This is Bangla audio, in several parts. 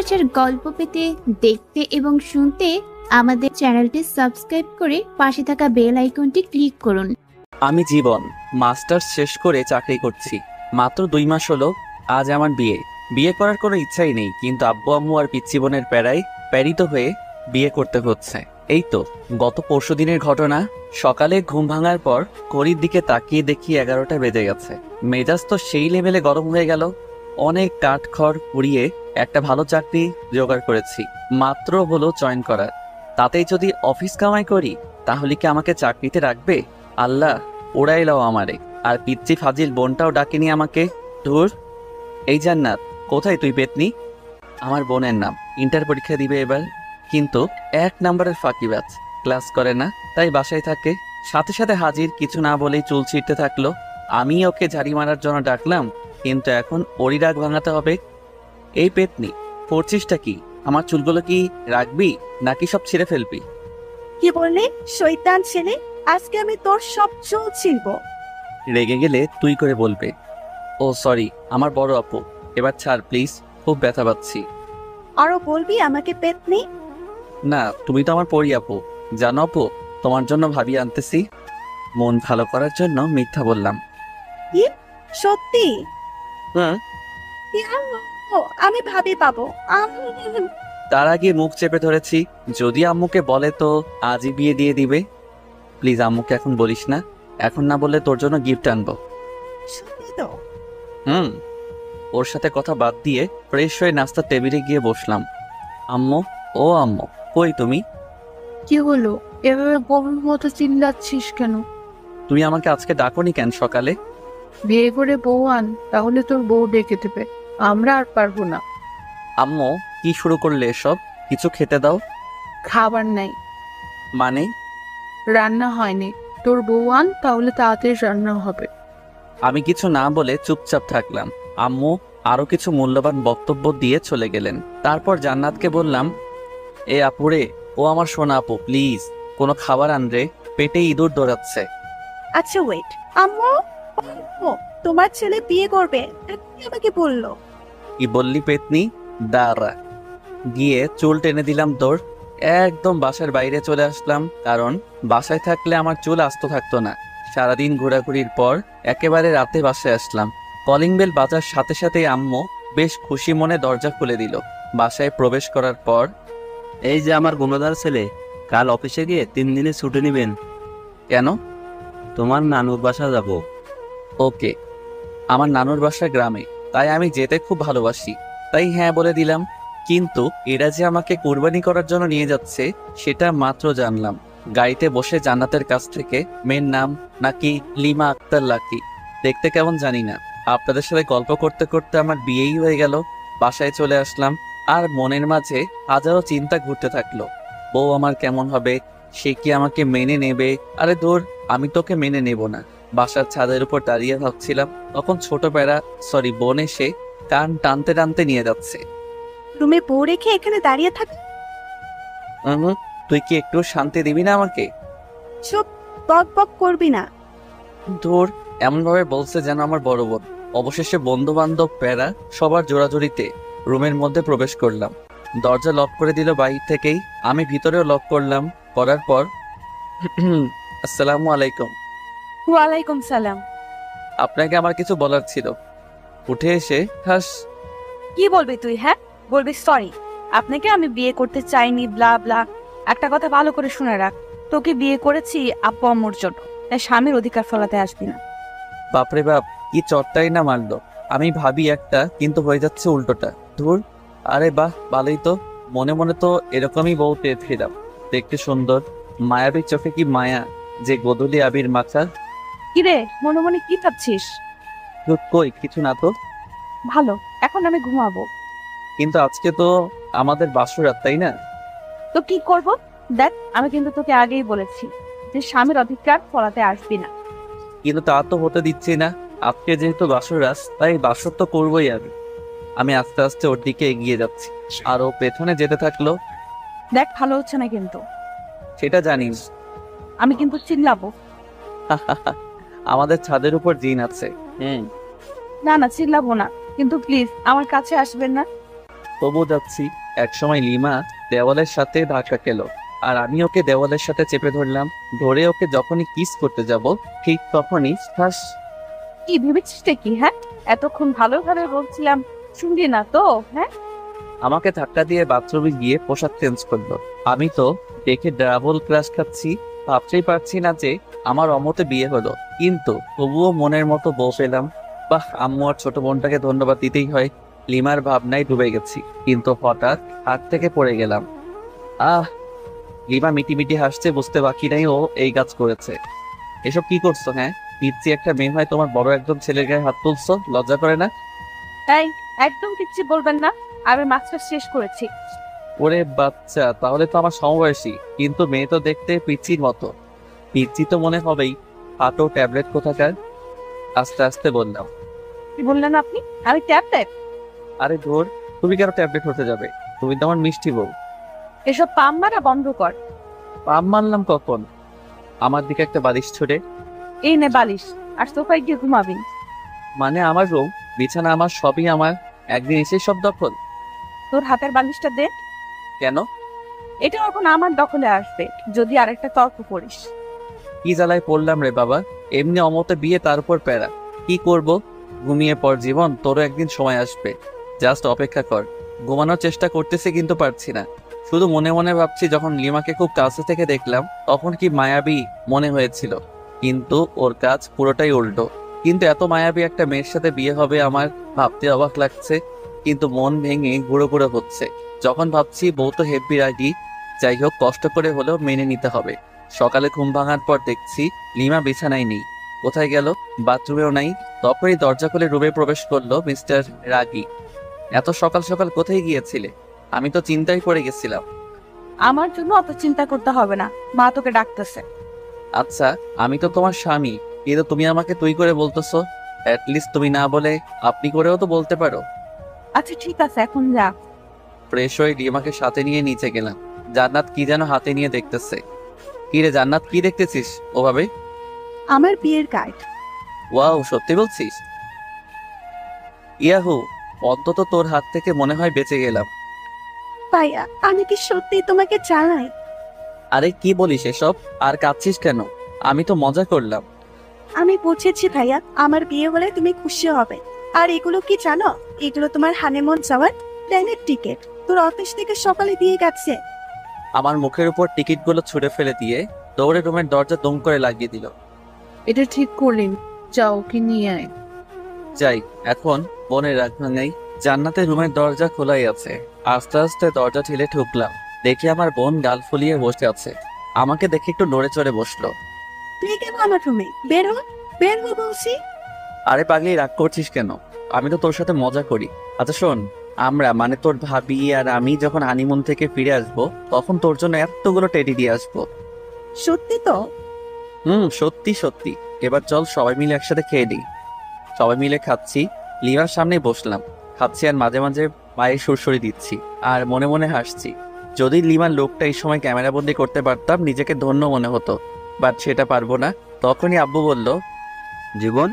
মজার গল্প পেতে, দেখতে এবং শুনতে আমাদের চ্যানেলটি সাবস্ক্রাইব করে পাশে থাকা বেল আইকনটি ক্লিক করুন। আমি জীবন মাস্টার্স শেষ করে চাকরি করছি। মাত্র 2 মাস হলো আজ আমার বিয়ে করার কোনো ইচ্ছাই নেই, কিন্তু আব্বু আম্মু আর পিচ্চি বোনের প্যারায় প্যারিত হয়ে বিয়ে করতে হচ্ছে। এই তো গত পরশু দিনের ঘটনা। সকালে ঘুম ভাঙার পর ঘড়ির দিকে তাকিয়ে দেখি 11টা বেজে গেছে। মেজাজ তো সেই লেভেলে গরম হয়ে গেল। অনেক কাঠখড় পুড়িয়ে একটা ভালো চাকরি জোগাড় করেছি, মাত্র হলো জয়েন করার। তাতেই যদি অফিস কামাই করি তাহলে কি আমাকে চাকরিতে রাখবে? আল্লাহ ওড়াই লাও আমারে। আর পিচ্চি ফাজিল বোনটাও ডাকেনি আমাকে। ধুর। এই জান্নাত, কোথায় তুই পেতনি? আমার বোনের নাম। ইন্টার পরীক্ষা দিবে এবার, কিন্তু 1 নম্বরের ফাঁকিবাজ। ক্লাস করে না, তাই বাসায় থাকে। সাথে সাথে হাজির, কিছু না বলেই চুল ছিঁড়তে থাকলো। আমি ওকে ঝাড়ি মারার জন্য ডাকলাম, কিন্তু এখন ওরই রাগ ভাঙাতে হবে। এই পেতনি, করছিসটা কি? আমার চুলগুলো কি রাখবি নাকি সব ছিঁড়ে ফেলবি? কি বললি শয়তান ছেলে? আজকে আমি তোর সব চুল ছিঁড়বো। রেগে গেলে তুই করে বলবে। ও সরি, আমার বড় আপু, এবার ছাড় প্লিজ, খুব ব্যথা পাচ্ছি। আরো বলবি আমাকে পেতনি? না, তুমি তো আমার পরি আপু। জানো আপু, তোমার জন্য ভাবি আনতেছি। মন ভালো করার জন্য মিথ্যা বললাম। কি সত্যি? হ্যাঁ। আমি ভাবি পাবো। তার আগে মুখ চেপে ধরেছি, যদি আম্মুকে বলে তো আজই বিয়ে দিয়ে দিবে। প্লিজ আম্মুকে এখন বলিস না, এখন না বললে তোর জন্য গিফট আনবো। সত্যি তো? ওর সাথে কথা বাদ দিয়ে ফ্রেশ হয়ে নাস্তার টেবিলে গিয়ে বসলাম। আম্মু, ও আম্মু, কই তুমি? কি হলো? এভাবে গরুর মতো চিল্লাচ্ছিস কেন? তুমি আমাকে আজকে ডাকোনি কেন সকালে? বিয়ে করে বউ আন, তাহলে তোর বউ ডেকে দেবে। আমরা আর পারবো না। আম্মু, কি শুরু করলে এসব? কিছু খেতে দাও। খাবার নাই মানে? রান্না হয়নি। তোর বউ আন, তাহলে তাড়াতাড়ি রান্না হবে। আমি কিছু না বলে চুপচাপ থাকলাম। আম্মু আরো কিছু মূল্যবান বক্তব্য দিয়ে চলে গেলেন। তারপর জান্নাতকে বললাম, এ আপুরে, ও আমার সোনা আপু, প্লিজ কোনো খাবার আন রে, পেটে ইঁদুর দৌড়াচ্ছে। আচ্ছা ওয়েট। আম্মু, তোমার ছেলে বিয়ে করবে এখনই আমাকে বললো। কি বললি পেতনি? দাঁড়া। গিয়ে চুল টেনে দিলাম তোর। একদম বাসার বাইরে চলে আসলাম, কারণ বাসায় থাকলে আমার চুল আস্ত থাকতো না। সারাদিন ঘোরাঘুরির পর একেবারে রাতে বাসায় আসলাম। কলিং বেল বাজার সাথে সাথেই আম্মু বেশ খুশি মনে দরজা খুলে দিল। বাসায় প্রবেশ করার পর, এই যে আমার গুণদার ছেলে, কাল অফিসে গিয়ে 3 দিনে ছুটি নেবেন। কেন? তোমার নানুর বাসা যাব। ওকে। আমার নানুর বাসা গ্রামে, তাই আমি যেতে খুব ভালোবাসি, তাই হ্যাঁ বলে দিলাম। কিন্তু এরা যে আমাকে কোরবানি করার জন্য নিয়ে যাচ্ছে সেটা মাত্র জানলাম গাড়িতে বসে জান্নাতের কাছ থেকে। মেয়ের নাম নাকি লিমা আক্তার লাকি, দেখতে কেমন জানি না। আপনাদের সাথে গল্প করতে করতে আমার বিয়েই হয়ে গেল। বাসায় চলে আসলাম, আর মনের মাঝে হাজারো চিন্তা ঘুরতে থাকলো। বউ আমার কেমন হবে? সে কি আমাকে মেনে নেবে? আরে ধুর, আমি তোকে মেনে নেব না। বাসার ছাদের উপর দাঁড়িয়ে ভাবছিলাম, তখন ছোট বোন এসে কান টানতে টানতে নিয়ে যাচ্ছে। রুমে বউ রেখে এখানে দাঁড়িয়ে থাক। তুই কি একটু শান্তি দিবি না আমাকে? চুপ, বক বক করবি না। ধুর, এমন ভাবে বলছে যেন আমার বড় বোন। অবশেষে বন্ধু বান্ধব প্যারা সবার জোরাজোরিতে রুমের মধ্যে প্রবেশ করলাম। দরজা লক করে দিল বাইরে থেকেই, আমি ভিতরেও লক করলাম। করার পর আসসালামু আলাইকুম। ওয়ালাইকুম সালাম। আপনাকে আমার কিছু বলার ছিল। উঠে এসে হাস। কি বলবি তুই? হ্যাঁ বলবি সরি, আপনাকে আমি বিয়ে করতে চাইনি, ব্লা ব্লা। একটা কথা ভালো করে শুনে রাখ, তোকে বিয়ে করেছি আব্বু আম্মুর জন্য, তাই স্বামীর অধিকার ফলাতে আসবি না। বাপরে বাপ, কি চটটাই না মারলো। আমি ভাবি একটা, কিন্তু হয়ে যাচ্ছে উল্টোটা। ধুর। আরে বাহ, ভালোই তো। মনে মনে তো এরকমই বউ পেয়েছিলাম, দেখতে সুন্দর, মায়াবী চোখে কি মায়া, যে গোধূলি আবির মাখা। কিরে, মনে মনে কি ভাবছিস? কই কিছু না তো। ভালো, এখন আমি ঘুমাবো। কিন্তু আজকে তো আমাদের বাসরাত, তাই না? তো কি করব? দেখ, আমি কিন্তু তোকে আগেই বলেছি যে স্বামীর অধিকার ফলাতে আসবি না। কিন্তু তা তো হতে দিচ্ছি না। আজকে যেহেতু বাসরাত, তাই বাসর তো করবোই। আমি আস্তে আস্তে ওর দিকে এগিয়ে যাচ্ছি, আর ও পেছনে যেতে থাকলো। দেখ, ভালো হচ্ছে না কিন্তু। সেটা জানিস। আমি কিন্তু চিল্লাবো। আমাদের ছাদের উপর জিন আছে। না না, চিল্লাবো না, কিন্তু প্লিজ আমার কাছে আসবেন না। তবু যাচ্ছি। একসময় লিমা দেওয়ালের সাথে ধাক্কা খেলো, আর আমি ওকে দেওয়ালের সাথে চেপে ধরলাম। ধরে ওকে যখনই কিস করতে যাব, ঠিক তখনই ঠাস। কি ভেবেছিস কি? হ্যাঁ, এতক্ষণ ভালো ভালো বলছিলাম, শুনলি না তো? হ্যাঁ, আমাকে ধাক্কা দিয়ে বাথরুমে গিয়ে পোশাক চেঞ্জ করলো। আমি তো দেখে ডাবল ক্রাশ খাচ্ছি। ভাবতেই পারছি না যে আমার অমতে বিয়ে হলো, কিন্তু তবুও মনের মতো বউ পেলাম। বাহ, আম্মু আর ছোট বোনটাকে ধন্যবাদ দিতেই হয়। লিমার ভাবনায় ডুবে গেছি, কিন্তু হঠাৎ হাত থেকে পড়ে গেলাম। আহ! লিমা মিটি হাসছে, বুঝতে বাকি নাই ও এই কাজ করেছে। এসব কি করছো? হ্যাঁ, পিচ্ছি একটা মেয়ে হয় তোমার বড় একদম ছেলের গায়ে হাত তুলছো, লজ্জা করে না? তাই একদম কিচ্ছু বলবেন না, আমি মাস্টার শেষ করেছি। ওরে বাচ্চা, তাহলে তো আমার সমবয়সী, কিন্তু মেয়ে তো দেখতে পিচ্চির মতো। পিচ্চি তো মনে হবেই। হাঁটো ট্যাবলেট কোথাকার। আস্তে আস্তে বললাম। কি বললেন আপনি? আমি ট্যাবলেট? আরে ধর, তুমি কেন ট্যাবলেট হতে যাবে? তুমি তো আমার মিষ্টি বউ। এসব পাম মারা বন্ধ কর। পাম মানলাম কখন? আমার দিকে একটা বালিশ ছড়ে। এই নে বালিশ, আর সোফায় গিয়ে ঘুমাবি। মানে আমার রুম, বিছানা আমার, সবই আমার। একদিন এসে সব দখল। তোর হাতের বালিশটা দে। কেন? এটা এখন আমার দখলে আসবে যদি আরেকটা তর্ক করিস। কি জ্বালায় পড়লাম রে বাবা। এমনি অমতে বিয়ে, তার উপর প্যারা। কি করব? ঘুমিয়ে পর জীবন, তোরও একদিন সময় আসবে। জাস্ট অপেক্ষা কর। ঘুমানোর চেষ্টা করতেছি কিন্তু পারছি না। শুধু মনে মনে ভাবছি, যখন লিমাকে খুব কাছে থেকে দেখলাম তখন কি মায়াবী মনে হয়েছিল, কিন্তু ওর কাজ পুরোটাই উল্টো। কিন্তু এত মায়াবী একটা মেয়ের সাথে বিয়ে হবে আমার, ভাবতে অবাক লাগছে, কিন্তু মন ভেঙে গুঁড়ো গুঁড়ো হচ্ছে। যখন ভাবছি বউ তো হেব্বি রাগি, যাই হোক কষ্ট করে হলেও মেনে নিতে হবে। সকালে ঘুম ভাঙার পর দেখছি লিমা বিছানায় নেই। কোথায় গেল? বাথরুমেও নাই। তখনই দরজা খুলে রুমে প্রবেশ করলো মিস্টার রাগি। এত সকাল সকাল কোথায় গিয়েছিলে? আমি তো চিন্তায় পড়ে গেছিলাম। আমার জন্য অত চিন্তা করতে হবে না, মা তোকে ডাকতেছে। আচ্ছা, আমি তো তোমার স্বামী, কিন্তু তুমি আমাকে তুই করে বলতেছো। অ্যাটলিস্ট তুমি না বলে আপনি করেও তো বলতে পারো। আচ্ছা ঠিক আছে, এখন যা। ফ্রেশ হয়ে লিমাকে সাথে নিয়ে নিচে গেলাম। জান্নাত কি যেন হাতে নিয়ে দেখতেছে। কি রে জান্নাত, কি দেখতেছিস ওভাবে? আমার বিয়ের কার্ড। ওয়াও, সত্যি বলছিস? ইয়াহু, অন্তত তোর হাত থেকে মনে হয় বেঁচে গেলাম। ভাইয়া, আমি কি সত্যি তোমাকে জানাই? আরে কি বলিস এসব? আর কাঁদছিস কেন? আমি তো মজা করলাম। আমি বুঝেছি ভাইয়া, আমার বিয়ে হলে তুমি খুশি হবে। আর এগুলো কি জানো? এগুলো তোমার হানিমুন যাওয়ার প্লেনের টিকিট। তোর অফিস থেকে সকালে দিয়ে গেছে। আমার মুখের উপর টিকিটগুলো ছুঁড়ে ফেলে দিয়ে দৌড়ে রুমের দরজা দম করে লাগিয়ে দিল। এটা ঠিক করলেন, যাও কি নিয়ে আয়। যাই, এখন মনে রাখনা নেই। জান্নাতের রুমের দরজা খোলাই আছে। আস্তে আস্তে দরজা ঠেলে ঢুকলাম। দেখি আমার বোন গাল ফুলিয়ে বসে আছে। আমাকে দেখে একটু নড়ে চড়ে বসলো। তুই কেন আমার রুমে? বের হ, বের হ বলছি। আরে পাগলি, রাগ করছিস কেন? আমি তো তোর সাথে মজা করি। আচ্ছা শোন, আমরা মানে তোর ভাবি আর আমি যখন হানিমুন থেকে ফিরে আসবো, তখন তোর জন্য এতগুলো টেডি দিয়ে আসবো। সত্যি তো? সত্যি সত্যি। এবার চল সবাই মিলে একসাথে খেয়ে নিই। সবাই মিলে খাচ্ছি। লিমার সামনে বসলাম। খাচ্ছি আর মাঝে মাঝে পায়ে সুরসুরি দিচ্ছি, আর মনে মনে হাসছি। যদি লিমার লোকটা এই সময় ক্যামেরাবন্দি করতে পারতাম, নিজেকে ধন্য মনে হতো। বাট সেটা পারবো না। তখনই আব্বু বলল, জীবন,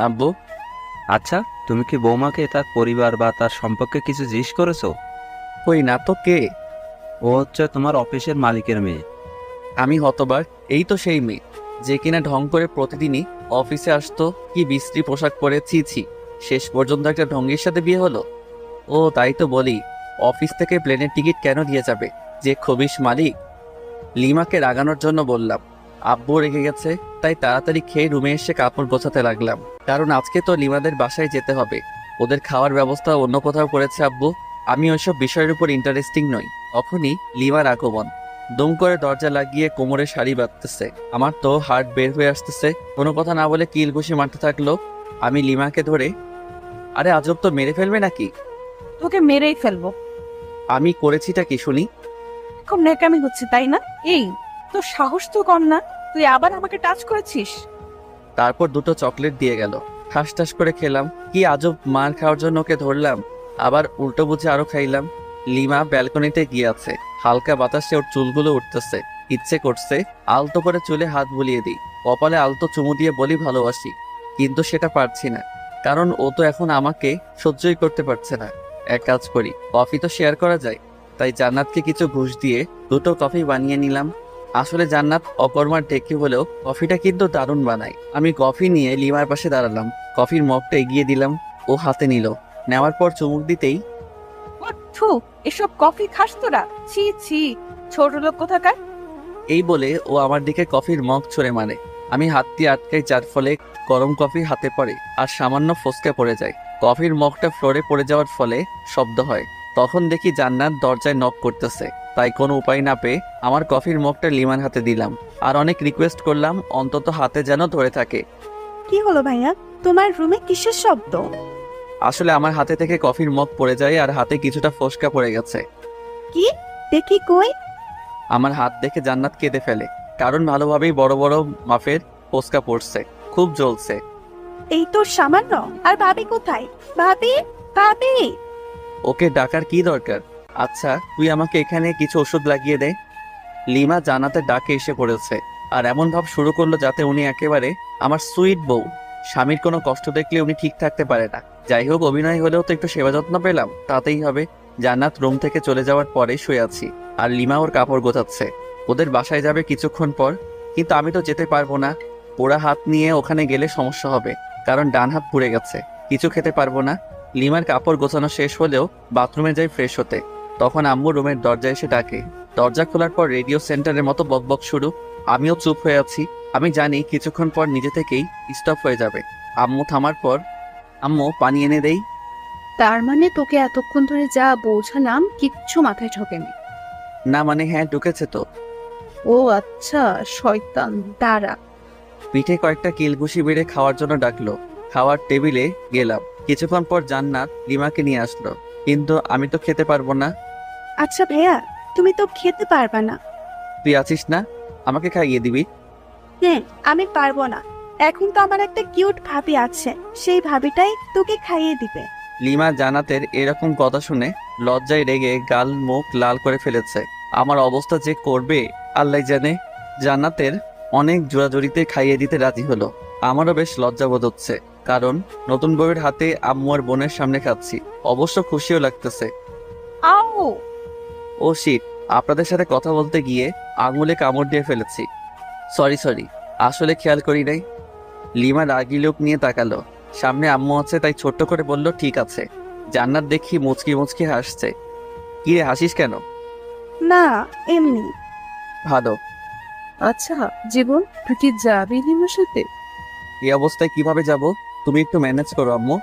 আব্বু। আচ্ছা তুমি কি বৌমাকে তার পরিবার বা তার সম্পর্কে কিছু জিজ্ঞেস করেছো? কই না তো, কে? ও হচ্ছে তোমার অফিসের মালিকের মেয়ে। আমি হতবাক। এই তো সেই মেয়ে যে কিনা ঢং করে প্রতিদিনই অফিসে আসতো। কি বিশ্রী পোশাক পরে, ছি ছি। শেষ পর্যন্ত একটা ঢঙ্গির সাথে বিয়ে হলো। ও তাই তো বলি, অফিস থেকে প্লেনের টিকিট কেন দিয়ে যাবে যে খবিশ মালিক? লিমাকে রাগানোর জন্য বললাম। আব্বু রেগে গেছে, তাই তাড়াতাড়ি খেয়ে রুমে এসে কাপড় গোছাতে লাগলাম। কারণ আজকে তো লিমাদের বাসায় যেতে হবে। ওদের খাওয়ার ব্যবস্থা অন্য কোথাও করেছে আব্বু। আমি ওইসব বিষয়ের উপর ইন্টারেস্টিং নই। তখনই লিমার আগমন। দুম করে দরজা লাগিয়ে কোমরে শাড়ি বাঁধতেছে। আমার তো হার্ট বের হয়ে আসতেছে। কোনো কথা না বলে কিল ঘুষি মারতে থাকলো। আমি লিমাকে ধরে, আরে আজব তো, মেরে ফেলবে নাকি? তোকে মেরেই ফেলবো। আমি করেছিটা কি শুনি? খুব ন্যাকামি হচ্ছে তাই না? এই, তোর সাহস তো কম না, তুই আবার আমাকে টাচ করেছিস। তারপর দুটো চকলেট দিয়ে গেল। ঠাস ঠাস করে খেলাম। কি আজব, মার খাওয়ার জন্য ওকে ধরলাম, আবার উল্টো বুঝে আরো খাইলাম। লিমা ব্যালকনিতে গিয়ে আছে। হালকা বাতাসে ওর চুলগুলো উঠতেছে। ইচ্ছে করছে আলতো করে চুলে হাত বুলিয়ে দিই, কপালে আলতো চুমু দিয়ে বলি ভালোবাসি। কিন্তু সেটা পারছি না, কারণ ও তো এখন আমাকে সহ্যই করতে পারছে না। এক কাজ করি, কফি তো শেয়ার করা যায়, তাই জান্নাতকে কিছু ঘুষ দিয়ে 2টো কফি বানিয়ে নিলাম। আসলে জান্নাত অকর্মার ঢেকি হলেও কফিটা কিন্তু দারুণ বানায়। আমি কফি নিয়ে লিমার পাশে দাঁড়ালাম, কফির মগটা এগিয়ে দিলাম, ও হাতে নিল। নেওয়ার পর চুমুক দিতেই থু, এসব কফি খাস তোরা? ছি ছি, ছোট লোক কোথাকার। এই বলে ও আমার দিকে কফির মগ ছুঁড়ে মারে। আমি হাত দিয়ে আটকাই, যার ফলে গরম কফি হাতে পড়ে আর সামান্য ফসকে পড়ে যায়। কফির মগটা ফ্লোরে পড়ে যাওয়ার ফলে শব্দ হয়। তখন দেখি জান্নাত দরজায় নক করতেছে, তাই কোনো উপায় না পেয়ে আমার কফির মগটা লিমার হাতে দিলাম আর অনেক রিকোয়েস্ট করলাম অন্তত হাতে যেন ধরে থাকে। কি হলো ভাইয়া, তোমার রুমে কিসের শব্দ? আসলে আমার হাতে থেকে কফির মগ পড়ে যায় আর হাতে কিছুটা ফসকা পড়ে গেছে। কি দেখি কই? আমার হাত দেখে জান্নাত কেঁদে ফেলে, কারণ ভালোভাবেই বড় বড় মাপের ফসকা পড়ছে, খুব জ্বলছে। এই তোর সামান্য, আর ভাবি কোথায়? ভাবি, ভাবি। ওকে ডাকার কি দরকার? আচ্ছা তুই আমাকে এখানে কিছু ওষুধ লাগিয়ে দে। লিমা জান্নাতের ডাকে এসে পড়েছে আর এমন ভাব শুরু করলো যাতে উনি একেবারে আমার সুইট বউ। স্বামীর কোনো কষ্ট দেখলে উনি ঠিক থাকতে পারে না। যাই হোক, অভিনয় হলেও তো একটু সেবা যত্ন পেলাম, তাতেই হবে। জান্নাত রুম থেকে চলে যাওয়ার পরে শুয়ে আছি আর লিমা ওর কাপড় গোছাচ্ছে। ওদের বাসায় যাবে কিছুক্ষণ পর, কিন্তু আমি তো যেতে পারবো না। পোড়া হাত নিয়ে ওখানে গেলে সমস্যা হবে, কারণ ডান হাত পুড়ে গেছে, কিছু খেতে পারবো না। লিমার কাপড় গোছানো শেষ হলেও বাথরুমে যাই ফ্রেশ হতে। তখন আম্মু রুমের দরজা এসে ডাকে। দরজা খোলার পর রেডিও সেন্টারের মতো বকবক শুরু। আমিও চুপ হয়ে আছি। আমি জানি কিছুক্ষণ পর নিজে থেকেই স্টপ হয়ে যাবে। আম্মু থামার পর, আম্মু পানি এনে দেই। তার মানে তোকে এতক্ষণ ধরে যা বোঝালাম কিচ্ছু মাথায় ঢোকেনি? না মানে হ্যাঁ, ঢুকেছে তো। ও আচ্ছা, শয়তান। দাঁড়া। পিঠে কয়েকটা কিলঘুষি বেড়ে খাওয়ার জন্য ডাকলো। খাওয়ার টেবিলে গেলাম। কিছুক্ষণ পর জান্নাত লিমাকে নিয়ে আসলো, কিন্তু আমি তো খেতে পারবো না। আচ্ছা ভাইয়া, তুমি তো খেতে পারবা না। তুই আছিস না, আমাকে খাইয়ে দিবি। আমি পারবো না। এখন তো আমার একটা কিউট ভাবি আছে, সেই ভাবিটাই তোকে খাইয়ে দিবে। লিমা জান্নাতের এরকম কথা শুনে লজ্জায় রেগে গাল মুখ লাল করে ফেলেছে। আমার অবস্থা যে করবে আল্লাহ জানে। জান্নাতের অনেক জোরাজুরিতে খাইয়ে দিতে রাজি হলো। আমারও বেশ লজ্জা বোধ হচ্ছে, কারণ নতুন বউয়ের হাতে আম্মু আর বোনের সামনে খাচ্ছি। অবশ্য খুশিও লাগতেছে। আও, ও শিট, আপনাদের সাথে কথা বলতে গিয়ে আঙুলে কামড় দিয়ে ফেলেছি। সরি, আসলে খেয়াল করি নাই। লিমা রাগি লোক নিয়ে তাকালো। সামনে আম্মু আছে তাই ছোট্ট করে বলল ঠিক আছে। জান্নাত দেখি মুচকি মুচকি হাসছে। কি রে, হাসিস কেন? না, এমনি। ভালো। আচ্ছা জীবন, তুই কি যাবি লিমার সাথে? এই অবস্থায় কিভাবে যাব? তুমি একটু ম্যানেজ করো আম্মু।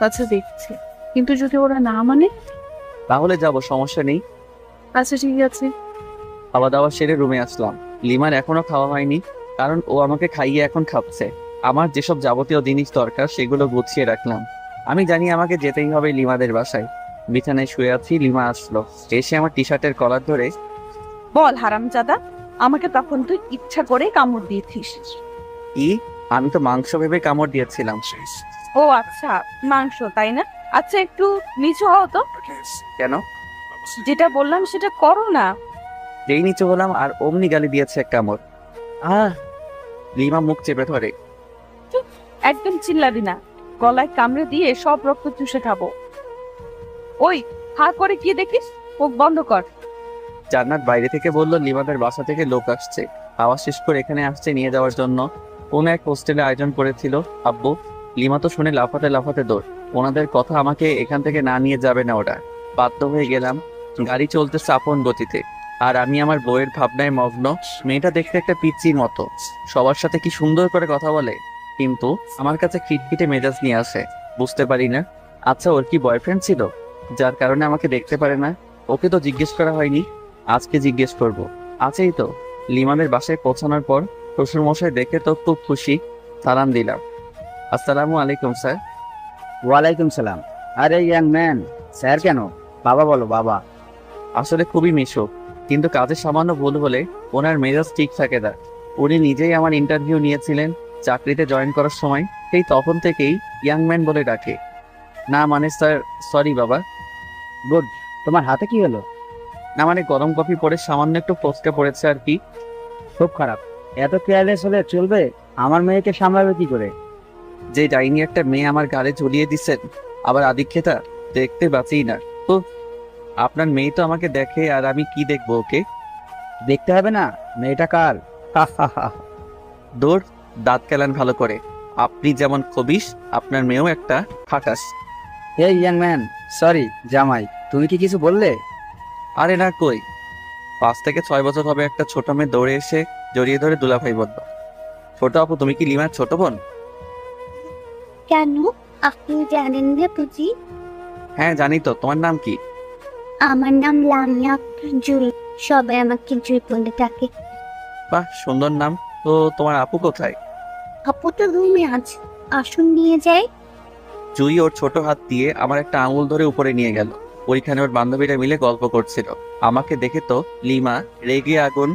আচ্ছা দেখছি, কিন্তু যদি ওরা না মানে? তাহলে যাব, সমস্যা নেই। আচ্ছা ঠিক আছে। খাওয়া দাওয়া সেরে রুমে আসলাম। লিমার এখনো খাওয়া হয়নি, কারণ ও আমাকে খাইয়ে এখন খাচ্ছে। আমার যেসব যাবতীয় জিনিস দরকার সেগুলো গুছিয়ে রাখলাম। আমি জানি আমাকে যেতেই হবে লিমাদের বাসায়। বিছানায় শুয়ে আছি, লিমা আসলো। এসে আমার টি শার্টের কলার ধরে, বল হারামজাদা, আমাকে তখন তুই ইচ্ছা করে কামড় দিয়েছিস। কি? আমি তো মাংস ভেবে কামড় দিয়েছিলাম। ও আচ্ছা, মাংস তাই না? আচ্ছা একটু নিচু হও তো। কেন? যেটা বললাম সেটা করো না। যেই নিচু হলাম আর অমনি গালি দিয়েছে এক কামড়। লিমা মুখ চেপে ধরে। একদম চিল্লাবি না, গলায় কামড়ে দিয়ে সব রক্ত চুষে খাবো। ওই, হা করে কি দেখিস? মুখ বন্ধ কর। জান্নাত বাইরে থেকে বলল লিমাদের বাসা থেকে লোক আসছে, খাওয়া শেষ করে এখানে আসছে নিয়ে যাওয়ার জন্য। কোনো এক হোস্টেলে আয়োজন করেছিল আব্বু। লিমা তো শুনে লাফাতে লাফাতে দৌড়। ওনাদের কথা আমাকে এখান থেকে না নিয়ে যাবে না ওরা। বাধ্য হয়ে গেলাম। গাড়ি চলতেছে আপন গতিতে, আর আমি আমার বউয়ের ভাবনায় মগ্ন। মেয়েটা দেখতে একটা পিচ্চির মতো, সবার সাথে কি সুন্দর করে কথা বলে, কিন্তু আমার কাছে খিটখিটে মেজাজ নিয়ে আসে। বুঝতে পারি না। আচ্ছা, ওর কি বয়ফ্রেন্ড ছিল যার কারণে আমাকে দেখতে পারে না? ওকে তো জিজ্ঞেস করা হয়নি, আজকে জিজ্ঞেস করব। আছেই তো। লিমানের বাসায় পৌঁছানোর পর শ্বশুর মশাই দেখে তো খুব খুশি। সালাম দিলাম। আসসালামু আলাইকুম স্যার। ওয়ালাইকুম সালাম। আরে ইয়াং ম্যান, স্যার কেন? বাবা বলো, বাবা। আসলে খুবই মিশুক, কিন্তু কাজে সামান্য ভুল হলে ওনার মেজাজ ঠিক থাকে না। উনি নিজেই আমার ইন্টারভিউ নিয়েছিলেন চাকরিতে জয়েন করার সময়, সেই তখন থেকেই ইয়াং ম্যান বলে ডাকে। না মানে স্যার, সরি বাবা। গুড। তোমার হাতে কি হলো? না মানে গরম কফি পরে সামান্য একটু ফসকা পড়েছে আর কি। খুব খারাপ। এত কেয়ারলেস হলে চলবে? আমার মেয়েকে সামলাবে কি করে? যে ডাইনি একটা মেয়ে আমার গাড়ে ঝুলিয়ে দিচ্ছেন, আবার আদিক্ষেতা। দেখতে বাঁচি না। তো আপনার মেয়ে তো আমাকে দেখে, আর আমি কি দেখবো ওকে? দেখতে হবে না, মেয়েটা কার? হা হা হা। দৌড়, দাঁত কেলান ভালো করে। আপনি যেমন খবিস, আপনার মেয়েও একটা খাটাস। এই ইয়াং ম্যান, সরি জামাই, তুমি কি কিছু বললে? আরে না, কই। 5 থেকে 6 বছর হবে একটা ছোট মেয়ে দৌড়ে এসে জড়িয়ে ধরে দুলাভাই বলল। ছোট আপু, তুমি কি লিমার ছোট বোন? কেন, আপনি জানেন না বুঝি? হ্যাঁ জানি তো। তোমার নাম কি? আমার নাম লামিয়া জুই, সবাই আমাকে জুই বলে ডাকে। বাহ, সুন্দর নাম। তো তোমার আপু কোথায়? আপু তো রুমে আছে, আসুন নিয়ে যাই। জুই ওর ছোট হাত দিয়ে আমার একটা আঙুল ধরে উপরে নিয়ে গেল। ওইখানে ওর বান্ধবীরা মিলে গল্প করছিল। আমাকে দেখে তো লিমা রেগে আগুন।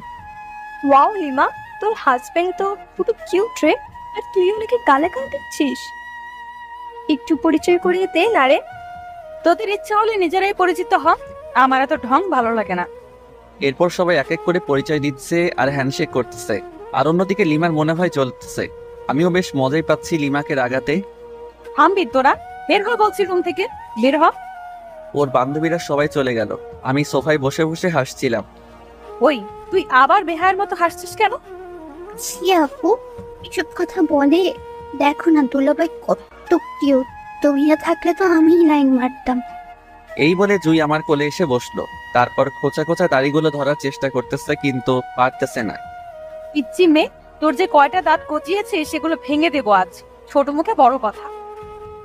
ওয়াও লিমা, তোর হাজবেন্ড তো পুরো কিউট রে, আর তুই ওনাকে গালে গাল দিচ্ছিস। একটু পরিচয় করিয়ে দে না রে। তোদের ইচ্ছা হলে নিজেরাই পরিচিত হ, আমার এত ঢং ভালো লাগে না। এরপর সবাই এক এক করে পরিচয় দিচ্ছে আর হ্যান্ডশেক করতেছে। আর অন্যদিকে লিমার মনে হয় চলতেছে। আমিও বেশ মজাই পাচ্ছি লিমাকে রাগাতে। থামবি তোরা, বের হ বলছি রুম থেকে, বের হ। ওর বান্ধবীরা সবাই চলে গেল। আমি সোফায় বসে বসে হাসছিলাম। ওই, তুই আবার বেহায়ের মতো হাসছিস কেন? ছি আপু, এসব কথা বলে? দেখো না দুলাভাই কত কিউট, তুমি না থাকলে তো আমি লাইন মারতাম। এই বলে জুই আমার কোলে এসে বসলো। তারপর খোঁচা খোঁচা দাড়িগুলো ধরার চেষ্টা করতেছে, কিন্তু পারতেছে না। পিচ্ছি মেয়ে, তোর যে কয়টা দাঁত কচিয়েছে সেগুলো ভেঙে দেবো আজ। ছোট মুখে বড় কথা।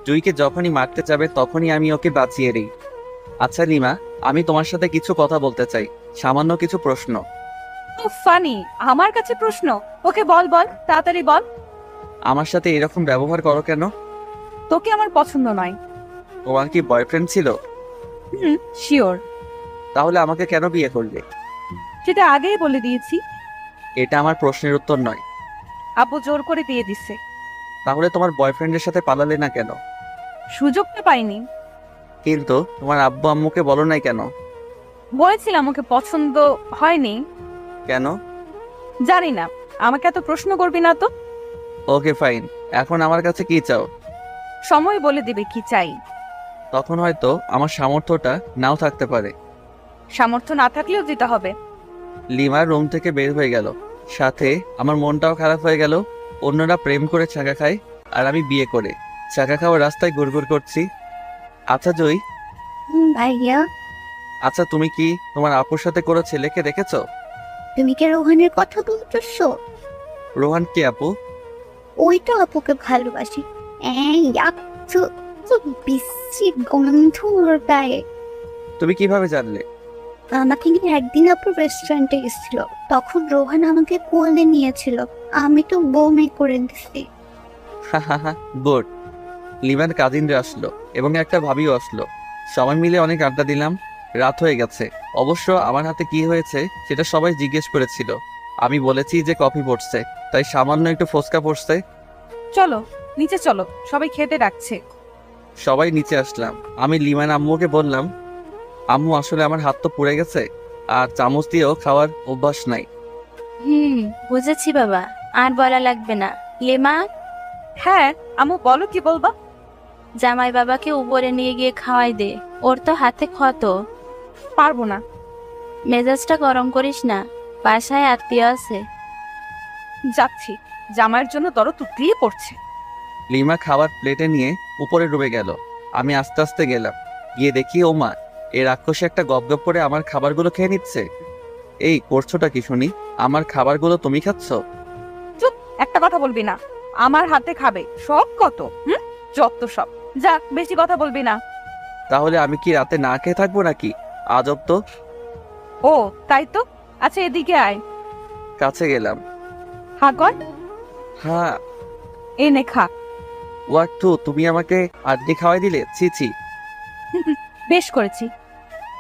জুইকে যখনই মারতে যাবে তখনই আমি ওকে বাঁচিয়ে দিই। আচ্ছা লিমা, আমি তোমার সাথে কিছু কথা বলতে চাই, সামান্য কিছু প্রশ্ন। তো ফানি, আমার কাছে প্রশ্ন? ওকে বল বল, তাড়াতাড়ি বল। আমার সাথে এরকম ব্যবহার করো কেন? তোকে আমার পছন্দ নয়। তোমার কি বয়ফ্রেন্ড ছিল? শিওর। তাহলে আমাকে কেন বিয়ে করলে? সেটা আগেই বলে দিয়েছি। এটা আমার প্রশ্নের উত্তর নয়। আব্বু জোর করে দিয়ে দিচ্ছে। তাহলে তোমার বয়ফ্রেন্ডের সাথে পালালে না কেন? সুযোগটা পাইনি। কিন্তু তোমার আব্বু আম্মুকে বলো নাই কেন? বলেছিলাম ওকে পছন্দ হয়নি। কেন? জানি না, আমাকে এত প্রশ্ন করবি না তো। ওকে ফাইন, এখন আমার কাছে কি চাও? সময় বলে দিবে কি চাই। তখন হয়তো আমার সামর্থ্যটা নাও থাকতে পারে। সামর্থ্য না থাকলেও দিতে হবে। লিমার রুম থেকে বের হয়ে গেল, সাথে আমার মনটাও খারাপ হয়ে গেল। অন্যরা প্রেম করে ছাকা খায়, আর আমি বিয়ে করে ছাকা খাওয়ার রাস্তায় ঘুরঘুর করছি। আচ্ছা জয়, ভাইয়া, আচ্ছা তুমি কি তোমার আপুর সাথে কোনো ছেলেকে দেখেছো? তুমি কি রোহানের কথা বলতেছো? রোহান কে আপু? ওই তো আপুকে ভালোবাসি। এই তো তো বিশ্রী গন্ধ ওর গায়ে। তুমি কিভাবে জানলে? আমাকে নিয়ে একদিন আপু রেস্টুরেন্টে গেছিল, তখন রোহান আমাকে কোলে নিয়েছিল, আমি তো বমি করে দিছি। হাহাহা, গুড। লিমার কাজিনরা আসলো এবং একটা ভাবিও আসলো। সবাই মিলে অনেক আড্ডা দিলাম। রাত হয়ে গেছে। অবশ্য আমার হাতে কি হয়েছে সেটা সবাই জিজ্ঞেস করেছিল। আমি বলেছি যে কফি পড়ছে, তাই সামান্য একটু ফোসকা পড়ছে। চলো নিচে চলো, সবাই খেতে ডাকছে। সবাই নিচে আসলাম। আমি লিমান আম্মুকে বললাম, আম্মু আসলে আমার হাত তো পুড়ে গেছে, আর চামচ দিয়েও খাওয়ার অভ্যাস নাই। বুঝেছি বাবা, আর বলা লাগবে না। লিমা, হ্যাঁ আম্মু বলো, কি বলবা? জামাই বাবাকে উপরে নিয়ে গিয়ে খাওয়াই দে, ওর তো হাতে ক্ষত। পারবো না। মেজাজটা গরম করিস না, বাসায় আত্মীয় আছে। যাচ্ছি, জামাইয়ের জন্য দরদ উতলিয়ে পড়ছে। লিমা খাবার প্লেটে নিয়ে উপরে ডুবে গেল। আমি আস্তে আস্তে গেলাম, গিয়ে দেখি ও মা এর রাক্ষসে একটা গপগপ করে আমার খাবারগুলো খেয়ে নিচ্ছে। এই করছোটা কি শুনি? আমার খাবারগুলো তুমি খাচ্ছ? চুপ, একটা কথা বলবি না। আমার হাতে খাবে সব কত? যত সব। যা, বেশি কথা বলবি না। তাহলে আমি কি রাতে না খেয়ে থাকবো নাকি? আজব তো। ও তাই তো। আচ্ছা এদিকে আয়। কাছে গেলাম। হা কর। হ্যাঁ। এনে খা। ওয়াক্তু, তুমি আমাকে আড্ডি খাওয়াই দিলে? ছি ছি। বেশ করেছি।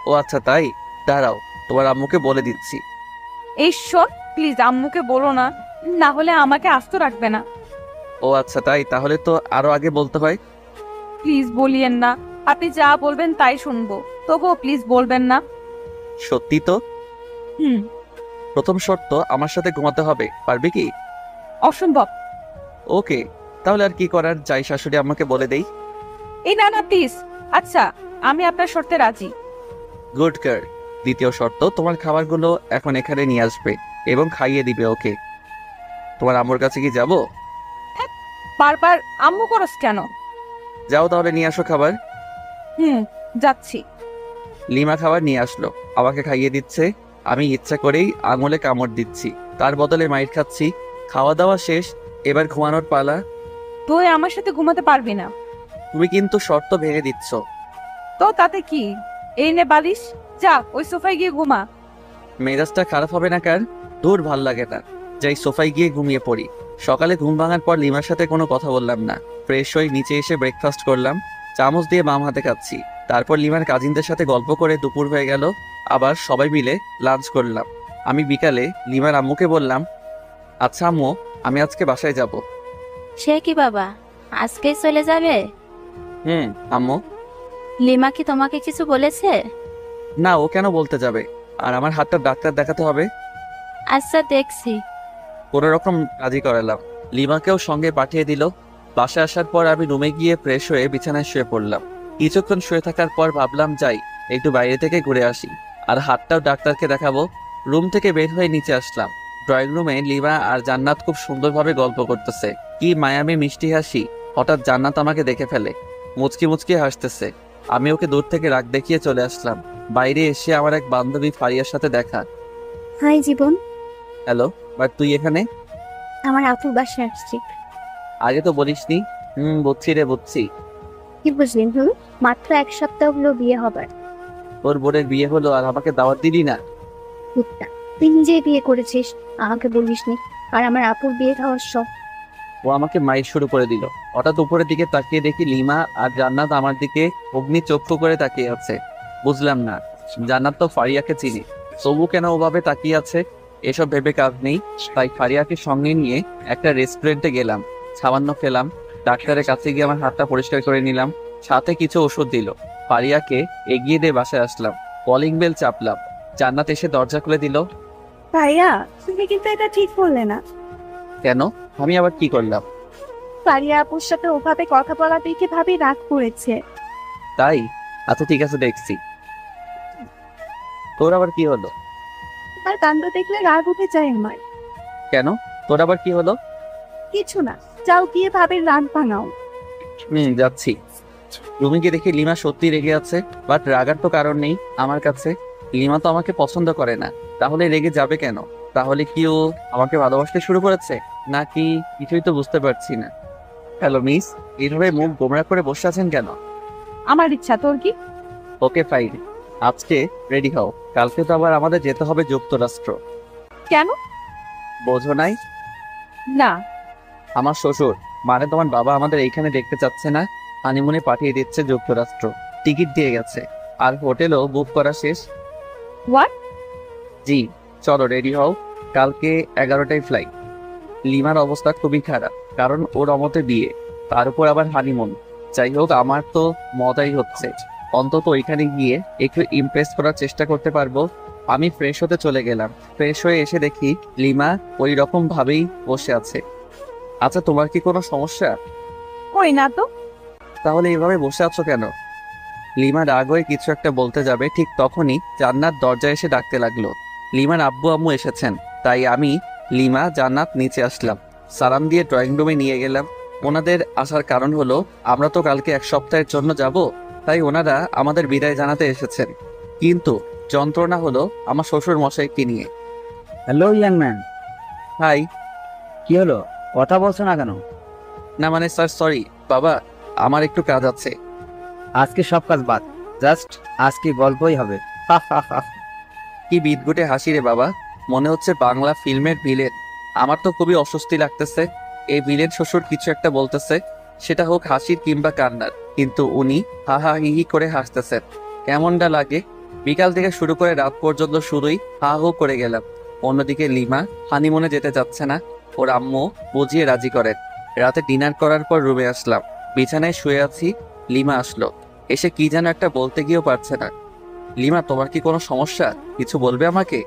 ও আচ্ছা তাই, দাঁড়াও তোমার আম্মুকে বলে দিচ্ছি। এই শোন, প্লিজ আম্মুকে বলো না, না হলে আমাকে আস্ত রাখবে না। ও আচ্ছা তাই, তাহলে তো আরো আগে বলতে হয়। প্লিজ বলিয়েন না, আপনি যা বলবেন তাই শুনবো, তবুও প্লিজ বলবেন না। সত্যি তো? হুম। প্রথম শর্ত, আমার সাথে ঘুমাতে হবে, পারবে কি? অসম্ভব। ওকে, তাহলে আর কি করার, যাই শাশুড়ি আমাকে বলে দেই। এই না না প্লিজ। আচ্ছা আমি আপনার শর্তে রাজি। Good girl. দ্বিতীয় শর্ত, তোমার খাবারগুলো এখন এখানে নিয়ে আসবে এবং খাইয়ে দিবে। ওকে? তোমার আম্মুর কাছে কি যাব? বারবার আম্মু করস কেন? যাও তাহলে নিয়ে আসো খাবার। যাচ্ছি। লিমা খাবার নিয়ে আসলো, আমাকে খাইয়ে দিচ্ছে। আমি ইচ্ছা করেই আঙুলে কামড় দিচ্ছি, তার বদলে মাইর খাচ্ছি। খাওয়া দাওয়া শেষ, এবার ঘুমানোর পালা। তুই আমার সাথে ঘুমাতে পারবি না। তুমি কিন্তু শর্ত ভেঙে দিচ্ছ। তো তাতে কি? এই নে বালিশ, যা ওই সোফায় গিয়ে ঘুমা। মেজাজটা খারাপ হবে না কার? দূর, ভাল লাগে না। যাই সোফায় গিয়ে ঘুমিয়ে পড়ি। সকালে ঘুম ভাঙার পর লিমার সাথে কোনো কথা বললাম না। ফ্রেশ হয়ে নিচে এসে ব্রেকফাস্ট করলাম। চামচ দিয়ে বাম হাতে খাচ্ছি। তারপর লিমার কাজিনদের সাথে গল্প করে দুপুর হয়ে গেল। আবার সবাই মিলে লাঞ্চ করলাম। আমি বিকালে লিমার আম্মুকে বললাম, আচ্ছা আম্মু, আমি আজকে বাসায় যাব। সে কি বাবা, আজকেই চলে যাবে? আম্মু। লিমা কি তোমাকে কিছু বলেছে? না, ও কেন বলতে যাবে? আর আমার হাতটা ডাক্তার দেখাতে হবে। আচ্ছা, দেখছি। কোনো রকম রাজি করালাম। লিমাকেও সঙ্গে পাঠিয়ে দিল। বাসায় আসার পর আমি রুমে গিয়ে ফ্রেশ হয়ে বিছানায় শুয়ে পড়লাম। কিছুক্ষণ শুয়ে থাকার পর ভাবলাম যাই একটু বাইরে থেকে ঘুরে আসি, আর হাতটাও ডাক্তারকে দেখাবো। রুম থেকে বের হয়ে নিচে আসলাম। ড্রয়িং রুমে লিমা আর জান্নাত খুব সুন্দরভাবে গল্প করতেছে। কি মায়ামি মিষ্টি হাসি। হঠাৎ জান্নাত আমাকে দেখে ফেলে, মুচকি মুচকি হাসতেছে। আমি ওকে দূর থেকে রাগ দেখিয়ে চলে আসলাম। বাইরে এসে আমার এক বান্ধবী ফারিয়ার সাথে দেখা। High Jibon. হ্যালো, বাট তুই এখানে? আমার আপুর বাসায় আসছি। আগে তো বলিসনি। বুঝছি রে, বুঝছি। কি বুঝলি? মাত্র 1 সপ্তাহ হলো বিয়ে হবার। তোর বোনের বিয়ে হলো আর আমাকে দাওয়াত দিলি না? কুত্তা, তুই নিজেই বিয়ে করেছিস, আমাকে বলিসনি। আর আমার আপুর বিয়ে খাওয়ার শখ। ও আমাকে মাইর শুরু করে দিল। হঠাৎ উপরের দিকে তাকিয়ে দেখি লিমা আর জান্নাত আমার দিকে অগ্নি চক্ষু করে তাকিয়ে আছে। বুঝলাম না, জান্নাত তো ফারিয়াকে চিনি, তবু কেন ওভাবে তাকিয়ে আছে? এসব ভেবে কাজ নেই, তাই ফারিয়াকে সঙ্গে নিয়ে একটা রেস্টুরেন্টে গেলাম। সামান্য খেলাম। ডাক্তারের কাছে গিয়ে আমার হাতটা পরিষ্কার করে নিলাম, সাথে কিছু ওষুধ দিল। ফারিয়াকে এগিয়ে দিয়ে বাসায় আসলাম। Calling bell চাপলাম। জান্নাত এসে দরজা খুলে দিল। ভাইয়া, তুমি কিন্তু এটা ঠিক বললে না। কেন? আমি আবার কি করলাম? ফারিয়া আপুর সাথে ওভাবে কথা বলা দেখে ভাবি রাগ করেছে। তাই? আচ্ছা ঠিক আছে, দেখছি। তোর আবার কি হলো? তোমার কাণ্ড দেখলে রাগ উঠে যায় আমার। কেন? তোর আবার কি হলো? কিছু না, যাও গিয়ে ভাবির রাগ ভাঙাও। যাচ্ছি। রুমে গিয়ে দেখি লিমা সত্যি রেগে আছে, বাট রাগার তো কারণ নেই আমার কাছে। লিমা তো আমাকে পছন্দ করে না, তাহলে রেগে যাবে কেন? তাহলে কি ও আমাকে ভালোবাসতে শুরু করেছে নাকি? কিছুই তো বুঝতে পারছি না। হ্যালো মিস, এইভাবে মুখ গোমরা করে বসে আছেন কেন? আমার ইচ্ছা, তোর কি? ওকে ফাইন, আজকে রেডি হও। কালকে তো আবার আমাদের যেতে হবে যুক্তরাষ্ট্র। কেন? বোঝো নাই? না। আমার শ্বশুর, মানে তোমার বাবা, আমাদের এইখানে দেখতে চাচ্ছে না। হানিমুনে পাঠিয়ে দিচ্ছে যুক্তরাষ্ট্র। টিকিট দিয়ে গেছে, আর হোটেলও বুক করা শেষ। হোয়াট? জি, চলো রেডি হও। কালকে 11টায় ফ্লাইট। লিমার অবস্থা খুবই খারাপ, কারণ ওর অমতে বিয়ে, তার উপর আবার হানিমুন। যাই হোক, আমার তো মজাই হচ্ছে। অন্তত ওইখানে গিয়ে একটু ইমপ্রেস করার চেষ্টা করতে পারবো। আমি ফ্রেশ হতে চলে গেলাম। ফ্রেশ হয়ে এসে দেখি লিমা ওই রকম ভাবেই বসে আছে। আচ্ছা, তোমার কি কোনো সমস্যা? কই না তো। তাহলে এইভাবে বসে আছো কেন? লিমা রাগ হয়ে কিছু একটা বলতে যাবে, ঠিক তখনই জান্নাত দরজায় এসে ডাকতে লাগলো। লিমার আব্বু আম্মু এসেছেন, তাই আমি, লিমা, জান্নাত নিচে আসলাম। সালাম দিয়ে ড্রয়িং রুমে নিয়ে গেলাম। ওনাদের আসার কারণ হলো আমরা তো কালকে 1 সপ্তাহের জন্য যাব, তাই ওনারা আমাদের বিদায় জানাতে এসেছেন। কিন্তু যন্ত্রণা হলো আমার শ্বশুর মশাইকে নিয়ে। Hello young man. হাই। কি হলো, কথা বলছো না কেন? না মানে স্যার, সরি বাবা, আমার একটু কাজ আছে। আজকে সব কাজ বাদ, জাস্ট আজকে গল্পই হবে। কি বিদঘুটে হাসি রে বাবা, মনে হচ্ছে বাংলা ফিল্মের ভিলেন। আমার তো খুবই অস্বস্তি লাগতেছে। এই ভিলেন শ্বশুর কিছু একটা বলতেছে, সেটা হোক হাসির কিংবা কান্নার, কিন্তু উনি হা হা হি হি করে হাসতেছেন। কেমনটা লাগে? বিকাল থেকে শুরু করে রাত পর্যন্ত শুধুই হা হো করে গেলাম। অন্যদিকে লিমা হানিমুনে যেতে চাচ্ছে না, ওর আম্মু বুঝিয়ে রাজি করেন। রাতে ডিনার করার পর রুমে আসলাম। বিছানায় শুয়ে আছি। লিমা আসলো, এসে কি যেন একটা বলতে গিয়েও পারছে না। লিমা, তোমার কি কোনো সমস্যা? কিছু বলবে আমাকে?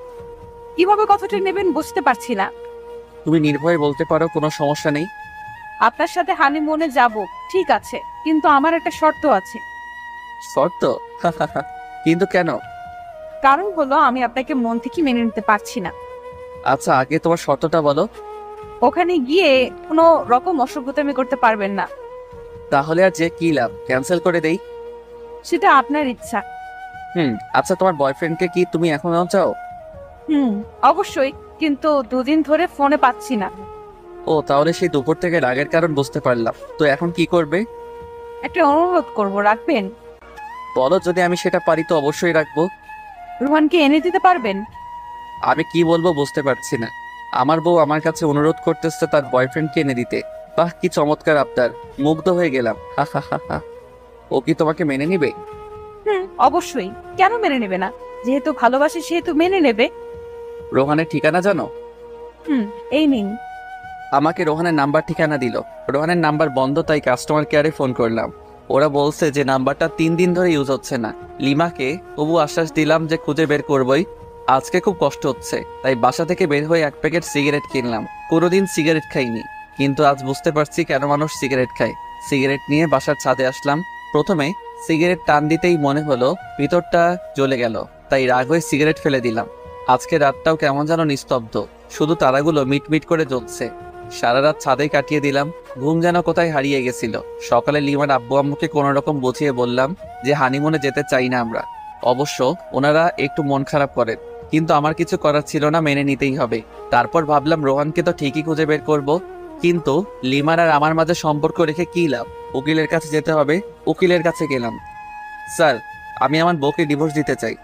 কিভাবে কথাটা নেবেন বুঝতে পারছি না। তুমি নির্ভয়ে বলতে পারো, কোনো সমস্যা নেই। আপনার সাথে হানিমুনে যাব, ঠিক আছে, কিন্তু আমার একটা শর্ত আছে। শর্ত? কিন্তু কেন? কারণ হলো আমি আপনাকে মন থেকে মেনে নিতে পারছি না। আচ্ছা, আগে তোমার শর্তটা বলো। ওখানে গিয়ে কোনো রকম অসভ্যতামি করতে পারবেন না। তাহলে আর যে কি লাভ, ক্যান্সেল করে দেই? সেটা আপনার ইচ্ছা। আচ্ছা, তোমার বয়ফ্রেন্ডকে কি তুমি এখনো চাও? অবশ্যই, কিন্তু 2 দিন ধরে ফোনে পাচ্ছি না। ও, তাহলে সেই দুপুর থেকে রাগের কারণ বুঝতে পারলাম। তো এখন কি করবে? একটা অনুরোধ করব, রাখবেন? বলো, যদি আমি সেটা পারি তো অবশ্যই রাখবো। রোহানকে এনে দিতে পারবেন? আমি কি বলবো বুঝতে পারছি না। আমার বউ আমার কাছে অনুরোধ করতেছে তার বয়ফ্রেন্ডকে এনে দিতে। বাহ, কি চমৎকার আবদার! মুগ্ধ হয়ে গেলাম। ও কি তোমাকে মেনে নিবে? অবশ্যই, কেন মেনে নেবে না? যেহেতু ভালোবাসে সেহেতু মেনে নেবে। রোহানের ঠিকানা জানো? এই নিন। আমাকে রোহানের নাম্বার ঠিকানা দিল। রোহানের নাম্বার বন্ধ, তাই কাস্টমার কেয়ারে ফোন করলাম। ওরা বলছে যে নাম্বারটা 3 দিন ধরে ইউজ হচ্ছে না। লিমাকে তবু আশ্বাস দিলাম যে খুঁজে বের করবই। আজকে খুব কষ্ট হচ্ছে, তাই বাসা থেকে বের হয়ে 1 প্যাকেট সিগারেট কিনলাম। কোনোদিন সিগারেট খাইনি, কিন্তু আজ বুঝতে পারছি কেন মানুষ সিগারেট খায়। সিগারেট নিয়ে বাসার ছাদে আসলাম। প্রথমে সিগারেট টান দিতেই মনে হলো ভিতরটা জ্বলে গেল, তাই রাগ হয়ে সিগারেট ফেলে দিলাম। আজকে রাতটাও কেমন যেন নিস্তব্ধ, শুধু তারাগুলো মিটমিট করে জ্বলছে। সারা রাত ছাদেই কাটিয়ে দিলাম। ঘুম যেন কোথায় হারিয়ে গেছিল। সকালে লিমার আব্বু আম্মুকে কোনো রকম বুঝিয়ে বললাম যে হানিমুনে যেতে চাই না আমরা। অবশ্য ওনারা একটু মন খারাপ করেন, কিন্তু আমার কিছু করার ছিল না, মেনে নিতেই হবে। তারপর ভাবলাম রোহানকে তো ঠিকই খুঁজে বের করব, কিন্তু লিমার আর আমার মাঝে সম্পর্ক রেখে কী লাভ? উকিলের কাছে যেতে হবে। উকিলের কাছে গেলাম। স্যার, আমি আমার বউকে ডিভোর্স দিতে চাই।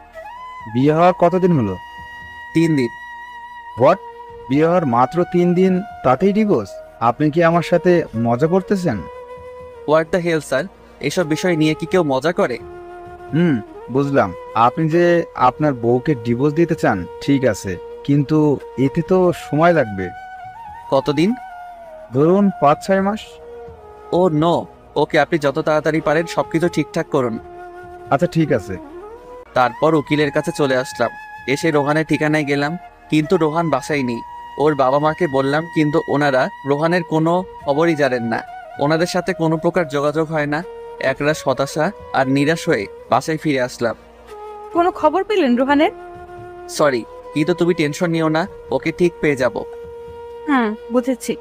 বিয়ে হওয়ার কতদিন হলো? 3 দিন। হোয়াট? বিয়ে হওয়ার মাত্র 3 দিন, তাতেই ডিভোর্স? আপনি কি আমার সাথে মজা করতেছেন? হোয়াট দ্য হেল স্যার, এসব বিষয় নিয়ে কি কেউ মজা করে? বুঝলাম। আপনি যে আপনার বউকে ডিভোর্স দিতে চান, ঠিক আছে, কিন্তু এতে তো সময় লাগবে। কতদিন? ধরুন 5-6 মাস। ও নো। ওকে, আপনি যত তাড়াতাড়ি পারেন সবকিছু ঠিকঠাক করুন। আচ্ছা, ঠিক আছে। তারপর উকিলের কাছে চলে আসলাম। এসে রোহানের ঠিকানায় গেলাম, কিন্তু রোহান বাসায় নেই। ওর বাবা মাকে বললাম, কিন্তু ওনারা রোহানের কোনো খবরই জানেন না। ওনাদের সাথে কোনো প্রকার যোগাযোগ হয় না। একরাশ হতাশা আর নিরাশ হয়ে বাসায় ফিরে আসলাম। কোনো খবর পেলেন রোহানের? সরি, কিন্তু তুমি টেনশন নিও না, ওকে ঠিক পেয়ে যাব। বুঝেছি।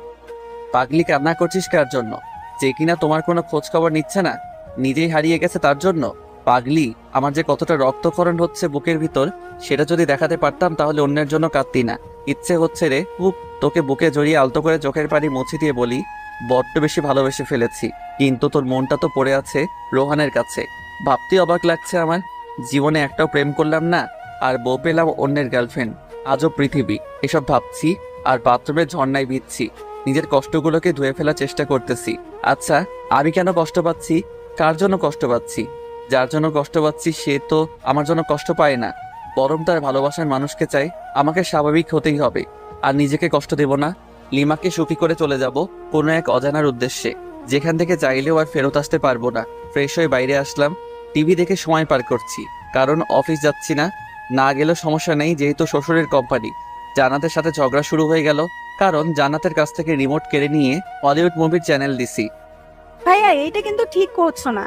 পাগলি, কান্না করছিস কার জন্য? যে কিনা তোমার কোনো খোঁজ খবর নিচ্ছে না, নিজেই হারিয়ে গেছে তার জন্য? পাগলি, আমার যে কতটা রক্তক্ষরণ হচ্ছে বুকের ভিতর, সেটা যদি দেখাতে পারতাম তাহলে অন্যের জন্য কাঁদতি না। ইচ্ছে হচ্ছে রে খুব তোকে বুকে জড়িয়ে আলতো করে চোখের পানি মুছে দিয়ে বলি, বড্ড বেশি ভালোবেসে ফেলেছি, কিন্তু তোর মনটা তো পড়ে আছে রোহানের কাছে। ভাবতে অবাক লাগছে আমার, জীবনে একটাও প্রেম করলাম না, আর বউ পেলাম অন্যের গার্লফ্রেন্ড। আজও পৃথিবী। এসব ভাবছি আর বাথরুমে ঝর্ণায় ভিজছি। নিজের কষ্টগুলোকে ধুয়ে ফেলার চেষ্টা করতেছি। আচ্ছা, আমি কেন কষ্ট পাচ্ছি? কার জন্য কষ্ট পাচ্ছি? যার জন্য কষ্ট পাচ্ছি সে তো আমার জন্য কষ্ট পায় না, বরং তার ভালোবাসার মানুষকে চাই। আমাকে স্বাভাবিক হতেই হবে, আর নিজেকে কষ্ট দেব না। লিমাকে সুখী করে চলে যাব কোনো এক অজানার উদ্দেশ্যে, যেখান থেকে চাইলেও আর ফেরত আসতে পারবো না। ফ্রেশ হয়ে বাইরে আসলাম। টিভি দেখে সময় পার করছি, কারণ অফিস যাচ্ছি না। না গেলেও সমস্যা নেই, যেহেতু শ্বশুরের কোম্পানি। জান্নাতের সাথে ঝগড়া শুরু হয়ে গেল, কারণ জান্নাতের কাছ থেকে রিমোট কেড়ে নিয়ে হলিউড মুভির চ্যানেল দিছি। ভাইয়া, এইটা কিন্তু ঠিক করছো না।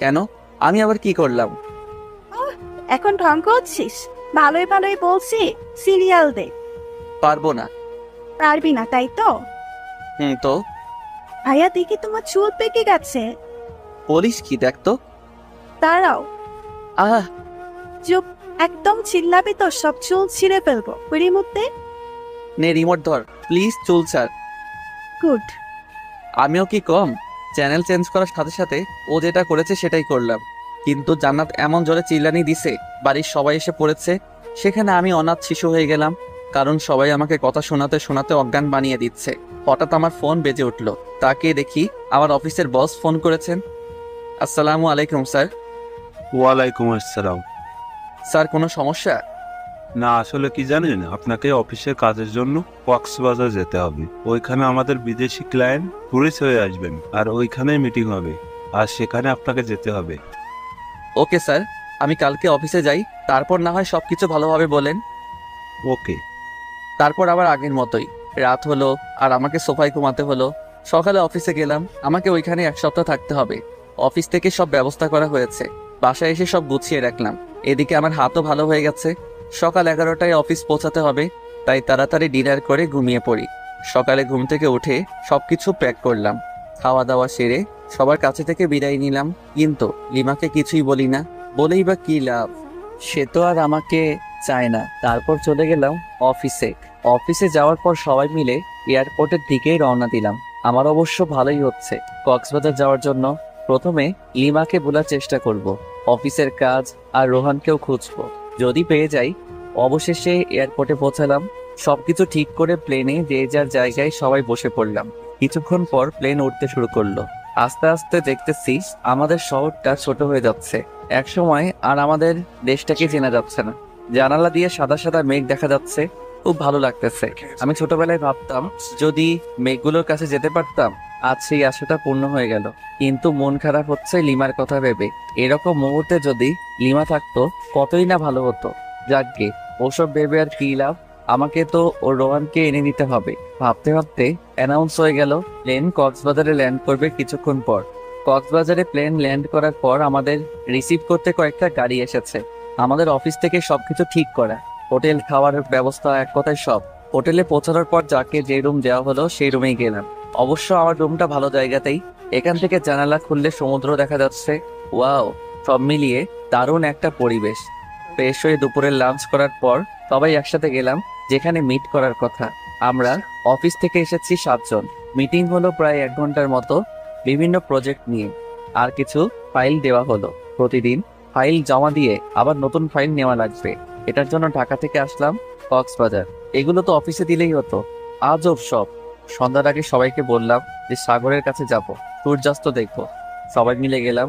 কেন? আমি আবার কি করলাম? এখন ঢং করছিস? ভালোই ভালোই বলছি, সিরিয়াল দে। পারবো না। পারবি না তাই তো? তো ভাইয়া, দেখি তোমার চুল পেকে গেছে। বলিস কি? দেখ তো। দাঁড়াও। আহ, চুপ, একদম চিল্লাবি তো সব চুল ছিঁড়ে ফেলবো। রিমোট দে। নে রিমোট ধর প্লিজ, চুল ছাড়। গুড। আমিও কি কম? চ্যানেল চেঞ্জ করার সাথে সাথে ও যেটা করেছে সেটাই করলাম, কিন্তু জান্নাত এমন জোরে চিল্লানি দিছে, বাড়ির সবাই এসে পড়েছে। সেখানে আমি অনাথ শিশু হয়ে গেলাম, কারণ সবাই আমাকে কথা শোনাতে শোনাতে অজ্ঞান বানিয়ে দিচ্ছে। হঠাৎ আমার ফোন বেজে উঠল। তাকে দেখি আমার অফিসের বস ফোন করেছেন। আসসালামু আলাইকুম স্যার। ওয়ালাইকুম আসসালাম। স্যার, কোনো সমস্যা? না, আসলে কি জানেন, আপনাকে অফিসের কাজের জন্য কক্সবাজার যেতে হবে। ওইখানে আমাদের বিদেশি ক্লায়েন্ট টুরিস্ট হয়ে আসবেন, আর ওইখানে মিটিং হবে, আর সেখানে আপনাকে যেতে হবে। ওকে স্যার, আমি কালকে অফিসে যাই, তারপর না হয় সবকিছু ভালোভাবে বলেন। ওকে। তারপর আবার আগের মতোই রাত হলো, আর আমাকে সোফায় ঘুমাতে হলো। সকালে অফিসে গেলাম, আমাকে ওইখানে 1 সপ্তাহ থাকতে হবে। অফিস থেকে সব ব্যবস্থা করা হয়েছে, বাসায় এসে সব গুছিয়ে রাখলাম। এদিকে আমার হাতও ভালো হয়ে গেছে। সকাল 11টায় অফিস পৌঁছাতে হবে, তাই তাড়াতাড়ি ডিনার করে ঘুমিয়ে পড়ি। সকালে ঘুম থেকে উঠে সবকিছু প্যাক করলাম, খাওয়া দাওয়া সেরে সবার কাছে থেকে বিদায় নিলাম। কিন্তু লিমাকে কিছুই বলি না, বলেই বা কি লাভ, সে তো আর আমাকে চায় না। তারপর চলে গেলাম অফিসে যাওয়ার পর সবাই মিলে এয়ারপোর্টের দিকেই রওনা দিলাম। আমার অবশ্য ভালোই হচ্ছে। কক্সবাজার যাওয়ার জন্য প্রথমে লিমাকে বলার চেষ্টা করব, অফিসের কাজ আর রোহানকেও খুঁজবো, যদি পেয়ে যাই। অবশেষে এয়ারপোর্টে পৌঁছালাম। সবকিছু ঠিক করে প্লেনে যে যার জায়গায় সবাই বসে পড়লাম। কিছুক্ষণ পর প্লেন উঠতে শুরু করলো। আস্তে আস্তে দেখতেছি আমাদের শহরটা ছোট হয়ে যাচ্ছে। একসময় আর আমাদের দেশটাকে চেনা যাচ্ছে না। জানালা দিয়ে সাদা সাদা মেঘ দেখা যাচ্ছে, খুব ভালো লাগতেছে। আমি ছোটবেলায় ভাবতাম যদি মেঘগুলোর কাছে যেতে পারতাম, আজ সেই আশাটা পূর্ণ হয়ে গেল। কিন্তু মন খারাপ হচ্ছে লিমার কথা ভেবে। এরকম মুহূর্তে যদি লিমা থাকতো কতই না ভালো হতো। যাকগে, ওসব ভেবে আর কি লাভ, আমাকে তো ওর রোহানকে এনে দিতে হবে। ভাবতে ভাবতে অ্যানাউন্স হয়ে গেল প্লেন কক্সবাজারে ল্যান্ড করবে কিছুক্ষণ পর। কক্সবাজারে প্লেন ল্যান্ড করার পর আমাদের রিসিভ করতে কয়েকটা গাড়ি এসেছে। আমাদের অফিস থেকে সবকিছু ঠিক করা, হোটেল, খাওয়ার ব্যবস্থা, এক কথায় সব। হোটেলে পৌঁছানোর পর যাকে যে রুম দেওয়া হলো সেই রুমেই গেলাম। অবশ্য আমার রুমটা ভালো জায়গাতেই, এখান থেকে জানালা খুললে সমুদ্র দেখা যাচ্ছে। ওয়াও, সব মিলিয়ে দারুণ একটা পরিবেশ। ফ্রেশ হয়ে দুপুরের লাঞ্চ করার পর সবাই একসাথে গেলাম যেখানে মিট করার কথা। আমরা অফিস থেকে এসেছি 7 জন। মিটিং হলো প্রায় 1 ঘন্টার মতো, বিভিন্ন প্রজেক্ট নিয়ে। আর কিছু ফাইল দেওয়া হলো। প্রতিদিন ফাইল জমা দিয়ে আবার নতুন ফাইল নেওয়া লাগবে। এটার জন্য ঢাকা থেকে আসলাম কক্সবাজার। এগুলো তো অফিসে দিলেই হতো, আজব সব। সন্ধ্যার আগে সবাইকে বললাম যে সাগরের কাছে যাব, সূর্যাস্ত দেখবো। সবাই মিলে গেলাম।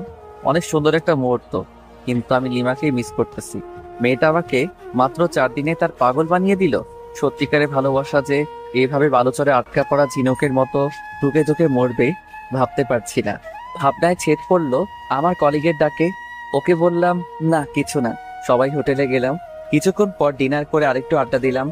অনেক সুন্দর একটা মুহূর্ত, কিন্তু আমি লিমাকেই মিস করতেছি। মেয়েটা আমাকে মাত্র 4 দিনে তার পাগল বানিয়ে দিল। সত্যিকারে ভালোবাসা যে এভাবে বালুচরে আটকা পড়া ঝিনুকের মতো ধুকে ধুকে মরবে ভাবতে পারছি না। ভাবনায় ছেদ পড়লো আমার কলিগের ডাকে। ওকে বললাম না, কিছু না। সবাই হোটেলে গেলাম। কিছুক্ষণ পর ডিনার করে আরেকটু আড্ডা দিলাম।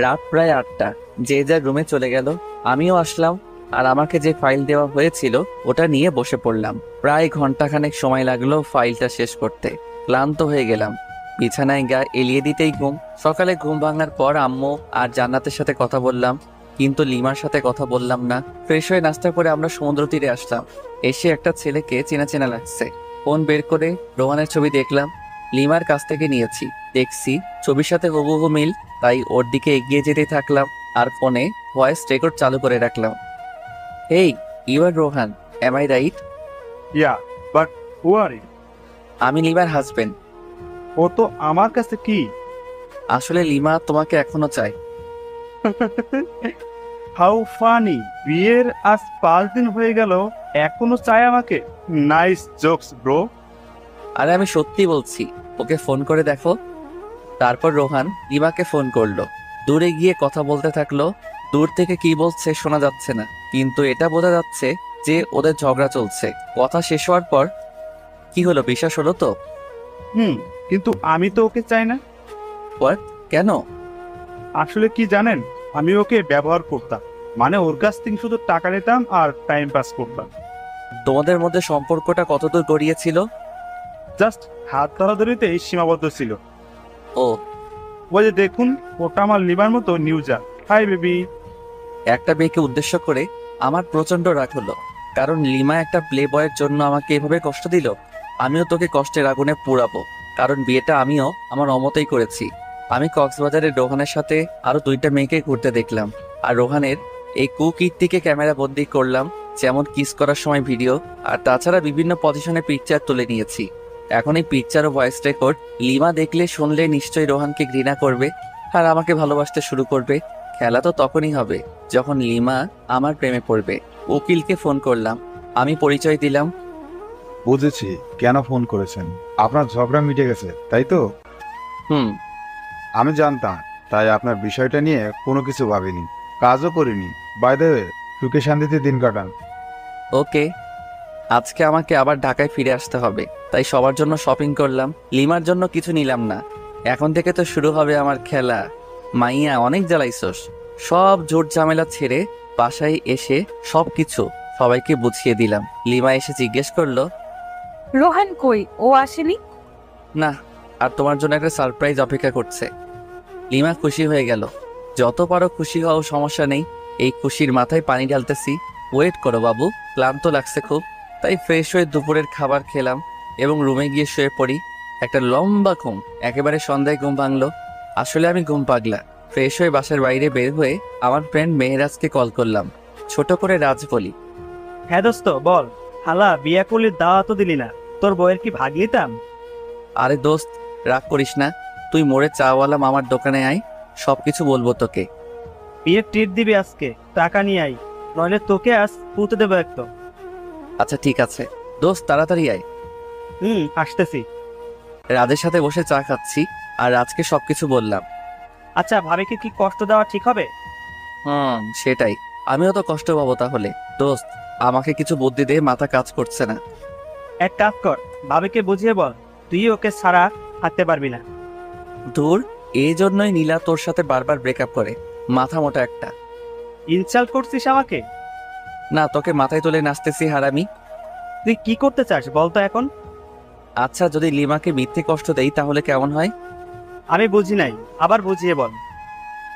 রাত প্রায় 8টা, যে যার রুমে চলে গেল। আমিও আসলাম আর আমাকে যে ফাইল দেওয়া হয়েছিল ওটা নিয়ে বসে পড়লাম। প্রায় ঘন্টাখানেক সময় লাগলো ফাইলটা শেষ করতে। ক্লান্ত হয়ে গেলাম, বিছানায় গা এলিয়ে দিতেই ঘুম। সকালে ঘুম ভাঙার পর আম্মু আর জান্নাতের সাথে কথা বললাম, কিন্তু লিমার সাথে কথা বললাম না। ফ্রেশ হয়ে নাস্তা করে আমরা সমুদ্র তীরে আসলাম। এসে একটা ছেলেকে চেনা চেনা লাগছে। ফোন বের করে রোহানের ছবি দেখলাম, লিমার কাছ থেকে নিয়েছি। দেখছি ছবির সাথে হুবহু মিল, তাই ওর দিকে এগিয়ে যেতে থাকলাম আর ফোনে ভয়েস রেকর্ড চালু করে রাখলাম। এই, you are Rohan, am I right? Yeah, but who are you? আমি লিমার হাজবেন্ড। ও তো আমার কাছে কি? আসলে লিমা তোমাকে এখনো চাই। How funny! বিয়ের আজ 5 দিন হয়ে গেল, এখনো চায় আমাকে? Nice jokes bro. আরে আমি সত্যি বলছি, ওকে ফোন করে দেখো। তারপর রোহান লিমাকে ফোন করলো। দূরে গিয়ে কথা বলতে থাকলো। দূর থেকে কি বলছে শোনা যাচ্ছে না, কিন্তু এটা বোঝা যাচ্ছে যে ওদের ঝগড়া চলছে। কথা শেষ হওয়ার পর, কি হলো, বিশ্বাস হলো তো? কিন্তু আমি তো ওকে চাই না। কেন? আসলে কি জানেন, আমি ওকে ব্যবহার করতাম। মানে ওর কাছ থেকে শুধু টাকা নিতাম আর টাইম পাস করতাম। তোমাদের মধ্যে সম্পর্কটা কতদূর গড়িয়েছিল? জাস্ট হাত ধরাধরিতেই সীমাবদ্ধ ছিল। ও, ওই যে দেখুন, ওটা আমার লিভার মতো নিউজা। Hi baby. একটা মেয়েকে উদ্দেশ্য করে আমার প্রচন্ড রাগ হলো, কারণ লিমা একটা প্লে বয়ের জন্য আমাকে এভাবে কষ্ট দিল। আমিও তোকে কষ্টের আগুনে পোড়াবো, কারণ বিয়েটা আমিও আমার অমতেই করেছি। আমি কক্সবাজারে রোহানের সাথে আরো 2টা মেয়েকে ঘুরতে দেখলাম, আর রোহানের এই কুকীর্তিকে ক্যামেরা বন্দি করলাম, যেমন কিস করার সময় ভিডিও, আর তাছাড়া বিভিন্ন পজিশনে পিকচার তুলে নিয়েছি। এখন এই পিকচার ও ভয়েস রেকর্ড লিমা দেখলে শুনলে নিশ্চয়ই রোহানকে ঘৃণা করবে আর আমাকে ভালোবাসতে শুরু করবে। খেলা তো তখনই হবে যখন লিমা আমার প্রেমে পড়বে। উকিলকে ফোন করলাম, আমি পরিচয় দিলাম। বুঝেছি কেন ফোন করেছেন, আপনার ঝগড়া মিটে গেছে তাই তো? আমি জানতাম, তাই আপনার বিষয়টা নিয়ে কোনো কিছু ভাবিনি, কাজও করিনি। বাই দ্য ওয়ে, সুখে শান্তিতে দিন কাটান। ওকে। আজকে আমাকে আবার ঢাকায় ফিরে আসতে হবে, তাই সবার জন্য শপিং করলাম। লিমার জন্য কিছু নিলাম না। এখন থেকে তো শুরু হবে আমার খেলা। মাইয়া, অনেক জ্বালাইছস। সব জোট ঝামেলা ছেড়ে বাসায় এসে সবকিছু সবাইকে বুঝিয়ে দিলাম। লিমা এসে জিজ্ঞেস করলো, রোহান কই? ও আসেনি? না, আর তোমার জন্য একটা সারপ্রাইজ অপেক্ষা করছে। লিমা খুশি হয়ে গেল। যত পারো খুশি হও, সমস্যা নেই। এই খুশির মাথায় পানি ঢালতেছি। ওয়েট করো বাবু, ক্লান্ত লাগছে খুব। তাই ফ্রেশ হয়ে দুপুরের খাবার খেলাম এবং রুমে গিয়ে শুয়ে পড়ি। একটা লম্বা ঘুম, একেবারে সন্ধ্যায় ঘুম ভাঙলো। আসলে আমি ঘুম পাগলা। ফ্রেশ হয়ে বাসার বাইরে বের হয়ে আমার ফ্রেন্ড মেহরাজকে কল করলাম। ছোট করে রাজ বলি, হ্যাঁ দোস্ত বল। হালা বিয়া করলে দাওয়া তো দিলি না, তোর বউয়ের কি ভাগ নিতাম? আরে দোস্ত, রাগ করিস না। তুই মোড়ে চাওয়ালা মামার দোকানে আয়, সবকিছু বলবো তোকে। বিয়ের ট্রিট দিবি আজকে, টাকা নিয়ে আই, নইলে তোকে আজ পুঁতে দেবো একদম। আচ্ছা ঠিক আছে দোস্ত, তাড়াতাড়ি আয়। আসতেছি। রাজের সাথে বসে চা খাচ্ছি আর রাজকে সবকিছু বললাম। আচ্ছা, ভাবিকে কি কষ্ট দেওয়া ঠিক হবে? সেটাই, আমিও তো কষ্ট পাবো তাহলে। দোস্ত, আমাকে কিছু বুদ্ধি দে, মাথা কাজ করছে না। এক কাজ কর, ভাবিকে বুঝিয়ে বল তুই ওকে ছাড়া থাকতে পারবি না। দূর, এই জন্যই নীলা তোর সাথে বারবার ব্রেকআপ করে। মাথা মোটা একটা। ইনসাল্ট করছিস আমাকে? না, তোকে মাথায় তুলে নাচতেছি হারামি। তুই কি করতে চাস বলতো এখন? আচ্ছা, যদি লিমাকে মিথ্যে কষ্ট দেই তাহলে কেমন হয়? আমি বুঝি নাই, আবার বুঝিয়ে বল।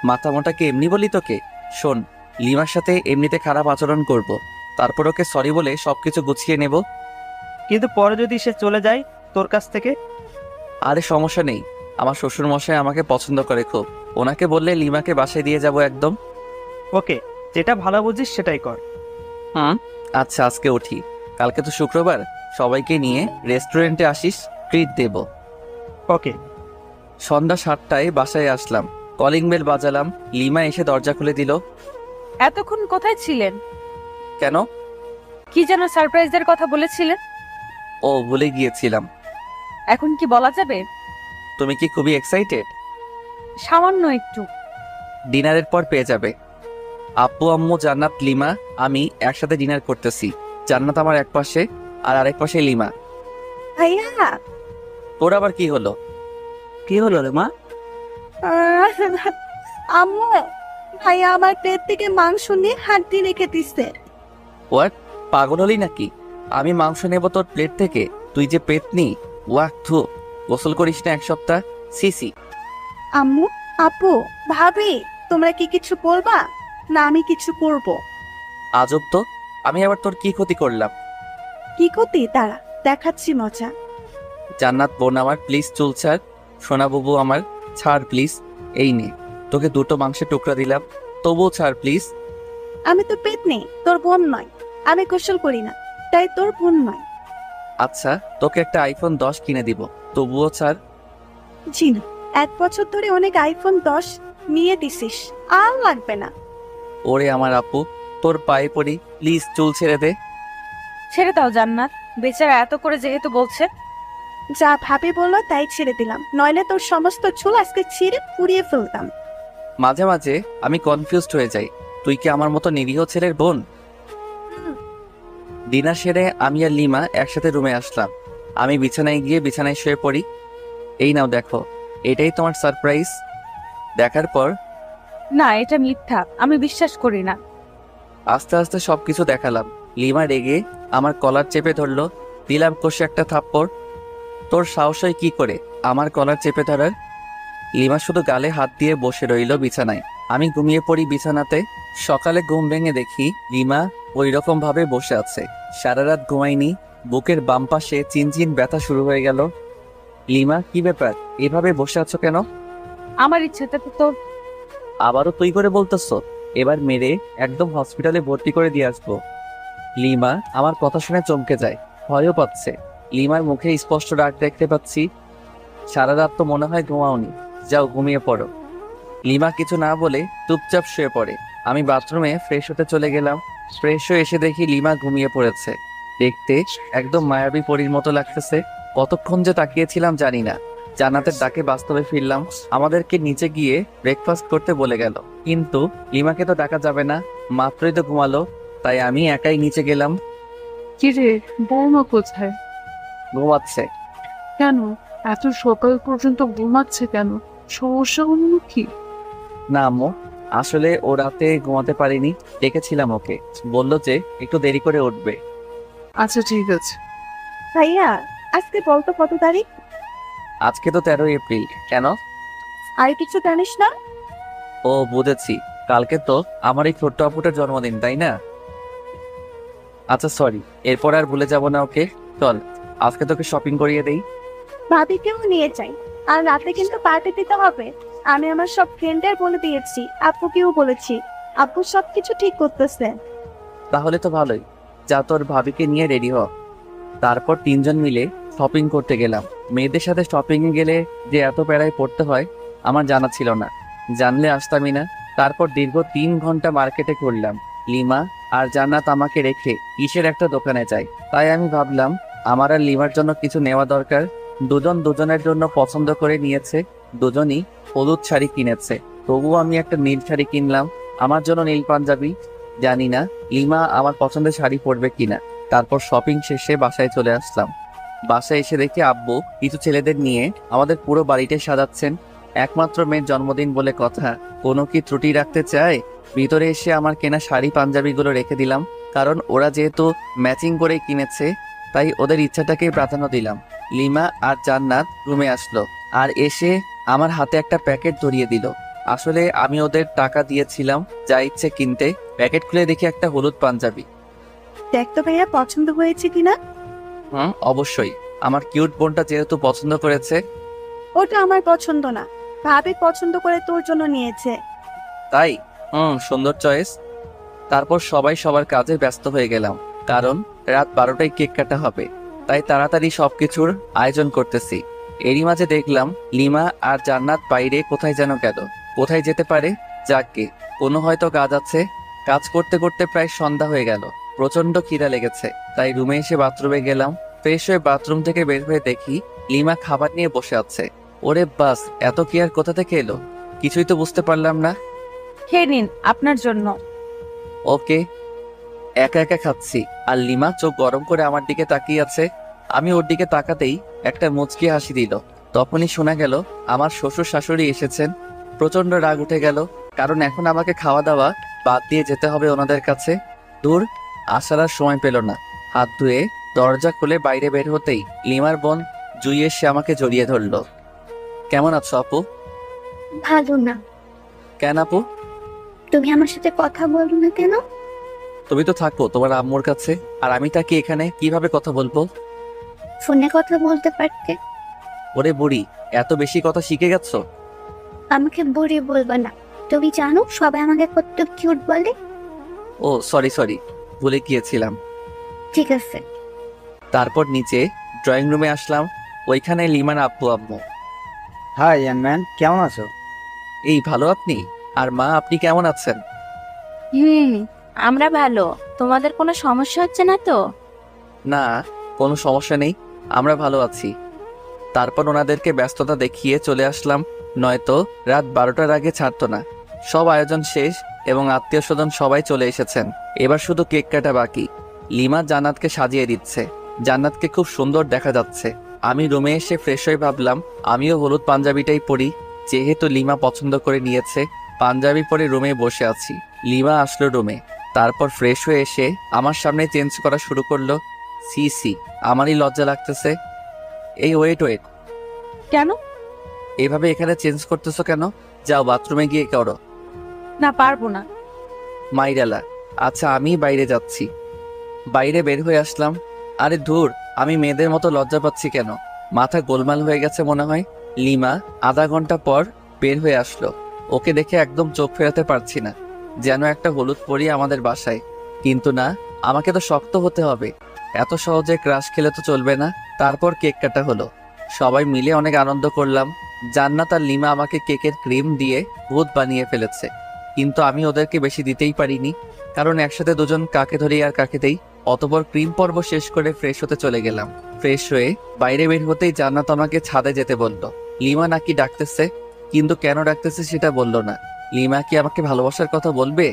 মাথা মোটাকে এমনি বলি তোকে? শোন, লিমার সাথে এমনিতে খারাপ আচরণ করব, তারপর ওকে সরি বলে সবকিছু গুছিয়ে নেব। কিন্তু পরে যদি সে চলে যায় তোর কাছ থেকে? আরে সমস্যা নেই, আমার শ্বশুর মশাই আমাকে পছন্দ করে খুব। ওনাকে বললে লিমাকে বাসায় দিয়ে যাব একদম। ওকে, যেটা ভালো বুঝিস সেটাই কর। আচ্ছা, আজকে উঠি। কালকে তো শুক্রবার, সবাইকে নিয়ে রেস্টুরেন্টে আসিস, ট্রিট দেব। ওকে। সন্ধ্যা 7টায় বাসায় আসলাম। কলিং বেল বাজালাম। লিমা এসে দরজা খুলে দিল। এতক্ষণ কোথায় ছিলেন? কেন? কি যেন সারপ্রাইজের কথা বলেছিলেন? ও, ভুলে গিয়েছিলাম। এখন কি বলা যাবে? তুমি কি খুবই এক্সাইটেড? সামান্য একটু। ডিনারের পর পেয়ে যাবে। আব্বু আম্মু, জান্নাত, লিমা, আমি একসাথে ডিনার করতেছি। জান্নাত আমার এক পাশে আর আরেক পাশে লিমা। ভাইয়া, তোর আবার কি হলো? কি হলো রে মা? আম্মু, ভাইয়া আমার পেট থেকে মাংস নিয়ে হাড্ডি রেখে দিচ্ছে। হোয়াট? পাগল হলি নাকি? আমি মাংস নেব তোর প্লেট থেকে? তুই যে পেতনি! ওয়াক থু! গোসল করিস না এক সপ্তাহ। সিসি। আম্মু, আপু, ভাবি, তোমরা কি কিছু বলবা না আমি কিছু করব? আজব তো, আমি আবার তোর কি ক্ষতি করলাম? কি ক্ষতি? দাঁড়া, দেখাচ্ছি মজা। জান্নাত বোন আমার, প্লিজ চুল ছাড়। সোনা বুবু আমার, ছাড় প্লিজ। এই নে, তোকে 2টো মাংসের টুকরা দিলাম, তবুও ছাড় প্লিজ। আমি তো পেতনি, তোর বোন নয়। আমি গোসল করি না, তাই তোর বোন নয়। আচ্ছা, তোকে একটা আইফোন 10 কিনে দিব, তবুও ছাড়। জি না, 1 বছর ধরে অনেক আইফোন 10 নিয়ে দিছিস, আর লাগবে না। ওরে আমার আপু, তোর পায়ে পড়ি, প্লিজ চুল ছেড়ে দে। ছেড়ে দাও জান্নাত, বেচারা এত করে যেহেতু বলছে। যা ভাবি বললো তাই ছেড়ে দিলাম, নইলে তোর সমস্ত চুল আজকে ছিঁড়ে পুড়িয়ে ফেলতাম। মাঝে মাঝে আমি কনফিউজড হয়ে যাই, তুই কি আমার মতো নিরীহ ছেলের বোন? ডিনার সেরে আমি আর লিমা একসাথে রুমে আসলাম। আমি বিছানায় গিয়ে বিছানায় শুয়ে পড়ি। এই নাও দেখো, এটাই তোমার সারপ্রাইজ। দেখার পর, না, এটা মিথ্যা, আমি বিশ্বাস করি না। আস্তে আস্তে সবকিছু দেখালাম। লিমা রেগে আমার কলার চেপে ধরলো। দিলাম কষে একটা থাপ্পড়। তোর সাহস হয় কি করে আমার কলার চেপে ধরার? লিমা শুধু গালে হাত দিয়ে বসে রইল বিছানায়। আমি ঘুমিয়ে পড়ি বিছানাতে। সকালে ঘুম ভেঙে দেখি লিমা ওই রকম ভাবে বসে আছে। সারা রাত ঘুমাইনি, বুকের বাম পাশে চিনচিন ব্যথা শুরু হয়ে গেল। লিমা, কি ব্যাপার, এভাবে বসে আছো কেন? আমার ইচ্ছাটা তো তোর। আবারও তুই করে বলতেছ? এবার মেরে একদম হসপিটালে ভর্তি করে দিয়ে আসবো। লিমা আমার কথা শুনে চমকে যায়, ভয়ও পাচ্ছে। লিমার মুখে স্পষ্ট রাগ দেখতে পাচ্ছি। সারা রাত তো মনে হয় ঘুমাওনি, যাও ঘুমিয়ে পড়ো। লিমা কিছু না বলে চুপচাপ শুয়ে পড়ে। আমি বাথরুমে ফ্রেশ হতে চলে গেলাম। ফ্রেশ হয়ে এসে দেখি লিমা ঘুমিয়ে পড়েছে। দেখতে একদম মায়াবী পরীর মতো লাগতেছে। কতক্ষণ যে তাকিয়েছিলাম জানি না। জান্নাতের ডাকে বাস্তবে ফিরলাম। আমাদেরকে নিচে গিয়ে ব্রেকফাস্ট করতে বলে গেল, কিন্তু লিমাকে তো ডাকা যাবে না, মাত্রই তো ঘুমালো। তাই আমি একাই নিচে গেলাম। কিরে, বৌমা কোথায়? ঘুমাচ্ছে। কেন এত সকাল পর্যন্ত ঘুমাচ্ছে কেন? সমস্যা হলো কি? না আম্মু, আসলে ও রাতে ঘুমাতে পারিনি, ডেকেছিলাম ওকে, বললো যে একটু দেরি করে উঠবে। আচ্ছা ঠিক আছে। ভাইয়া আজকে বলতো কত তারিখ? আজকে তো 13 এপ্রিল। কেন? আর কিছু জানিস না? ও বুঝেছি, কালকে তো আমার এই ছোট্ট আপুটার জন্মদিন, তাই না? আচ্ছা সরি, এরপর আর ভুলে যাব না। ওকে চল, আজকে তোকে শপিং করিয়ে দেই। ভাবিকেও নিয়ে যাই, আর রাতে কিন্তু পার্টি দিতে হবে। আমি আমার সব ফ্রেন্ডদের বলে দিয়েছি, আপুকেও বলেছি। আপু সবকিছু ঠিক করতেছে। তাহলে তো ভালোই, যা তোর ভাবিকে নিয়ে রেডি হ। তারপর তিনজন মিলে শপিং করতে গেলাম। মেয়েদের সাথে শপিং এ গেলে যে এত প্যারায় পড়তে হয় আমার জানা ছিল না, জানলে আসতামই না। তারপর দীর্ঘ 3 ঘন্টা মার্কেটে ঘুরলাম। লিমা আর জান্নাত আমাকে রেখে কিসের একটা দোকানে যায়, তাই আমি ভাবলাম আমার আর লিমার জন্য কিছু নেওয়া দরকার। দুজন দুজনের জন্য পছন্দ করে নিয়েছে, দুজনই হলুদ শাড়ি কিনেছে, তবুও আমি একটা নীল শাড়ি কিনলাম, আমার জন্য নীল পাঞ্জাবি। জানি না লিমা আমার পছন্দের শাড়ি পরবে কিনা। তারপর শপিং শেষে বাসায় চলে আসলাম। বাসায় এসে দেখি আব্বু কিছু ছেলেদের নিয়ে আমাদের পুরো বাড়িটাই সাজাচ্ছেন। একমাত্র মেয়ের জন্মদিন বলে কথা, কোনো কি ত্রুটি রাখতে চায়? ভিতরে এসে আমার কেনা শাড়ি পাঞ্জাবিগুলো রেখে দিলাম, কারণ ওরা যেহেতু ম্যাচিং করে কিনেছে তাই ওদের ইচ্ছাটাকেই প্রাধান্য দিলাম। লিমা আর জান্নাত রুমে আসলো আর এসে আমার হাতে একটা প্যাকেট ধরিয়ে দিল। আসলে আমি ওদের টাকা দিয়েছিলাম যা ইচ্ছে কিনতে। প্যাকেট খুলে দেখি একটা হলুদ পাঞ্জাবি। দেখ তো ভাইয়া পছন্দ হয়েছে কিনা। অবশ্যই, আমার কিউট বোনটা যেহেতু পছন্দ করেছে। ওটা আমার পছন্দ না, ভাবি পছন্দ করে তোর জন্য নিয়েছে। তাই? সুন্দর চয়েস। তারপর সবাই সবার কাজে ব্যস্ত হয়ে গেলাম, কারণ রাত 12টায় কেক কাটা হবে, তাই তাড়াতাড়ি সবকিছুর আয়োজন করতেছি। এরই মাঝে দেখলাম লিমা আর জান্নাত বাইরে কোথায় যেন গেল। কোথায় যেতে পারে? যাকগে, কোনো হয়তো কাজ আছে। কাজ করতে করতে প্রায় সন্ধ্যা হয়ে গেল। প্রচন্ড খিদা লেগেছে, তাই রুমে এসে বাথরুমে গেলাম। ফ্রেশ হয়ে বাথরুম থেকে বের হয়ে দেখি লিমা খাবার নিয়ে বসে আছে। ওরে বাস, এত কি আর কোথা থেকে এলো? কিছুই তো বুঝতে পারলাম না। খেয়ে নিন, আপনার জন্য। ওকে। একা একা খাচ্ছি আর লিমা চোখ গরম করে আমার দিকে তাকিয়ে আছে। আমি ওর দিকে তাকাতেই একটা মুচকি হাসি দিল। তখনই শোনা গেল আমার শ্বশুর শাশুড়ি এসেছেন। প্রচন্ড রাগ উঠে গেল, কারণ এখন আমাকে খাওয়া দাওয়া বাদ দিয়ে যেতে হবে ওনাদের কাছে। দূর, আসার আর সময় পেল না। হাত ধুয়ে দরজা খুলে বাইরে বের হতেই লিমার বোন জুই এসে আমাকে জড়িয়ে ধরলো। কেমন আছো আপু? ভালো না। কেন আপু? তুমি আমার সাথে কথা বলো না কেন? তুমি তো থাকো তোমার আম্মুর কাছে, আর আমি তাকে এখানে কিভাবে কথা বলবো? ফোনে কথা বলতে পারতে। ওরে বুড়ি, এত বেশি কথা শিখে গেছো? আমাকে বুড়ি বলবা না। তুমি জানো সবাই আমাকে কত কিউট বলে। ও সরি, ভুলে গিয়েছিলাম। ঠিক আছে। তারপর নিচে ড্রয়িং রুমে আসলাম। ওইখানে লিমার আব্বু আম্মু। হাই ইয়াং ম্যান, কেমন আছো? এই ভালো, আপনি? আর মা, আপনি কেমন আছেন? আমরা ভালো। তোমাদের কোনো সমস্যা হচ্ছে না তো? না, কোনো সমস্যা নেই, আমরা ভালো আছি। তারপর ওনাদেরকে ব্যস্ততা দেখিয়ে চলে আসলাম, নয়তো রাত 12টার আগে ছাড়তো না। সব আয়োজন শেষ এবং আত্মীয় স্বজন সবাই চলে এসেছেন। এবার শুধু কেক কাটা বাকি। লিমা জান্নাতকে সাজিয়ে দিচ্ছে। জান্নাতকে খুব সুন্দর দেখা যাচ্ছে। আমি রুমে এসে ফ্রেশ হয়ে ভাবলাম আমিও হলুদ পাঞ্জাবিটাই পরি, যেহেতু লিমা পছন্দ করে নিয়েছে। পাঞ্জাবি পরে রুমে বসে আছি। লিমা আসলো রুমে, তারপর ফ্রেশ হয়ে এসে আমার সামনে চেঞ্জ করা শুরু করলো। সি, আমারই লজ্জা লাগতেছে। এই ওয়েট। কেন? এইভাবে এখানে চেঞ্জ করতেছো কেন? যাও বাথরুমে গিয়ে করো। না, পারবো না। মাইরালা, আচ্ছা আমি বাইরে যাচ্ছি। বাইরে বের হয়ে আসলাম। আরে ধুর, আমি মেয়েদের মতো লজ্জা পাচ্ছি কেন? মাথা গোলমাল হয়ে গেছে মনে হয়। লিমা আধা ঘন্টা পর বের হয়ে আসলো। ওকে দেখে একদম চোখ ফেরাতে পারছি না, যেন একটা হলুদ পরি আমাদের বাসায়। কিন্তু না, আমাকে তো শক্ত হতে হবে, এত সহজে ক্রাশ খেলে তো চলবে না। তারপর কেক কাটা হলো, সবাই মিলে অনেক আনন্দ করলাম। জান্নাত আর লিমা আমাকে কেকের ক্রিম দিয়ে ভূত বানিয়ে ফেলেছে, কিন্তু আমি ওদেরকে বেশি দিতেই পারিনি, কারণ একসাথে দুজন কাকে ধরি আর কাকে দেই। অতপর ক্রিম পর্ব শেষ করে ফ্রেশ হতে চলে গেলাম। ফ্রেশ হয়ে বাইরে বের হতেই জান্নাত আমাকে ছাদে যেতে বলল। লিমা নাকি ডাকতেছে, কিন্তু কেন ডাকতেছে সেটা বলল না। লিমা কি আমাকে ভালোবাসার কথা বলবে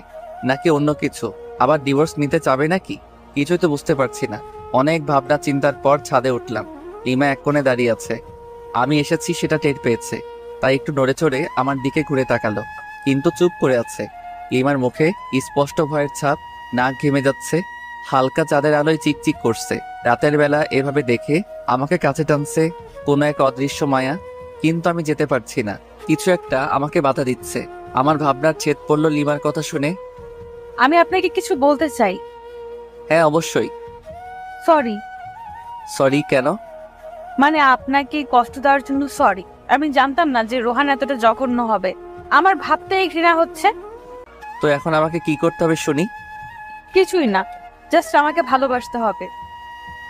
নাকি অন্য কিছু? আবার ডিভোর্স নিতে চাবে নাকি? কিছুই তো বুঝতে পারছি না। অনেক ভাবনা চিন্তার পর ছাদে উঠলাম। লিমা এক কোণে দাঁড়িয়ে আছে। আমি এসেছি সেটা টের পেয়েছে, তাই একটু নড়ে চড়ে আমার দিকে ঘুরে তাকালো, কিন্তু চুপ করে আছে। লিমার মুখে স্পষ্ট ভয়ের ছাপ, নাক ঘেমে যাচ্ছে। হালকা চাঁদের আলোয় চিকচিক করছে। রাতের বেলা এভাবে দেখে আমাকে কাছে টানছে কোনো এক অদৃশ্য মায়া, কিন্তু আমি যেতে পারছি না। কিছু একটা আমাকে বাধা দিচ্ছে। আমার ভাবনার ছেদ পড়ল লিমার কথা শুনে। আমি আপনাকে কিছু বলতে চাই। হ্যাঁ অবশ্যই। সরি। সরি কেন? মানে আপনাকে কষ্ট দেওয়ার জন্য সরি। আমি জানতাম না যে রোহান এতটা জঘন্য হবে। আমার ভাবতেই ঘৃণা হচ্ছে। তো এখন আমাকে কি করতে হবে শুনি? কিছুই না, জাস্ট আমাকে ভালোবাসতে হবে।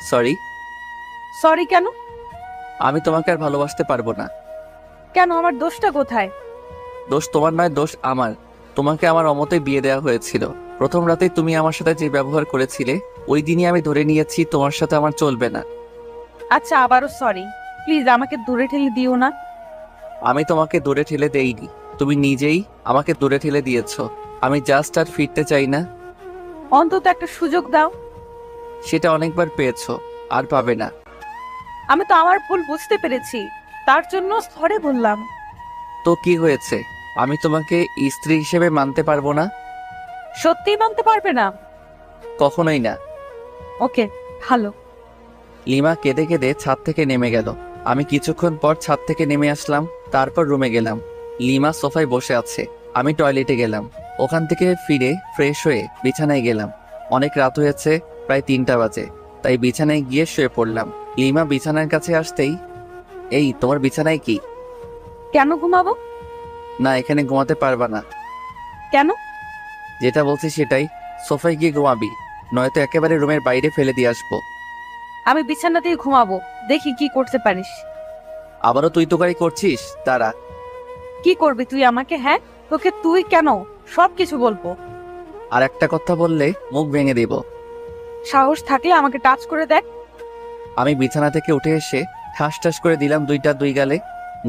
সরি। সরি কেন? আমি তোমাকে আর ভালোবাসতে পারবো না। কেন? আমার দোষটা কোথায়? দোষ তোমার নয়, দোষ আমার। তোমাকে আমার অমতে বিয়ে দেওয়া হয়েছিল। প্রথম রাতেই তুমি আমার সাথে যে ব্যবহার করেছিলে, ওই দিনই আমি ধরে নিয়েছি তোমার সাথে আমার চলবে না। আচ্ছা, আবারও সরি। প্লিজ আমাকে দূরে ঠেলে দিও না। আমি তোমাকে দূরে ঠেলে দেইনি, তুমি নিজেই আমাকে দূরে ঠেলে দিয়েছ। আমি জাস্ট আর ফিরতে চাই না। অন্তত একটা সুযোগ দাও। সেটা অনেকবার পেয়েছো, আর পাবে না। আমি তো আমার ভুল বুঝতে পেরেছি, তার জন্য সরি বললাম। তো কি হয়েছে? আমি তোমাকে স্ত্রী হিসেবে মানতে পারবো না? সত্যিই মানতে পারবে না? কখনোই না। ওকে, ভালো। লিমা কেঁদে কেঁদে ছাদ থেকে নেমে গেল। আমি কিছুক্ষণ পর ছাদ থেকে নেমে আসলাম, তারপর রুমে গেলাম। লিমা সোফায় বসে আছে। আমি টয়লেটে গেলাম। ওখান থেকে ফিরে ফ্রেশ হয়ে বিছানায় গেলাম। অনেক রাত হয়েছে, প্রায় 3টা বাজে, তাই বিছানায় গিয়ে শুয়ে পড়লাম। লিমা বিছানার কাছে আসতেই, এই তোমার বিছানায় কি? কেন ঘুমাবো? না, এখানে ঘুমাতে পারবা না। কেন? যেটা বলছি সেটাই, সোফায় গিয়ে ঘুমাবি, নয়তো একেবারে রুমের বাইরে ফেলে দিয়ে আসবো। আমি বিছানাতেই ঘুমাবো, দেখি কি করতে পারিস। আবারও তুই তোকারি করছিস? দাঁড়া। কি করবি তুই আমাকে? হ্যাঁ, তোকে তুই কেন? সবকিছু বলবো। আর একটা কথা বললে মুখ ভেঙে দেব। সাহস থাকলে আমাকে টাচ করে দেখ। আমি বিছানা থেকে উঠে এসে ঠাস ঠাস করে দিলাম দুই গালে।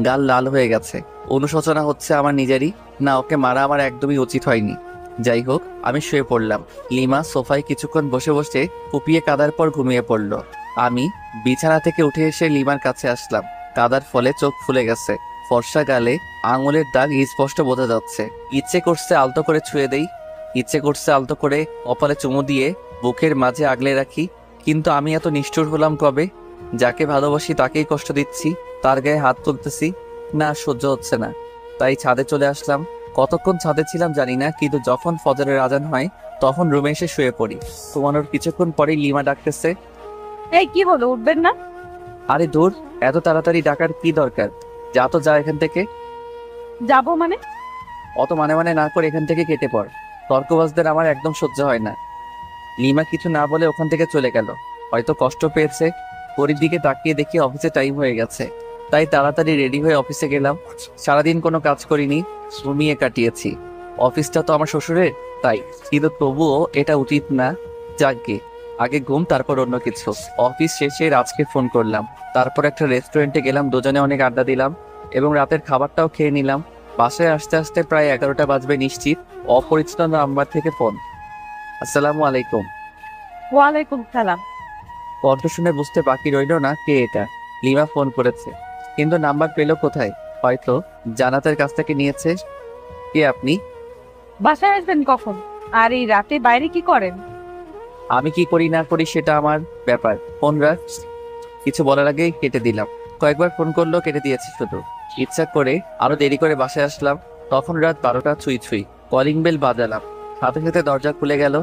গাল লাল হয়ে গেছে। অনুশোচনা হচ্ছে আমার নিজেরই। না, ওকে মারা আমার একদমই উচিত হয়নি। যাই হোক, আমি শুয়ে পড়লাম। লিমা সোফায় কিছুক্ষণ বসে বসে ফুপিয়ে কাদার পর ঘুমিয়ে পড়ল। আমি বিছানা থেকে উঠে এসে লিমার কাছে আসলাম। কাদার ফলে চোখ ফুলে গেছে। ফর্সা গালে আঙুলের দাগ স্পষ্ট বোঝা যাচ্ছে। ইচ্ছে করছে আলতো করে ছুঁয়ে দেই, ইচ্ছে করছে আলতো করে কপালে চুমু দিয়ে বুকের মাঝে আগলে রাখি। কিন্তু আমি এত নিষ্ঠুর হলাম কবে? যাকে ভালোবাসি তাকেই কষ্ট দিচ্ছি, তার গায়ে হাত তুলতেছি। না, সহ্য হচ্ছে না। তাই ছাদে চলে আসলাম। কতক্ষণ ছাদে ছিলাম জানি না, কিন্তু যখন ফজরের আজান হয় তখন রুমে এসে শুয়ে পড়ি। ঘুমানোর কিছুক্ষণ পরেই লিমা ডাকতেছে। এই কি হলো, উঠবেন না? আরে দূর, এত তাড়াতাড়ি ডাকার কি দরকার? যা তো যা এখান থেকে। যাবো মানে? অত মানে না করে এখান থেকে কেটে পড়। তর্কবাজদের আমার একদম সহ্য হয় না। লিমা কিছু না বলে ওখান থেকে চলে গেল। হয়তো কষ্ট পেয়েছে। ঘড়ির দিকে তাকিয়ে দেখি অফিসে টাইম হয়ে গেছে, তাই তাড়াতাড়ি রেডি হয়ে অফিসে গেলাম। সারাদিন কোনো কাজ করিনি, ঘুমিয়ে কাটিয়েছি। অফিসটা তো আমার শ্বশুরের, তাই। কিন্তু তবুও এটা উচিত না। যাকগে, আগে ঘুম তারপর অন্য কিছু। অফিস শেষে রাজকে ফোন করলাম। তারপর একটা রেস্টুরেন্টে গেলাম, দুজনে অনেক আড্ডা দিলাম এবং রাতের খাবারটাও খেয়ে নিলাম। বাসায় আসতে আসতে প্রায় 11টা বাজবে নিশ্চিত। অপরিচিত নাম্বার থেকে ফোন। আসসালামু আলাইকুম। ওয়ালাইকুম সালাম। কণ্ঠ শুনে বুঝতে বাকি রইল না কে এটা। লিমা ফোন করেছে, কিন্তু নাম্বার পেল কোথায়? হয়তো জানাতের কাছ থেকে নিয়েছে। কে আপনি? বাসায় আসবেন কখন? আর এই রাতে বাইরে কি করেন? আমি কি করি না করি সেটা আমার ব্যাপার। ফোন রাখ। কিছু বলার আগেই কেটে দিলাম। কয়েকবার ফোন করলো, কেটে দিয়েছি শুধু। ইচ্ছা করে আরো দেরি করে বাসায় আসলাম। তখন রাত 12টা ছুঁই। কলিং বেল বাজালাম, সাথে সাথে দরজা খুলে গেল।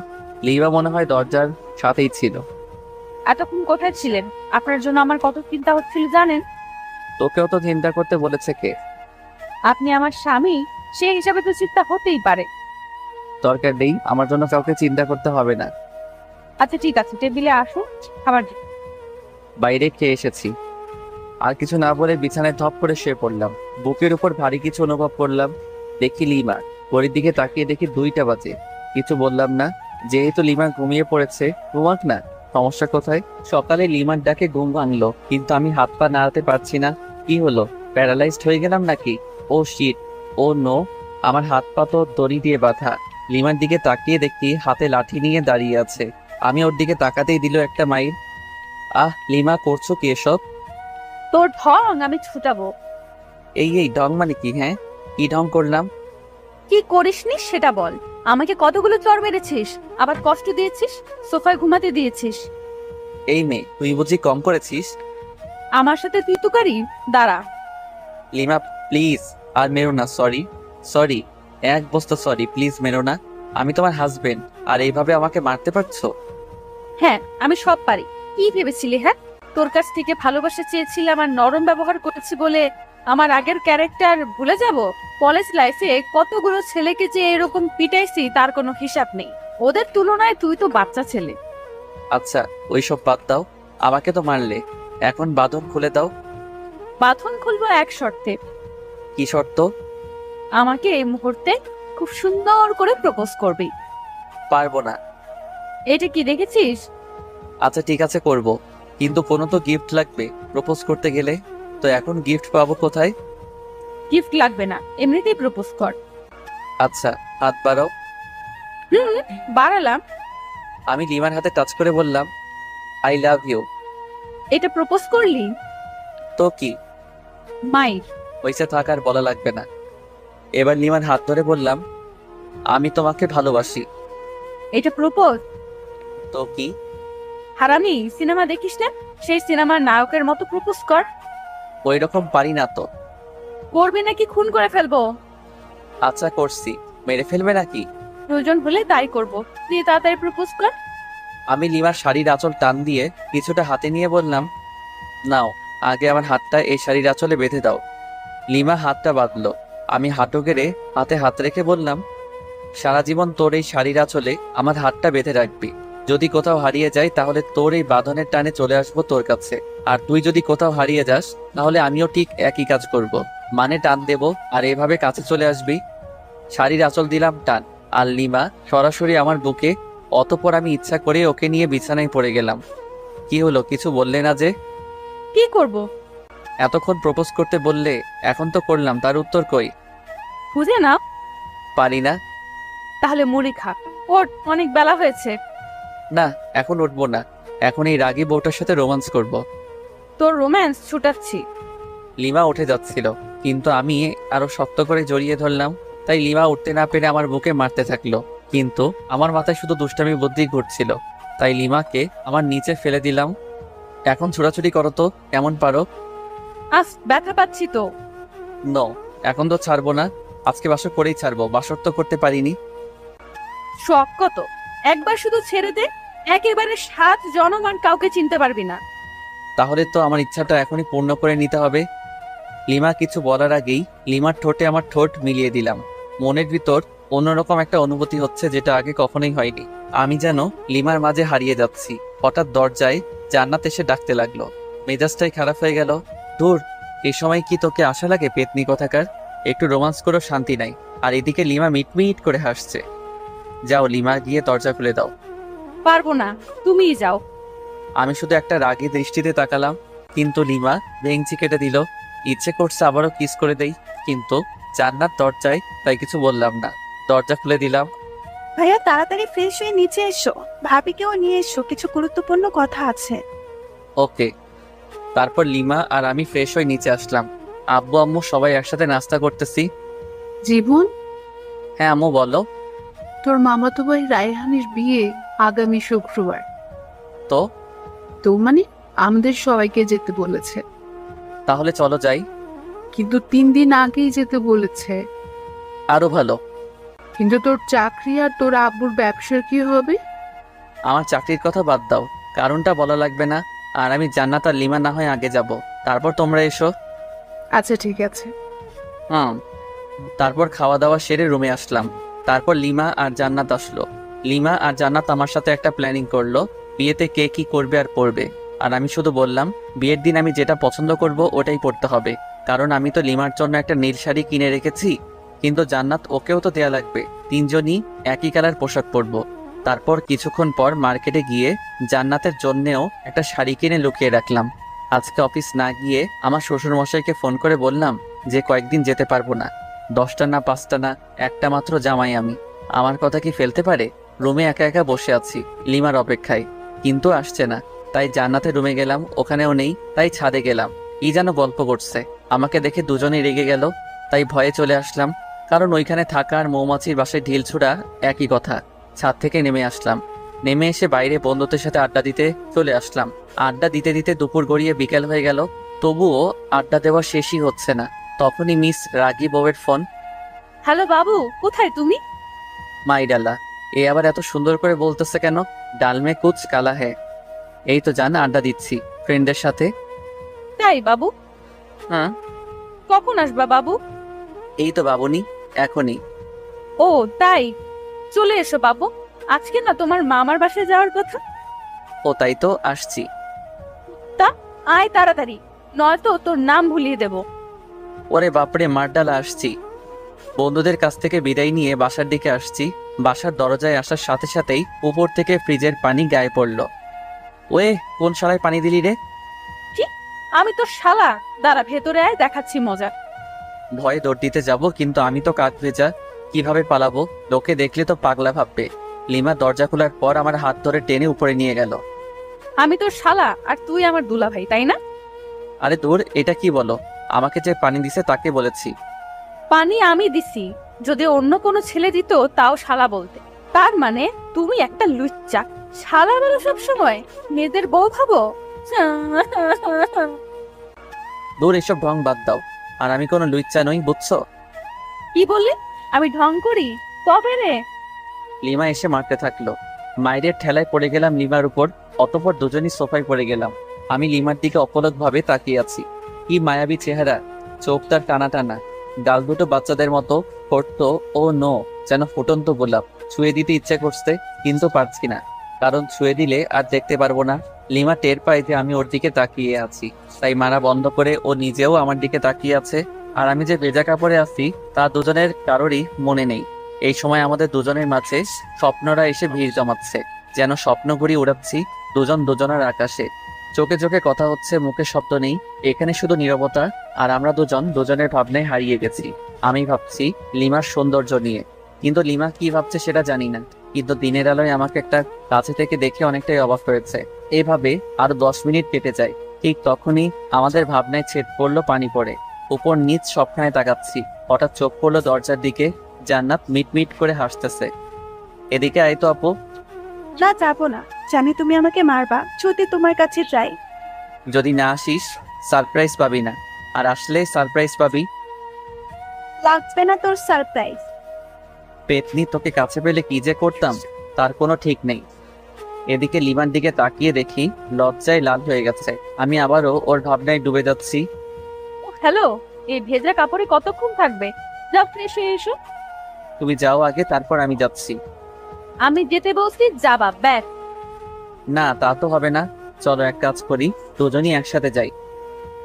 লিমা মনে হয় দরজার সাথেই ছিল। এতক্ষণ কোথায় ছিলেন? আপনার জন্য আমার কত চিন্তা হচ্ছিল জানেন? তোকেও তো চিন্তা করতে বলেছে কে? আপনি আমার স্বামী, সেই হিসাবে তো চিন্তা হতেই পারে। দরকার নেই, আমার জন্য কাউকে চিন্তা করতে হবে না। আচ্ছা ঠিক আছে, টেবিলে আসুন, খাবার দিন। বাইরে খেয়ে এসেছি। আর কিছু না বলে বিছানায় ধপ করে শুয়ে পড়লাম। বুকের উপর ভারী কিছু অনুভব করলাম। দেখি লিমা। ঘড়ির দিকে তাকিয়ে দেখি 2টা বাজে। কিছু বললাম না, যেহেতু লিমা ঘুমিয়ে পড়েছে, ঘুমাক না। সমস্যা কোথায়? সকালে লিমার ডাকে ঘুম ভাঙলো, কিন্তু আমি হাত পা নাড়াতে পারছি না। কি হলো, প্যারালাইজড হয়ে গেলাম নাকি? ও শিট, ও নো, আমার হাত পা তো দড়ি দিয়ে বাঁধা। লিমার দিকে তাকিয়ে দেখি হাতে লাঠি নিয়ে দাঁড়িয়ে আছে। আমি ওর দিকে তাকাতেই দিল একটা মাইর। আহ লিমা, করছো কি এসব? তোর ঢং আমি ছুটাবো। এই ঢং মানে কি? হ্যাঁ, কি ঢং করলাম? কি করিসনি সেটা বল। আমাকে কতগুলো চড় মেরেছিস, আবার কষ্ট দিয়েছিস, সোফায় ঘুমাতে দিয়েছিস। এই মেয়ে, তুই বুঝি কম করেছিস? আমার সাথে তুই তুকারি? দাঁড়া। লিমা প্লিজ, আর মেরো না। সরি সরি, এক বস্তা সরি, প্লিজ মেরো না। আমি তোমার হাজবেন্ড, আর এইভাবে আমাকে মারতে পারছো? হ্যাঁ, আমি সব পারি। কি ভেবেছিলি? হ্যাঁ, তোর কাছ থেকে ভালোবাসা চেয়েছিলাম আর নরম ব্যবহার করেছি বলে আমার আগের ক্যারেক্টার ভুলে যাব? কলেজ লাইফে কতগুলো ছেলেকে যে এরকম পিটাইছি তার কোনো হিসাব নেই। ওদের তুলনায় তুই তো বাচ্চা ছেলে। আচ্ছা, ওইসব বাদ দাও। আমাকে তো মারলে, এখন বাঁধন খুলে দাও। বাঁধন খুলবো এক শর্তে। কি শর্ত? আমাকে এই মুহূর্তে খুব সুন্দর করে প্রপোজ করবি। পারবো না। এটা কি দেখেছিস? আচ্ছা ঠিক আছে, করব, কিন্তু কোনো তো গিফট লাগবে প্রপোজ করতে গেলে। তো এখন গিফট পাবো কোথায়? গিফট লাগবে না, এমনিতেই প্রপোজ কর। আচ্ছা, হাত বাড়াও। বাড়ালাম। আমি লিমার হাতে টাচ করে বললাম, আই লাভ ইউ। এটা প্রপোজ করলি? তো কি? মাইর। ওইসে থাক, আর বলা লাগবে না। এবার লিমার হাত ধরে বললাম, আমি তোমাকে ভালোবাসি। এটা প্রপোজ? তো কি? হারামি, সিনেমা দেখিস না? সেই সিনেমার নায়কের মতো প্রপোজ কর। ওই রকম পারি না তো। করবি নাকি খুন করে ফেলবো? আচ্ছা করছি, মেরে ফেলবে নাকি? প্রয়োজন হলে তাই করব। তুই তাড়াতাড়ি প্রপোজ কর। আমি লিমার শাড়ির আঁচল টান দিয়ে কিছুটা হাতে নিয়ে বললাম, নাও, আগে আমার হাতটা এই শাড়ির আঁচলে বেঁধে দাও। লিমা হাতটা বাঁধলো। আমি হাঁটু গেড়ে হাতে হাত রেখে বললাম, সারা জীবন তোর এই শাড়ির আঁচলে আমার হাতটা বেঁধে রাখবি। যদি কোথাও হারিয়ে যাই তাহলে তোর এই বাঁধনের টানে চলে আসবো তোর কাছে। আর তুই যদি কোথাও হারিয়ে যাস তাহলে আমিও ঠিক একই কাজ করব, মানে টান দেব আর এভাবে কাছে চলে আসবি। শাড়ির আঁচল দিলাম টান, আর লিমা সরাসরি আমার বুকে। অতঃপর আমি ইচ্ছা করে ওকে নিয়ে বিছানায় পড়ে গেলাম। কি হলো, কিছু বললে না যে? কি করব? এতক্ষণ প্রপোজ করতে বললে, এখন তো করলাম, তার উত্তর কই? খুঁজে না। পারি না। তাহলে মুড়ি খা। ওঠ, অনেক বেলা হয়েছে। না, এখন উঠবো না। এখন এই রাগী বউটার সাথে রোমান্স করব। তোর রোম্যান্স ছুটাচ্ছি। লিমা উঠে যাচ্ছিল, কিন্তু আমি আরো শক্ত করে জড়িয়ে ধরলাম। তাই লিমা উঠতে না পেরে আমার বুকে মারতে থাকলো, কিন্তু আমার মাথায় শুধু দুষ্টামি বুদ্ধি ঘুরছিল। তাই লিমাকে আমার নিচে ফেলে দিলাম। এখন ছোড়াছুড়ি করো তো, কেমন পারো। আজ ব্যথা পাচ্ছি তো। নো, এখন তো ছাড়বো না। আজকে বাসর করেই ছাড়বো, বাসর তো করতে পারিনি। শখ কত, একবার শুধু ছেড়ে দে, একেবারে 7 জনমান কাউকে চিনতে পারবি না। তাহলে তো আমার ইচ্ছাটা এখনই পূর্ণ করে নিতে হবে। লিমা কিছু বলার আগেই লিমার ঠোঁটে আমার ঠোঁট মিলিয়ে দিলাম। মনের ভিতর অন্যরকম একটা অনুভূতি হচ্ছে, যেটা আগে কখনোই হয়নি। আমি যেন লিমার মাঝে হারিয়ে যাচ্ছি। হঠাৎ দরজায় জান্নাত এসে ডাকতে লাগলো। মেজাজটাই খারাপ হয়ে গেল। দূর, এই সময় কি তোকে আশা লাগে পেতনি কথাকার? একটু রোমান্স করো, শান্তি নাই। আর এদিকে লিমা মিটমিট করে হাসছে। যাও লিমা, গিয়ে দরজা খুলে দাও। পারবো না, তুমিই যাও। আমি শুধু একটা রাগী দৃষ্টিতে তাকালাম, কিন্তু লিমা ভেঙচি কেটে দিল। ইচ্ছে করছে আবারও কিস করে দেই, কিন্তু জান্নাত দরজায়, তাই কিছু বললাম না। দরজা খুলে দিলাম। ভাইয়া তাড়াতাড়ি ফ্রেশ হয়ে নিচে এসো, ভাবিকেও নিয়ে এসো, কিছু গুরুত্বপূর্ণ কথা আছে। ওকে। তারপর লিমা আর আমি ফ্রেশ হয়ে নিচে আসলাম। আব্বু আম্মু সবাই একসাথে নাস্তা করতেছি। জীবন, হ্যাঁ আম্মু বলো। তোর মামাতো ভাই রায়হানের বিয়ে আগামী শুক্রবার। তো তো মানে আমাদের সবাইকে যেতে বলেছে। তাহলে চলো যাই। কিন্তু 3 দিন আগেই যেতে বলেছে। আরো ভালো। কিন্তু তোর চাকরি আর তোর আব্বুর ব্যবসার কি হবে? আমার চাকরির কথা বাদ দাও, কারণটা বলা লাগবে না। আর আমি জান্নাত আর লিমা না হয় আগে যাব, তারপর তোমরা এসো। আচ্ছা ঠিক আছে। তারপর খাওয়া দাওয়া সেরে রুমে আসলাম। তারপর লিমা আর জান্নাত আসলো। লিমা আর জান্নাত আমার সাথে একটা প্ল্যানিং করলো, বিয়েতে কে কি করবে আর পড়বে। আর আমি শুধু বললাম, বিয়ের দিন আমি যেটা পছন্দ করব ওটাই পড়তে হবে, কারণ আমি তো লিমার জন্য একটা নীল শাড়ি কিনে রেখেছি। কিন্তু জান্নাত, ওকেও তো দেয়া লাগবে। 3 জনই একই কালার পোশাক পরবো। তারপর কিছুক্ষণ পর মার্কেটে গিয়ে জান্নাতের জন্যেও একটা শাড়ি কিনে লুকিয়ে রাখলাম। আজকে অফিস না গিয়ে আমার শ্বশুর মশাইকে ফোন করে বললাম যে কয়েকদিন যেতে পারবো না। 10টা না 5টা না, একটা মাত্র জামাই আমি, আমার কথা কি ফেলতে পারে? রুমে একা একা বসে আছি লিমার অপেক্ষায়, কিন্তু আসছে না। তাই জান্নাতের রুমে গেলাম, ওখানেও নেই। তাই ছাদে গেলাম, যেন গল্প করছে। আমাকে দেখে দুজনেই রেগে গেল, তাই ভয়ে চলে আসলাম। কারণ ওইখানে থাকা আর মৌমাছির বাসায় ঢিল ছোড়া একই কথা। ছাদ থেকে নেমে আসলাম। নেমে এসে বাইরে বন্ধুদের সাথে আড্ডা দিতে চলে আসলাম। আড্ডা দিতে দিতে দুপুর গড়িয়ে বিকেল হয়ে গেল, তবুও আড্ডা দেওয়া শেষই হচ্ছে না। তখনই মিস রাগী বউয়ের ফোন। হ্যালো বাবু, কোথায় তুমি? মাই ডাল্লা, এ আবার এত সুন্দর করে বলতেছে কেন? ডালমে কুচ কালা হে। এই তো জান, আড্ডা দিচ্ছি ফ্রেন্ডের সাথে। তাই বাবু? হ্যাঁ। কখন আসবা বাবু? এই তো বাবুনি, এখনই। ও তাই, চলে এসো বাবু। আজকে না তোমার মামার বাসায় যাওয়ার কথা। ও তাই তো, আসছি। তা আয় তাড়াতাড়ি, নয়তো তোর নাম ভুলিয়ে দেব। ওরে বাপরে, মার ডালা, আসছি। বন্ধুদের কাছ থেকে বিদায় নিয়ে বাসার দিকে আসছি। বাসার দরজায় আসার সাথে সাথেই উপর থেকে ফ্রিজের পানি গায়ে পড়ল। ওয়ে, কোন শালায় পানি দিলি রে? কি? আমি তো শালা। দাঁড়া, ভেতরে আয়, দেখাচ্ছি মজা। ভয়ে দৌড় দিতে যাব, কিন্তু আমি তো কাক ভেজা, কিভাবে পালাবো? লোকে দেখলে তো পাগলা ভাববে। লিমা দরজা খোলার পর আমার হাত ধরে টেনে উপরে নিয়ে গেল। আমি তোর শালা আর তুই আমার দুলাভাই, তাই না? আরে দূর, এটা কি বলো? আমাকে যে পানি দিছে তাকে বলেছি। পানি আমি দিছি, যদি অন্য কোনো ছেলে দিত তাও শালা বলতে। তার মানে তুমি একটা লুচ্চা। শালা বলো সব সময়, মেয়েদের বউ ভাবো। দূর, এসব ঢং বাদ দাও। আর আমি কোনো লুচ্চা নই, বুঝছো? কি বললি? আমি ঢং করি? তবে রে। লিমা এসে মারতে থাকলো। মায়ের ঠেলায় পড়ে গেলাম লিমার উপর। অতঃপর দুজনই সোফায় পড়ে গেলাম। আমি লিমার দিকে অপলকভাবে তাকিয়ে আছি। কি মায়াবী চেহারা, চোখ তার টানা টানা, গাল দুটো বাচ্চাদের মতো, ফোটতো ও নো যেন ফুটন্ত গোলাপ। ছুঁয়ে দিতে ইচ্ছে করছে, কিন্তু পারছি না, কারণ ছুঁয়ে দিলে আর দেখতে পারবো না। লিমা টের পায় যে আমি ওর দিকে তাকিয়ে আছি, তাই মারা বন্ধ করে ও নিজেও আমার দিকে তাকিয়ে আছে। আর আমি যে ভেজা কাপড়ে আছি তা দুজনের কারোরই মনে নেই। এই সময় আমাদের দুজনের মাঝে স্বপ্নরা এসে ভিড় জমাচ্ছে, যেন স্বপ্ন ঘুরি উড়াচ্ছি দুজন দুজনের আকাশে। চোখে চোখে কথা হচ্ছে, মুখে শব্দ নেই, এখানে শুধু নীরবতা। আর আমরা দুজন দুজনের ভাবনায় হারিয়ে গেছি। আমি ভাবছি লিমার সৌন্দর্য নিয়ে, কিন্তু লিমা কি ভাবছে সেটা জানি না। কিন্তু দিনের আলোয় আমাকে একটা কাছে থেকে দেখে অনেকটাই অবাক হয়েছে। এভাবে আরো 10 মিনিট কেটে যায়। ঠিক তখনই আমাদের ভাবনায় ছেদ পড়লো পানি পড়ে। উপর নিচ সবখানে তাকাচ্ছি, হঠাৎ চোখ পড়লো দরজার দিকে। জান্নাত মিটমিট করে হাসতেছে। এদিকে আয় তো আপু। না, যাবো না। জানি তুমি আমাকে মারবা যদি তোমার কাছে যাই। যদি না আসিস সারপ্রাইজ পাবি না, আর আসলে সারপ্রাইজ পাবি। লাগবে না তোর সারপ্রাইজ। পেতনি, তোকে কাছে পেলে কি যে করতাম তার কোনো ঠিক নেই। এদিকে লিমার দিকে তাকিয়ে দেখি লজ্জায় লাল হয়ে গেছে। আমি আবারও ওর ভাবনায় ডুবে যাচ্ছি। হ্যালো, এই ভেজা কাপড়ে কতক্ষণ থাকবে? যাও, ফ্রেশ হয়ে এসো। তুমি যাও আগে, তারপর আমি যাচ্ছি। আমি যেতে বলছি, যাবা ব্যাস। না, তা তো হবে না। চলো এক কাজ করি, দুজনই একসাথে যাই।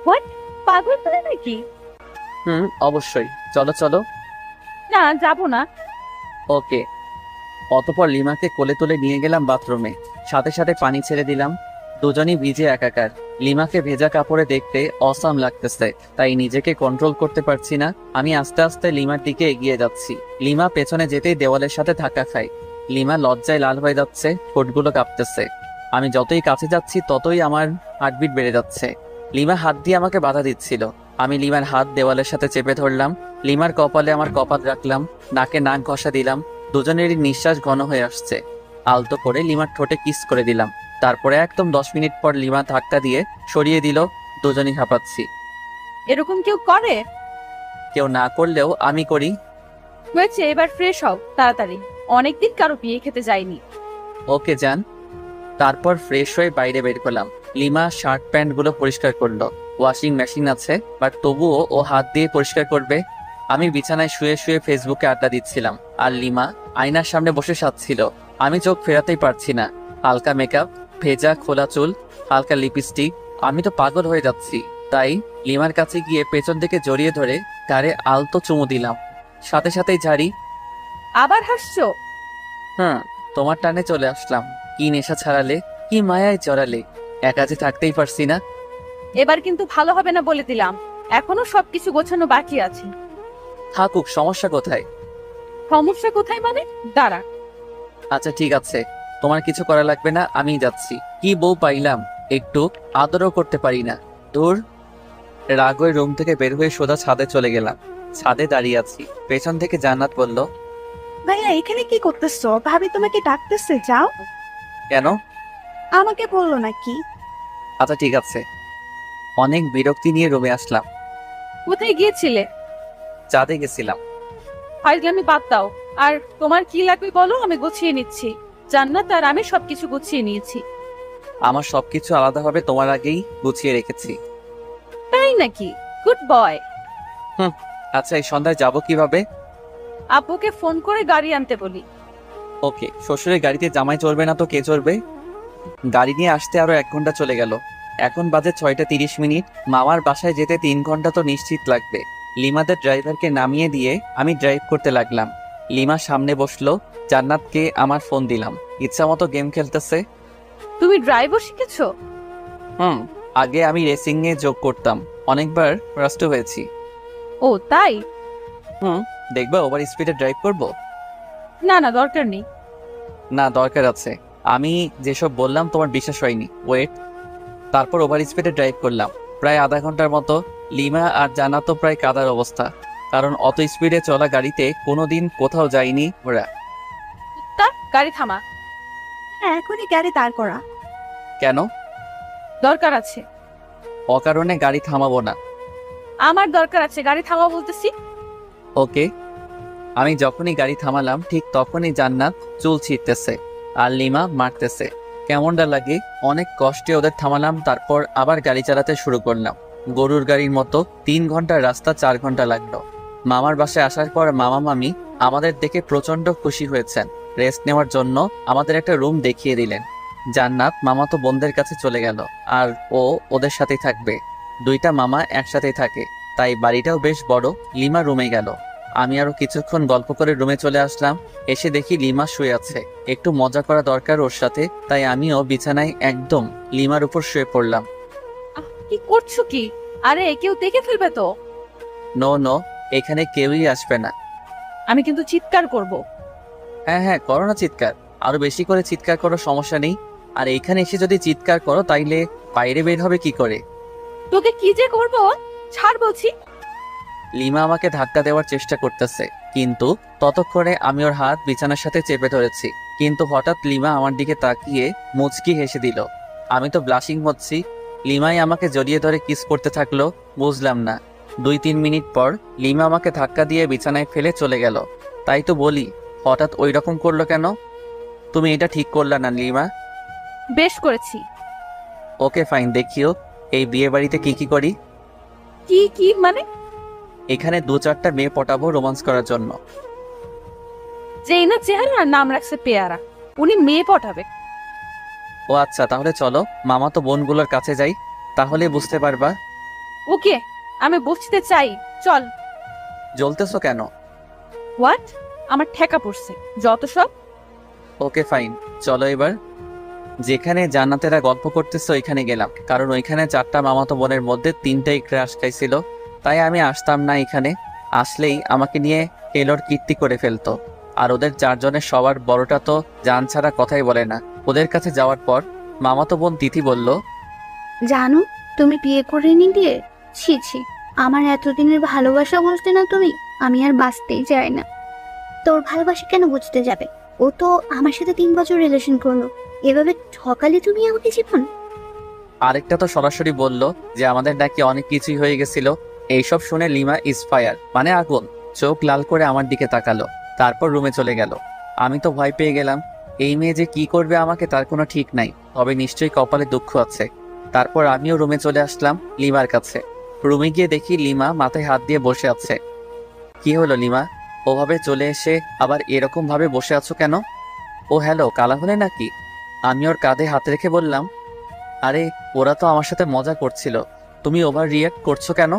হোয়াট? পাগল হলে নাকি? অবশ্যই, চলো চলো। না, যাবো না। ওকে। অতঃপর লিমাকে কোলে তুলে নিয়ে গেলাম বাথরুমে। সাথে সাথে পানি ছেড়ে দিলাম। দুজনই ভিজে একাকার। লিমাকে ভেজা কাপড়ে দেখতে অসাম লাগতেছে, তাই নিজেকে কন্ট্রোল করতে পারছি না। আমি আস্তে আস্তে লিমার দিকে এগিয়ে যাচ্ছি। লিমা পেছনে যেতেই দেওয়ালের সাথে ধাক্কা খায়। লিমা লজ্জায় লাল হয়ে যাচ্ছে, ঠোঁটগুলো কাঁপতেছে। আমি যতই কাছে যাচ্ছি ততই আমার হার্টবিট বেড়ে যাচ্ছে। লিমা হাত দিয়ে আমাকে বাধা দিচ্ছিল। আমি লিমার হাত দেওয়ালের সাথে চেপে ধরলাম। লিমার কপালে আমার কপাল রাখলাম, নাকে নাক ঘষা দিলাম। দুজনেরই নিঃশ্বাস ঘন হয়ে আসছে। আলতো করে লিমার ঠোঁটে কিস করে দিলাম। তারপরে একদম 10 মিনিট পর লিমা ধাক্কা দিয়ে সরিয়ে দিল। দুজনই হাঁপাচ্ছি। এরকম কেউ করে? কেউ না করলেও আমি করি। হয়েছে, এবার ফ্রেশ হও তাড়াতাড়ি। অনেকদিন কারো বিয়ে খেতে যাইনি। ওকে যান। তারপর ফ্রেশ হয়ে বাইরে বের করলাম। লিমা শার্ট প্যান্ট গুলো পরিষ্কার করলো। ওয়াশিং মেশিন আছে, বাট তবুও ও হাত দিয়ে পরিষ্কার করবে। আমি বিছানায় শুয়ে শুয়ে ফেসবুকে আড্ডা দিচ্ছিলাম, আর লিমা আয়নার সামনে বসে সাজছিল। আমি চোখ ফেরাতেই পারছি না। হালকা মেকআপ, ভেজা খোলা চুল, হালকা লিপস্টিক। আমি তো পাগল হয়ে যাচ্ছি। তাই লিমার কাছে গিয়ে পেছন থেকে জড়িয়ে ধরে গাড়ে আলতো চুমু দিলাম। সাথে সাথেই ঝাড়ি। আবার হাসছো? তোমার টানে চলে আসলাম। কি নেশা ছাড়ালে, কি মায়ায় জড়ালে, একা যে থাকতেই পারছি না। এবার কিন্তু ভালো হবে না বলে দিলাম। এখনো সবকিছু গোছানো বাকি আছে। থাকুক, সমস্যা কোথায়? সমস্যা কোথায় মানে? দাঁড়া। আচ্ছা ঠিক আছে, তোমার কিছু করা লাগবে না, আমি যাচ্ছি। কি বউ পাইলাম, একটু আদরও করতে পারি না। দূর। রাগ হয়ে রুম থেকে বের হয়ে সোজা ছাদে চলে গেলাম। ছাদে দাঁড়িয়ে আছি। পেছন থেকে জান্নাত বলল, ভাইয়া এখানে কি করতেছো? ভাবি তোমাকে ডাকতেছে, যাও। কেন? আমাকে বললো নাকি? আচ্ছা ঠিক আছে। অনেক বিরক্তি নিয়ে রুমে আসলাম। কোথায় গিয়েছিলে? চাঁদে গেছিলাম। ফাইজলামি বাদ দাও। আর তোমার কি লাগবে বলো, আমি গুছিয়ে নিচ্ছি। জান্নাত আর আমি সবকিছু গুছিয়ে নিয়েছি। আমার সবকিছু আলাদাভাবে তোমার আগেই গুছিয়ে রেখেছি। তাই নাকি? Good boy. আচ্ছা এই সন্ধ্যায় যাবো কিভাবে? আব্বুকে ফোন করে গাড়ি আনতে বলি। ওকে। শ্বশুরের গাড়িতে জামাই চড়বে না তো কে চড়বে? গাড়ি নিয়ে আসতে আরো 1 ঘন্টা চলে গেল। এখন বাজে 6:30। মামার বাসায় যেতে 3 ঘন্টা তো নিশ্চিত লাগবে। লিমাদের ড্রাইভারকে নামিয়ে দিয়ে আমি ড্রাইভ করতে লাগলাম। লিমা সামনে বসলো। জান্নাতকে আমার ফোন দিলাম। ইচ্ছা মতো গেম খেলতেছে। তুমি ড্রাইভও শিখেছো? আগে আমি রেসিং এ যোগ করতাম, অনেকবার ফার্স্ট হয়েছি। ও তাই? দেখবা ওভার স্পিডে ড্রাইভ করব? না না, দরকার নেই। না দরকার আছে। আমি যেসব বললাম তোমার বিশ্বাস হয়নি। ওয়েট। তারপর ওভার স্পিডে ড্রাইভ করলাম প্রায় আধা ঘন্টার মতো। লিমা আর জান্নাতও প্রায় কাদার অবস্থা, কারণ অত স্পিডে চলা গাড়িতে কোনোদিন কোথাও যায়নি ওরা। গাড়ি থামা। হ্যাঁ, এখনই গাড়ি দাঁড় করা। কেন? দরকার আছে। অকারণে গাড়ি থামাবো না। আমার দরকার আছে, গাড়ি থামা বলতেছি। ওকে। আমি যখনই গাড়ি থামালাম ঠিক তখনই জান্নাত চুল ছিঁড়তেছে আর লিমা মারতেছে। কেমনটা লাগে? অনেক কষ্টে ওদের থামালাম, তারপর আবার গাড়ি চালাতে শুরু করলাম। গরুর গাড়ির মতো 3 ঘন্টার রাস্তা 4 ঘন্টা লাগলো। মামার বাসায় আসার পর মামা মামি আমাদের দেখে প্রচন্ড খুশি হয়েছেন। রেস্ট নেওয়ার জন্য আমাদের একটা রুম দেখিয়ে দিলেন। জান্নাত মামাতো বোনদের কাছে চলে গেল আর ও ওদের সাথেই থাকবে। 2টা মামা একসাথেই থাকে, তাই বাড়িটাও বেশ বড়। লিমা রুমে গেল। আমি আরো কিছুক্ষণ গল্প করে রুমে চলে আসলাম। এসে দেখি লিমা শুয়ে আছে। একটু মজা করা দরকার ওর সাথে, তাই আমিও বিছানায় একদম লিমার উপর শুয়ে পড়লাম। কি করছো কি? আরে কেউ দেখে ফেলবে তো। নো, এখানে কেউই আসবে না। আমি কিন্তু চিৎকার করব। হ্যাঁ করো না চিৎকার, আরো বেশি করে চিৎকার করো, সমস্যা নেই। আর এইখানে এসে যদি চিৎকার করো তাইলে বাইরে বের হবে কি করে? তোকে কি যে করবো, ছাড় বলছি। লিমা আমাকে ধাক্কা দেওয়ার চেষ্টা করতেছে, কিন্তু ততক্ষণে আমি ওর হাত বিছানার সাথে চেপে ধরেছি। কিন্তু হঠাৎ লিমা আমার দিকে তাকিয়ে মুচকি হেসে দিল। আমি তো ব্লাশিং হচ্ছি। লিমাই আমাকে জড়িয়ে ধরে কিস করতে থাকলো। বুঝলাম না। 2-3 মিনিট পর লিমা আমাকে ধাক্কা দিয়ে বিছানায় ফেলে চলে গেল। তাই তো বলি হঠাৎ ওই রকম করলো কেন? তুমি এটা ঠিক করলা না লিমা? বেশ করেছি। ওকে ফাইন, দেখিও এই বিয়ে বাড়িতে কি করি। কি মানে? এখানে 2-4টা মেয়ে পটাবো রোমান্স করার জন্য। যেই না চেহারা, নাম রাখছে পেয়ারা। উনি মেয়ে পটাবে। ও আচ্ছা, তাহলে চলো মামা তো বোনগুলোর কাছে যাই, তাহলে বুঝতে পারবা। ওকে, আমি বুঝতে চাই, চল। জ্বলতেছো কেন? হোয়াট? আমার ঠেকা পড়ছে যত সব। ওকে ফাইন, চলো এবার। যেখানে জান্নাতেরা গল্প করতেছে ওইখানে গেলাম, কারণ ওইখানে 4টা মামাতো বোনের মধ্যে 3টাই ক্রাশ খাইছিল। তাই আমি আসতাম না এখানে। আসলেই আমাকে নিয়ে টেলর কীর্তি করে ফেলতো। আর ওদের 4 জনের সবার বড়টা তো জান ছাড়া কথাই বলে না। ওদের কাছে যাওয়ার পর মামাতো বোন তিথি বলল, জানো তুমি বিয়ে করে নিলে? ছি, আমার এতদিনের ভালোবাসা বুঝতে না তুমি? আমি আর বাঁচতেই চাই না। তোর ভালোবাসা কেন বুঝতে যাবে? ও তো আমার সাথে 3 বছর রিলেশন করলো, এভাবে ঠকালে তুমি আমাকে জীবন। আরেকটা তো সরাসরি বলল যে আমাদের নাকি অনেক কিছুই হয়ে গেছিল। এইসব শুনে লিমা ইসফায়ার মানে আগুন, চোখ লাল করে আমার দিকে তাকালো, তারপর রুমে চলে গেল। আমি তো ভয় পেয়ে গেলাম। এই মেয়ে যে কি করবে আমাকে তার কোনো ঠিক নাই, তবে নিশ্চয়ই কপালে দুঃখ আছে। তারপর আমিও রুমে চলে আসলাম লিমার কাছে। রুমে গিয়ে দেখি লিমা মাথায় হাত দিয়ে বসে আছে। কি হলো লিমা, ওভাবে চলে এসে আবার এরকম ভাবে বসে আছো কেন? ও হ্যালো, কালা হলে নাকি? আমি ওর কাঁধে হাত রেখে বললাম, আরে ওরা তো আমার সাথে মজা করছিল, তুমি ওভার রিয়াক্ট করছো কেন?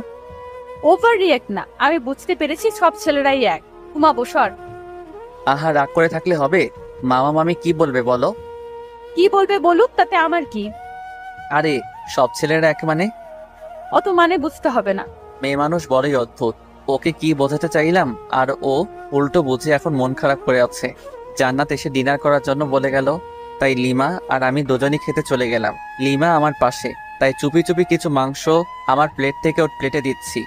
ওভার রিয়াক্ট না, আমি বুঝতে পেরেছি সব ছেলেরাই এক। ঘুমাবো, সর। আহা, রাগ করে থাকলে হবে? মামা মামি কি বলবে বলো? কি বলবে বলুক, তাতে আমার কি? আরে সব ছেলেরা এক মানে? অত মানে বুঝতে হবে না। মেয়ে মানুষ বড়ই অদ্ভুত। ওকে কি বোঝাতে চাইলাম আর ও উল্টো বুঝে এখন মন খারাপ করে আছে। জান্নাত এসে ডিনার করার জন্য বলে গেল, তাই লিমা আর আমি দুজনই খেতে চলে গেলাম। লিমা আমার পাশে, তাই চুপি চুপি কিছু মাংস আমার প্লেট থেকে ওর প্লেটে দিচ্ছি।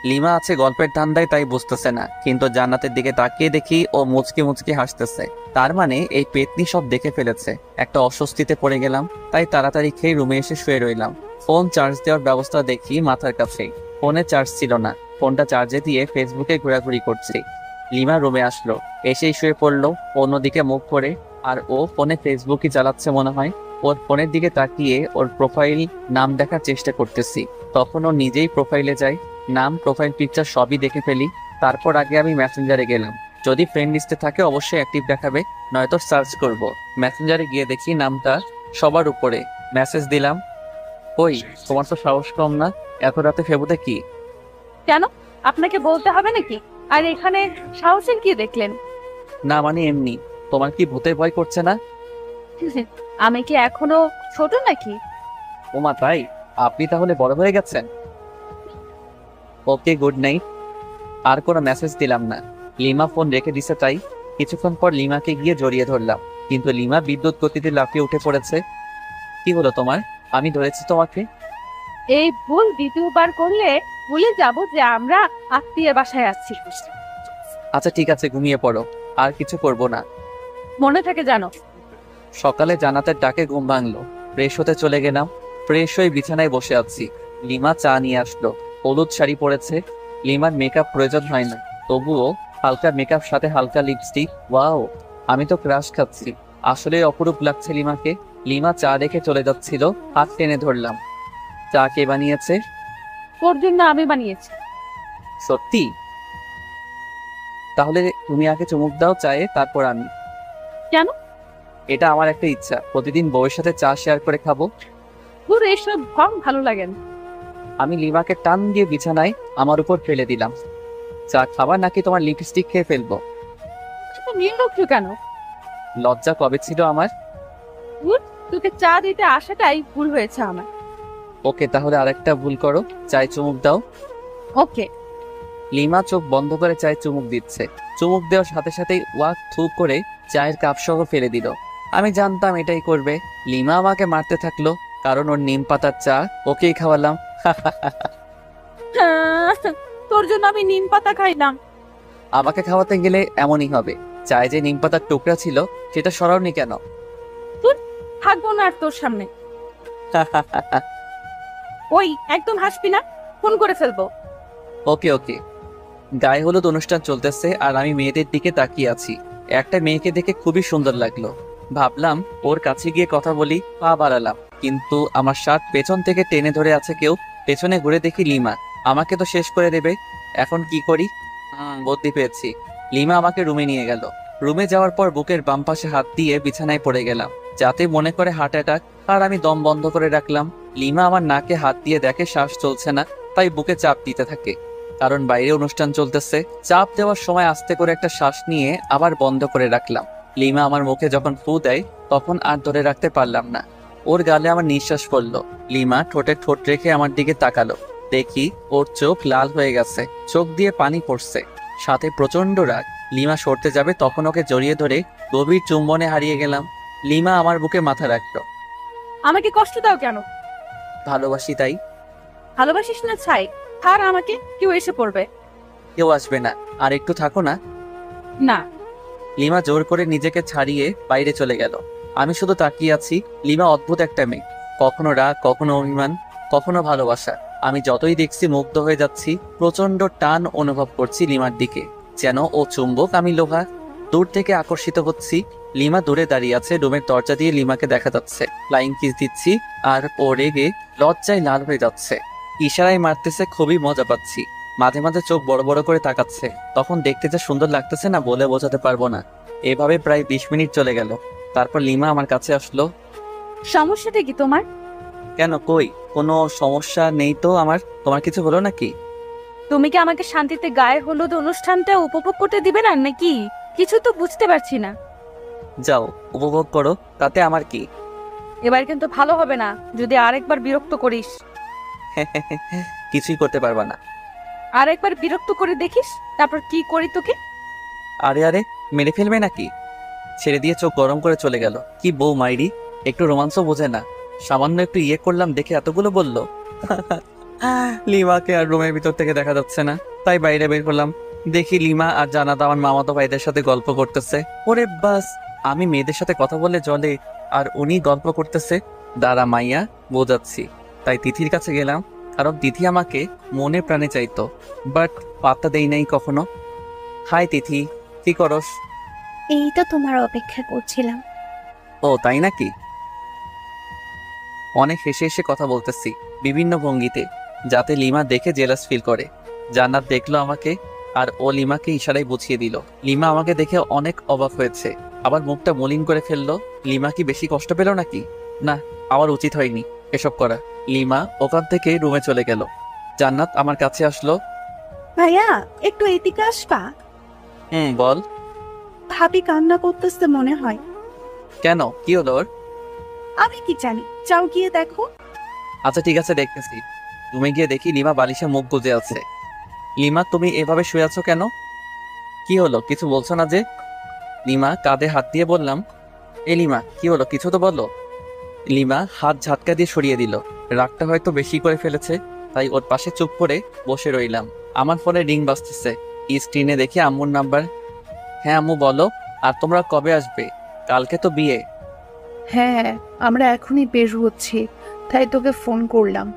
লিমা আছে গল্পের ধান্দায়, তাই বুঝতেছে না, কিন্তু জান্নাতের দিকে তাকিয়ে দেখি ও মুচকি মুচকি হাসতেছে। তার মানে এই পেতনি সব দেখে ফেলেছে। একটা অস্বস্তিতে পড়ে গেলাম, তাই তাড়াতাড়ি খেয়ে রুমে এসে শুয়ে রইলাম। ফোন চার্জ দেওয়ার ব্যবস্থা দেখি মাথার কাছেই। ফোনে চার্জ ছিল না, ফোনটা চার্জে দিয়ে ফেসবুকে ঘোরাঘুরি করছি। লিমা রুমে আসলো, এসেই শুয়ে পড়লো অন্যদিকে মুখ করে, আর ও ফোনে ফেসবুকই চালাচ্ছে মনে হয়। ওর ফোনের দিকে তাকিয়ে ওর প্রোফাইল নাম দেখার চেষ্টা করতেছি, তখন ও নিজেই প্রোফাইলে যায়। নাম, প্রোফাইল পিকচার সবই দেখে ফেলি। তারপর আগে আমি মেসেঞ্জারে গেলাম, যদি ফ্রেন্ড লিস্টে থাকে অবশ্যই অ্যাক্টিভ দেখাবে, নয়তো সার্চ করব। মেসেঞ্জারে গিয়ে দেখি নামটা সবার উপরে। মেসেজ দিলাম, ওই তোমার তো সাহস কম না, এত রাতে ফেবুতে কি? কেন, আপনাকে বলতে হবে নাকি? আর এখানে সাহসের কি দেখলেন? না মানে এমনি। তোমার কি ভূতের ভয় করছে না? আমি কি এখনো ছোট নাকি? ওমা তাই? আপনি তাহলে বড় হয়ে গেছেন। ওকে, গুড নাইট। আর কোনো মেসেজ দিলাম না। লিমা ফোন রেখে দিছে, তাই কিছুক্ষণ পর লিমাকে গিয়ে জড়িয়ে ধরলাম, কিন্তু লিমা বিদ্যুৎ গতিতে লাফিয়ে উঠে পড়েছে। কি হলো তোমার? আমি ধরেছি তোমাকে। এই ভুল দ্বিতীয়বার করলে ভুলে যাব যে আমরা আত্মীয় বাসায় আছি। আচ্ছা ঠিক আছে, ঘুমিয়ে পড়ো, আর কিছু করব না। মনে থাকে জানো। সকালে জান্নাতের ডাকে ঘুম ভাঙলো, ফ্রেশ হতে চলে গেলাম। ফ্রেশ হয়ে বিছানায় বসে আছি। লিমা চা নিয়ে আসলো, হলুদ শাড়ি পরেছে। লিমার মেকআপ প্রয়োজন হয় না, তবুও হালকা মেকআপ সাথে হালকা লিপস্টিক। ওয়াও, আমি তো ক্রাশ খাচ্ছি। আসলে অপরূপ লাগছে লিমাকে। লিমা চা রেখে চলে যাচ্ছিল, হাত টেনে ধরলাম। চা কে বানিয়েছে? তোর জন্য আমি বানিয়েছি। সত্যি? তাহলে তুমি আগে চুমুক দাও চায়ে, তারপর আমি। কেন? এটা আমার একটা ইচ্ছা, প্রতিদিন বউয়ের সাথে চা শেয়ার করে খাবো। তোর এসব ঢং ভালো লাগে না। আমি লিমাকে টান দিয়ে বিছানায় আমার উপর ফেলে দিলাম। চা খাবার নাকি তোমার লিপস্টিক খেয়ে ফেলবো? নির্লজ্জ কেন? লজ্জা কবে ছিল আমার? তোকে চা দিতে আসাটাই ভুল হয়েছে আমার। ওকে, তাহলে আরেকটা ভুল করো, চায় চুমুক দাও। ওকে। লিমা চোখ বন্ধ করে চায় চুমুক দিচ্ছে। চুমুক দেওয়ার সাথে সাথেই ওয়াক থু করে চায়ের কাপ সহ ফেলে দিল। আমি জানতাম এটাই করবে। লিমা আমাকে মারতে থাকলো, কারণ ওর নিম পাতার চা ওকেই খাওয়ালাম। তোর জন্য আমি নিম পাতা খাইলাম। আমাকে খাওয়াতে গেলে এমনই হবে। চায়ে যে নিম পাতার টুকরা ছিল সেটা সরাওনি কেন? থাকবো না আর তোর সামনে। ওই একদম হাসবি না, ফোন করে ফেলবো। ওকে ওকে। গায়ে হলুদ অনুষ্ঠান চলতেছে আর আমি মেয়েদের দিকে তাকিয়ে আছি। একটা মেয়েকে দেখে খুবই সুন্দর লাগলো, ভাবলাম ওর কাছে গিয়ে কথা বলি। পা বাড়ালাম, কিন্তু আমার শার্ট পেছন থেকে টেনে ধরে আছে কেউ। পেছনে ঘুরে দেখি লিমা। আমাকে তো শেষ করে দেবে, এখন কি করি? বুদ্ধি পেয়েছি। লিমা আমাকে রুমে নিয়ে গেল। রুমে যাওয়ার পর বুকের বাম পাশে হাত দিয়ে বিছানায় পড়ে গেলাম, যাতে মনে করে হার্ট অ্যাটাক। আর আমি দম বন্ধ করে রাখলাম। লিমা আমার নাকে হাত দিয়ে দেখে শ্বাস চলছে না, তাই বুকে চাপ দিতে থাকে, কারণ বাইরে অনুষ্ঠান চলতেছে। চাপ দেওয়ার সময় আস্তে করে একটা শ্বাস নিয়ে আবার বন্ধ করে রাখলাম। লিমা আমার মুখে যখন ফু দেয় তখন আর ধরে রাখতে পারলাম না, ওর গালে আমার নিঃশ্বাস পড়লো। লিমা ঠোঁটে ঠোঁট রেখে আমার দিকে তাকালো, দেখি ওর চোখ লাল হয়ে গেছে, চোখ দিয়ে পানি পড়ছে, সাথে প্রচন্ড রাগ। লিমা সরতে যাবে তখন ওকে জড়িয়ে ধরে গভীর চুম্বনে হারিয়ে গেলাম। লিমা আমার বুকে মাথা রাখলো। আমাকে কষ্ট দাও কেন? ভালোবাসি তাই। ভালোবাসিস না ছাই, আর আমাকে কেউ এসে পড়বে। কেউ আসবে না, আর একটু থাকো না। না। লিমা জোর করে নিজেকে ছাড়িয়ে বাইরে চলে গেল। আমি শুধু তাকিয়ে আছি। লিমা অদ্ভুত একটা মেয়ে, কখনো রাগ, কখনো অভিমান, কখনো ভালোবাসা। আমি যতই দেখছি মুগ্ধ হয়ে যাচ্ছি। প্রচন্ড টান অনুভব করছি লিমার দিকে, যেন ও চুম্বক আমি লোহা। দূর থেকে আকর্ষিত হচ্ছি। লিমা দূরে দাঁড়িয়ে আছে, রুমের দরজা দিয়ে লিমাকে দেখা যাচ্ছে। ফ্লাইং কিস দিচ্ছি আর ও রেগে লজ্জায় লাল হয়ে যাচ্ছে, ইশারায় মারতেছে। খুবই মজা পাচ্ছি। মাঝে মাঝে চোখ বড় বড় করে তাকাচ্ছে, তখন দেখতে যা সুন্দর লাগতেছে না, বলে বোঝাতে পারবো না। এভাবে প্রায় 20 মিনিট চলে গেল। তারপর লিমা আমার কাছে আসলো। সমস্যাটা কি তোমার? কেন, কই কোনো সমস্যা নেই তো আমার। তোমার কিছু হলো নাকি? তুমি কি আমাকে শান্তিতে গায়ে হলুদ অনুষ্ঠানটা উপভোগ করতে দিবে না নাকি? কিছু তো বুঝতে পারছি না। যাও, উপভোগ করো, তাতে আমার কি। এবার কিন্তু ভালো হবে না যদি আরেকবার বিরক্ত করিস। কিছুই করতে পারবা না। আরেকবার বিরক্ত করে দেখিস, তারপর কি করি তোকে। আরে আরে, মেরে ফেলবে নাকি? ছেড়ে দিয়ে চোখ গরম করে চলে গেল। কি বউ মাইরি, একটু রোমাঞ্চ বোঝে না। সামান্য একটু ইয়ে করলাম দেখে এতগুলো বললো। লিমাকে আর রুমের ভিতর থেকে দেখা যাচ্ছে না, তাই বাইরে বের করলাম। দেখি লিমা আর জান্নাত আমার মামাতো ভাইদের সাথে গল্প করতেছে। ওরে বাস, আমি মেয়েদের সাথে কথা বললে জলে, আর উনি গল্প করতেছে। দাঁড়া মাইয়া, বোঝাচ্ছি। তাই তিথির কাছে গেলাম, কারণ তিথি আমাকে মনে প্রাণে চাইতো, বাট পাত্তা দেই নাই কখনো। হাই তিথি, কি করস? এই তো তোমার অপেক্ষা করছিলাম। ও তাই নাকি? অনেক হেসে হেসে কথা বলতেছি বিভিন্ন ভঙ্গিতে, যাতে লিমা দেখে জেলাস ফিল করে। জান্নাত দেখলো আমাকে, আর ও লিমাকে ইশারায় বুঝিয়ে দিল। লিমা আমাকে দেখে অনেক অবাক হয়েছে, আবার মুখটা মলিন করে ফেললো। লিমা কি বেশি কষ্ট পেল নাকি? না, আমার উচিত হয়নি এসব করা। লিমা ওখান থেকে রুমে চলে গেল। জান্নাত আমার কাছে আসলো। ভাইয়া, একটু এদিকে আসবা? বল। ভাবি কান্না করতেছে মনে হয়। কেন, কি হলো ওর? আমি কি জানি, যাও গিয়ে দেখো। আচ্ছা ঠিক আছে, দেখতেছি। রুমে গিয়ে দেখি লিমা বালিশে মুখ গুজে আছে। লিমা, তুমি এভাবে শুয়ে আছো কেন? কি হলো, কিছু বলছো না যে? লিমা কাঁধে হাত দিয়ে বললাম। এ লিমা, কি হলো, কিছু তো বলো। লিমা হাত ঝাটকা দিয়ে সরিয়ে দিল। রাগটা হয়তো বেশি করে ফেলেছে, তাই ওর পাশে চুপ করে বসে রইলাম। আমার ফোনে রিং বাজতেছে। স্ক্রিনে দেখি আম্মুর নাম্বার। হ্যাঁ আম্মু বলো, আর তোমরা কবে আসবে? কালকে তো বিয়ে। হ্যাঁ, আমরা এখনই বের হচ্ছি, তাই তোকে ফোন করলাম।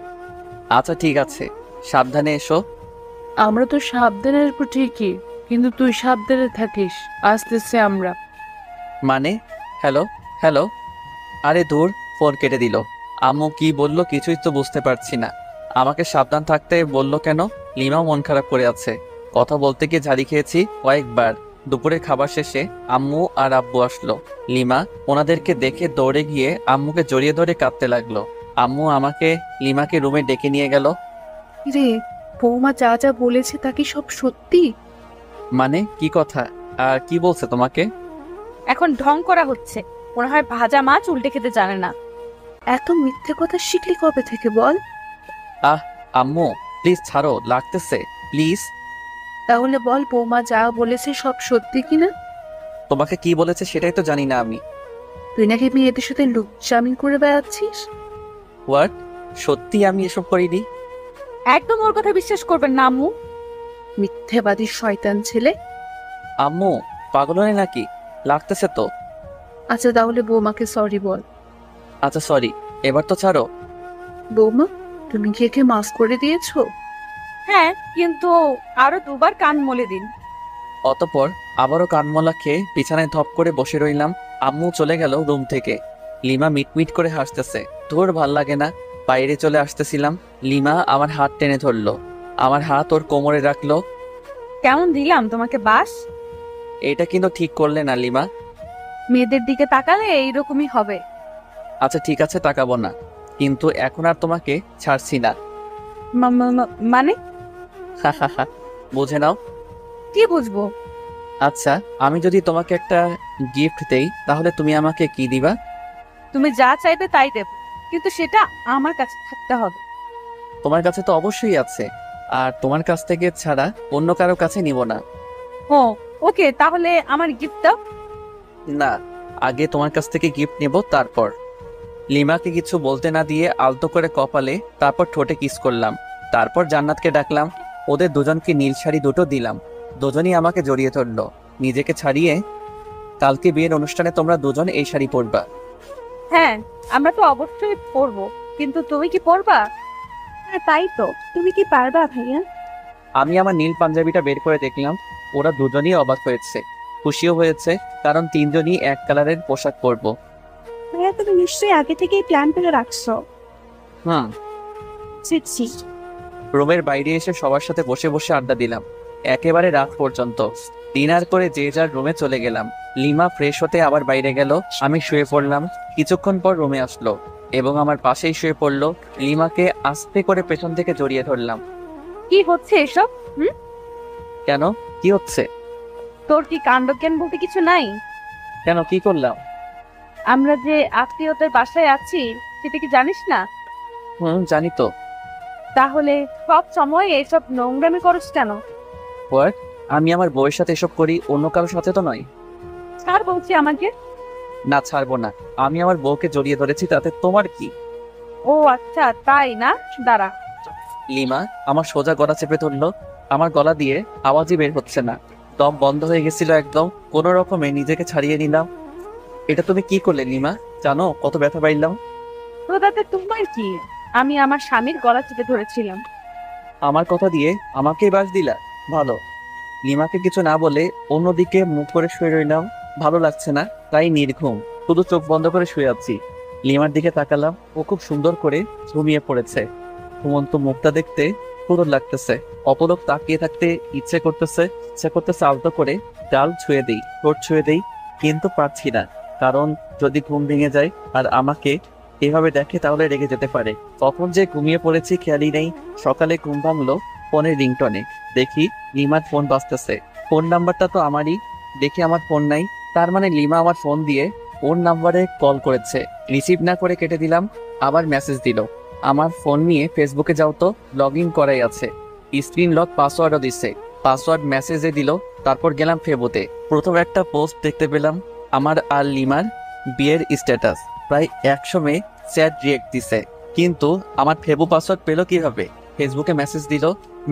আচ্ছা ঠিক আছে, সাবধানে এসো। আমরা তো সাবধানে আসবো ঠিকই, কিন্তু তুই সাবধানে থাকিস। আসতেছে আমরা। মানে? Hello hello. আরে দূর, ফোন কেটে দিল। আম্মু কি বললো কিছুই তো বুঝতে পারছি না। আমাকে সাবধান থাকতে বললো কেন? লিমাও মন খারাপ করে আছে। কথা বলতে গিয়ে ঝাড়ি খেয়েছি কয়েকবার। দুপুরে খাবার শেষে আম্মু আর আব্বু আসলো। লিমা ওনাদেরকে দেখে দৌড়ে গিয়ে আম্মুকে জড়িয়ে ধরে কাঁদতে লাগলো। আম্মু আমাকে লিমাকে রুমে ডেকে নিয়ে গেল। রে, বৌমা যা যা বলেছে তা কি সব সত্যি? মানে কি কথা? আর কি বলছে তোমাকে? এখন ঢং করা হচ্ছে, মনে হয় ভাজা মাছ উল্টে খেতে জানে না। এত মিথ্যে কথা শিখলি কবে থেকে বল? আম্মু প্লিজ ছাড়ো, লাগতেছে প্লিজ। তাহলে বল, বৌমা যা বলেছে সব সত্যি কিনা? তোমাকে কি বলেছে সেটাই তো জানি না আমি। তুই নাকি মেয়েদের সাথে লুচ্চামি করে বেড়াচ্ছিস? হোয়াট? সত্যি আমি এসব করিনি। একদম ওর কথা বিশ্বাস করবেন না আম্মু। মিথ্যেবাদী শয়তান ছেলে। আম্মু পাগল হয় নাকি? লাগতেছে তো। আচ্ছা তাহলে বৌমাকে সরি বল। আচ্ছা সরি, এবার তো ছাড়ো। বৌমা, তুমি কি একে মাফ করে দিয়েছো? হ্যাঁ, কিন্তু আরো দুবার কান মলে দিন। অতঃপর আবারও কানমলা খেয়ে বিছানায় ধপ করে বসে রইলাম। আম্মু চলে গেল রুম থেকে। লিমা মিটমিট করে হাসতেছে। তোর ভাল লাগে না? বাইরে চলে আসতেছিলাম, লিমা আমার হাত টেনে ধরলো। আমার হাত ওর কোমরে রাখলো। কেমন দিলাম তোমাকে বাস? এটা কিন্তু ঠিক করলে না লিমা। মেয়েদের দিকে তাকালে এইরকমই হবে। আচ্ছা ঠিক আছে, তাকাবো না, কিন্তু এখন আর তোমাকে ছাড়ছি না। মানে? বুঝে নাও। কি বুঝবো? আচ্ছা, আমি যদি তোমাকে একটা গিফট দেই, তাহলে তুমি আমাকে কি দিবা? তুমি যা চাইবে তাই দেব, কিন্তু সেটা আমার কাছে থাকতে হবে। তোমার কাছে তো অবশ্যই আছে, আর তোমার কাছ থেকে ছাড়া অন্য কারো কাছে নিব না। ও ওকে, তাহলে আমার গিফট দাও। না, আগে তোমার কাছ থেকে গিফট নেব তারপর। লিমাকে কিছু বলতে না দিয়ে আলতো করে কপালে, তারপর ঠোঁটে কিস করলাম। তারপর জান্নাতকে ডাকলাম। ওদের দুজনকে নীল শাড়ি দুটো দিলাম। দুজনই আমাকে জড়িয়ে ধরলো নিজেকে ছাড়িয়ে। কালকে বিয়ের অনুষ্ঠানে তোমরা দুজন এই শাড়ি পরবা। হ্যাঁ, আমরা তো অবশ্যই পরবো, কিন্তু তুমি কি পরবা? হ্যাঁ তাই তো, তুমি কি পারবা ভাইয়া? আমি আমার নীল পাঞ্জাবিটা বের করে দেখলাম। ওরা দুজনই অবাক হয়েছে, খুশিও হয়েছে, কারণ তিনজনই এক কালারের পোশাক পরবো। ভাইয়া তুমি নিশ্চয়ই আগে থেকেই প্ল্যান করে রাখছো। ছি। রুমের বাইরে এসে সবার সাথে বসে বসে আড্ডা দিলাম একেবারে রাত পর্যন্ত। ডিনার করে যে যার রুমে চলে গেলাম। লিমা ফ্রেশ হতে আবার বাইরে গেল। আমি শুয়ে পড়লাম। কিছুক্ষণ পর রুমে আসলো এবং আমার পাশেই শুয়ে পড়লো। লিমাকে আস্তে করে পেছন থেকে জড়িয়ে ধরলাম। কি হচ্ছে এসব? কেন, কি হচ্ছে? তোর কি কাণ্ডজ্ঞান বলতে কিছু নাই? কেন, কি করলাম? আমরা যে আত্মীয়দের বাসায় আছি সেটা কি জানিস না? জানি তো। তাহলে সব সময় এসব নোংরামি করছ কেন? হোয়াট? আমি আমার বউয়ের সাথে এসব করি, অন্য কারোর সাথে তো নয়। ছাড় বলছি আমাকে। না, ছাড়বো না। আমি আমার বউকে জড়িয়ে ধরেছি, তাতে তোমার কি? ও আচ্ছা, তাই না? দাঁড়া। লিমা আমার সোজা গলা চেপে ধরলো। আমার গলা দিয়ে আওয়াজই বের হচ্ছে না, দম বন্ধ হয়ে গেছিল একদম। কোনো রকমে নিজেকে ছাড়িয়ে নিলাম। এটা তুমি কি করলে লিমা? জানো কত ব্যথা পাইলাম? তো তাতে তোমার কি? আমি আমার স্বামীর গলা চেপে ধরেছিলাম। আমার কথা দিয়ে আমাকেই বাস দিলা? ভালো। লিমাকে কিছু না বলে অন্যদিকে মুখ করে শুয়ে রইলাম। ভালো লাগছে না, তাই নির্ঘুম শুধু চোখ বন্ধ করে শুয়ে আছি। লিমার দিকে তাকালাম, ও খুব সুন্দর করে ঘুমিয়ে পড়েছে। ঘুমন্ত মুখটা দেখতে সুন্দর লাগতেছে। অপলক তাকিয়ে থাকতে ইচ্ছে করতেছে আলতো করে ডাল ছুঁয়ে দিই, ঠোঁট ছুঁয়ে দিই, কিন্তু পারছি না। কারণ যদি ঘুম ভেঙে যায় আর আমাকে এভাবে দেখে তাহলে রেগে যেতে পারে। কখন যে ঘুমিয়ে পড়েছি খেয়ালই নেই। সকালে ঘুম ভাঙলো ফোনের রিংটনে। দেখি লিমার ফোন বাজতেছে। ফোন নাম্বারটা তো আমারই। দেখি আমার ফোন নাই, তার মানে লিমা আমার ফোন দিয়ে ওর নাম্বারে কল করেছে। রিসিভ না করে কেটে দিলাম। আবার মেসেজ দিল, আমার ফোন নিয়ে ফেসবুকে যাও তো, লগ ইন করাই আছে। স্ক্রিন লক পাসওয়ার্ডও দিছে। পাসওয়ার্ড মেসেজে দিল। তারপর গেলাম ফেবুতে। প্রথম একটা পোস্ট দেখতে পেলাম, আমার আর লিমার বিয়ের স্ট্যাটাস। প্রায় 100 মেয়ে চ্যাট রিয়েক্ট দিছে। কিন্তু আমার ফেবু পাসওয়ার্ড পেলো কিভাবে? ফেসবুকে মেসেজ দিল।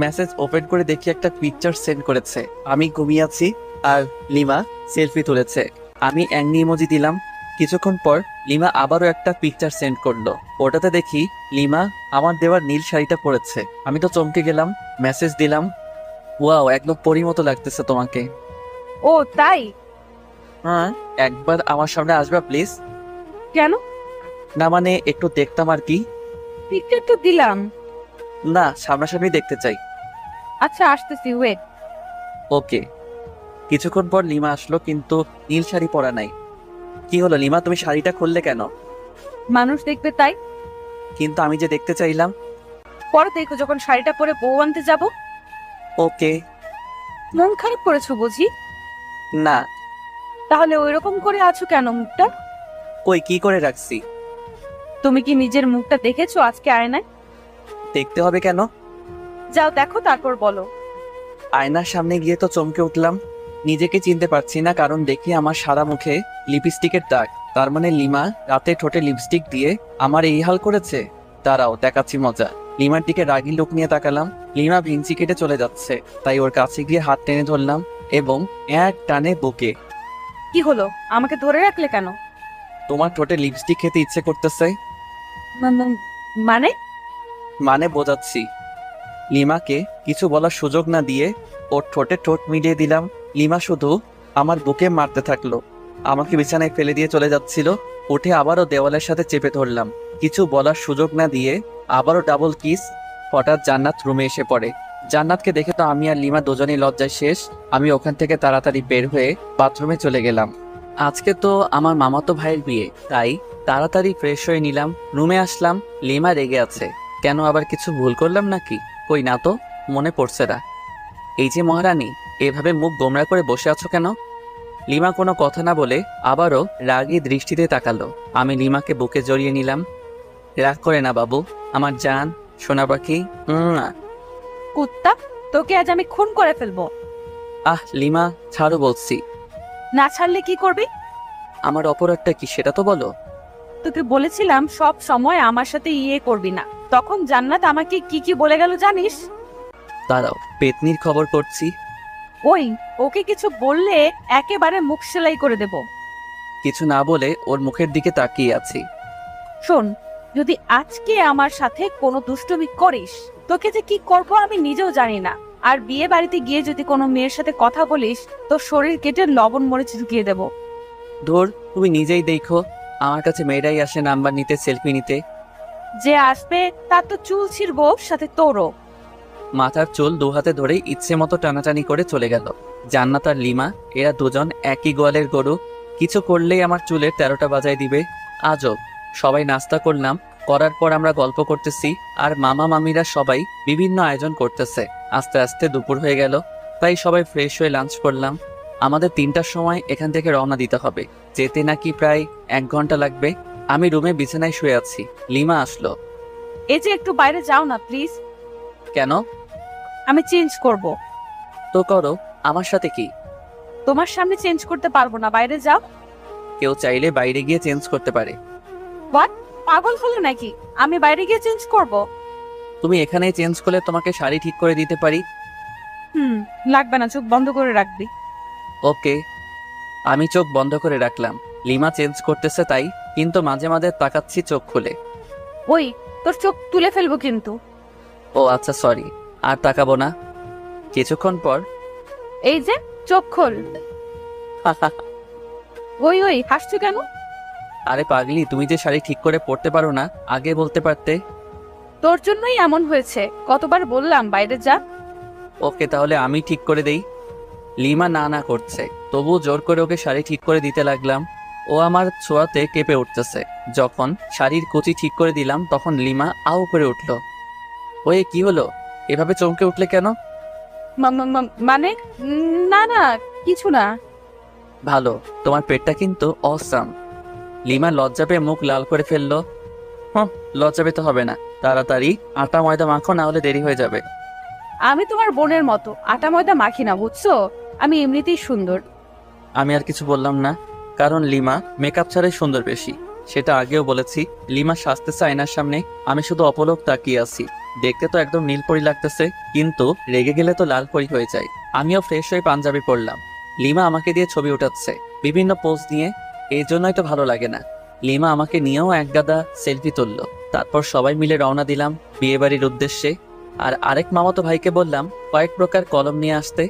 মেসেজ ওপেন করে দেখি একটা পিকচার সেন্ড করেছে। আমি ঘুমিয়ে আছি আর লিমা সেলফি তুলেছে। আমি অ্যাংরি ইমোজি দিলাম। কিছুক্ষণ পর লিমা আবারও একটা পিকচার সেন্ড করলো। ওটাতে দেখি লিমা আমার দেওয়ার নীল শাড়িটা পরেছে। আমি তো চমকে গেলাম। মেসেজ দিলাম, ওয়াও, একদম পরীর মতো লাগতেছে তোমাকে। ও তাই? হ্যাঁ, একবার আমার সামনে আসবা প্লিজ? কেন? না মানে একটু দেখতাম আর কি। পিকচার তো দিলাম। না, সামনাসামনি দেখতে চাই। আচ্ছা আসতেছি, ওয়েট। ওকে। কিছুক্ষণ পর লিমা আসলো, কিন্তু নীল শাড়ি পরা নাই। কি হলো লিমা, তুমি শাড়িটা খুললে কেন? মানুষ দেখবে তাই। কিন্তু আমি যে দেখতে চাইলাম। পরে দেখো যখন শাড়িটা পরে বউ আনতে যাব। ওকে। মন খারাপ করেছো বুঝি? না। তাহলে ওইরকম করে আছো কেন মুখটা? কই কি করে রাখছি? তুমি কি নিজের মুখটা দেখেছো আজকে আয়নায়? দেখতে হবে কেন? যাও দেখো, তারপর বলো। আয়নার সামনে গিয়ে তো চমকে উঠলাম। নিজেকে চিনতে পারছি না, কারণ দেখি আমার সারা মুখে লিপস্টিকের দাগ। তার মানে লিমা রাতে ঠোঁটে লিপস্টিক দিয়ে আমার এই হাল করেছে। দাঁড়াও, দেখাচ্ছি মজা। লিমার দিকে রাগি লোক নিয়ে তাকালাম। লিমা ভিঞ্চি কেটে চলে যাচ্ছে, তাই ওর কাছে গিয়ে হাত টেনে ধরলাম এবং এক টানে বুকে। কি হলো, আমাকে ধরে রাখলে কেন? তোমার ঠোঁটে লিপস্টিক খেতে ইচ্ছে করতেছে। মানে? মানে বোঝাচ্ছি। লিমাকে কিছু বলার সুযোগ না দিয়ে ওর ঠোঁটে ঠোঁট মিলিয়ে দিলাম। লিমা শুধু আমার বুকে মারতে থাকলো। আমাকে বিছানায় ফেলে দিয়ে চলে যাচ্ছিল। উঠে আবারও দেওয়ালের সাথে চেপে ধরলাম। কিছু বলার সুযোগ না দিয়ে আবারও ডাবল কিস। হঠাৎ জান্নাত রুমে এসে পড়ে। জান্নাতকে দেখে তো আমি আর লিমা দুজনেই লজ্জায় শেষ। আমি ওখান থেকে তাড়াতাড়ি বের হয়ে বাথরুমে চলে গেলাম। আজকে তো আমার মামাতো ভাইয়ের বিয়ে, তাই তাড়াতাড়ি ফ্রেশ হয়ে নিলাম। রুমে আসলাম, লিমা রেগে আছে। কেন, আবার কিছু ভুল করলাম নাকি? কই না তো, মনে পড়ছে না। এই যে মহারানী, এভাবে মুখ গোমরা করে বসে আছো কেন? লিমা কোনো কথা না বলে আবারও রাগী দৃষ্টিতে তাকালো। আমি লিমাকে বুকে জড়িয়ে নিলাম। রাগ করে না বাবু, আমার জান সোনা পাখি। কুত্তা, তোকে আজ আমি খুন করে ফেলবো। আহ লিমা, ছাড়ো বলছি। না ছাড়লে কি করবি? আমার অপরাধটা কি সেটা তো বলো। তোকে বলেছিলাম সব সময় আমার সাথে ইয়ে করবি না। তখন জান্নাত আমাকে কি কি বলে গেল জানিস? দাঁড়াও, পেতনির খবর করছি। ওই, ওকে কিছু বললে একেবারে মুখ সেলাই করে দেব। কিছু না বলে ওর মুখের দিকে তাকিয়ে আছি। শোন, যদি আজকে আমার সাথে কোনো দুষ্টুমি করিস, তোকে যে কি করব আমি নিজেও জানি না। আর বিয়ে বাড়িতে গিয়ে যদি কোনো মেয়ের সাথে কথা বলিস, তোর শরীর কেটে লবণ মরিচ ঢুকিয়ে দেব। ধর, তুমি নিজেই দেখো, আমার কাছে মেয়েরাই আসে নাম্বার নিতে, সেলফি নিতে। যে আসবে তার তো চুল ছিড়বো, সাথে তোরও। মাথার চুল দু হাতে ধরে ইচ্ছে মতো টানাটানি করে চলে গেল। জান্নাত আর লিমা এরা দুজন একই গোয়ালের গরু। কিছু করলেই আমার চুলের 13টা বাজায় দিবে। আজব। সবাই নাস্তা করলাম, করার পর আমরা গল্প করতেছি আর মামা মামিরা সবাই বিভিন্ন আয়োজন করতেছে। আস্তে আস্তে দুপুর হয়ে গেল, তাই সবাই ফ্রেশ হয়ে লাঞ্চ করলাম। আমাদের 3টার সময় এখান থেকে রওনা দিতে হবে। যেতে নাকি প্রায় 1 ঘন্টা লাগবে। আমি রুমে বিছানায় শুয়ে আছি। লিমা আসলো। এই যে একটু বাইরে যাও না প্লিজ। কেন? আমি চেঞ্জ করব। তো করো, আমার সাথে কি? তোমার সামনে চেঞ্জ করতে পারবো না, বাইরে যাও। কেউ চাইলে বাইরে গিয়ে চেঞ্জ করতে পারে। হোয়াট, পাগল হলো নাকি? আমি বাইরে গিয়ে চেঞ্জ করব? তুমি এখানেই চেঞ্জ করলে তোমাকে শাড়ি ঠিক করে দিতে পারি। লাগবে না, চোখ বন্ধ করে রাখবি। ওকে। আমি চোখ বন্ধ করে রাখলাম। লিমা চেঞ্জ করতেছে তাই, কিন্তু মাঝে মাঝে তাকাচ্ছি চোখ খুলে। ওই তোর চোখ তুলে ফেলবো কিন্তু। ও আচ্ছা সরি, আর তাকাবো না। কিছুক্ষণ পর এই যে চোখ খোল। ওই হাসছো কেন? আরে পাগলি, তুমি যে শাড়ি ঠিক করে পরতে পারো না, আগে বলতে পারতে। তোর জন্যই এমন হয়েছে, কতবার বললাম বাইরে যা। ওকে, তাহলে আমি ঠিক করে দেই। লিমা না না করছে, তবু জোর করে ওকে শাড়ি ঠিক করে দিতে লাগলাম। ও আমার ছোঁয়াতে কেঁপে উঠতেছে। যখন শাড়ির কুচি ঠিক করে দিলাম তখন লিমা আউ করে উঠল। ওই কি হলো, এভাবে চমকে উঠলে কেন? মানে না না কিছু না। ভালো, তোমার পেটটা কিন্তু অসাম। লিমা লজ্জা পেয়ে মুখ লাল করে ফেললো। লজ্জা পেতে হবে না, তাড়াতাড়ি আটা ময়দা মাখো, না হলে দেরি হয়ে যাবে। আমি তোমার বোনের মতো আটা ময়দা মাখি না, বুঝছো? আমি এমনিতেই সুন্দর। আমি আর কিছু বললাম না, কারণ লিমা মেকআপ ছাড়াই সুন্দর বেশি। সেটা আগেও বলেছি। লিমা সাজতেছে আয়নার সামনে, আমি শুধু অপলক তাকিয়ে আছি। দেখতে তো একদম নীলপরি লাগতেছে, কিন্তু রেগে গেলে তো লাল পরি হয়ে যায়। আমিও ফ্রেশ হয়ে পাঞ্জাবি পরলাম। লিমা আমাকে দিয়ে ছবি উঠাচ্ছে বিভিন্ন পোজ নিয়ে, এই জন্যই তো ভালো লাগে না। লিমা আমাকে নিয়েও এক গাদা সেলফি তুললো। তারপর সবাই মিলে রওনা দিলাম বিয়ে বাড়ির উদ্দেশ্যে। আর আরেক মামাতো ভাইকে বললাম কয়েক প্রকার কলম নিয়ে আসতে।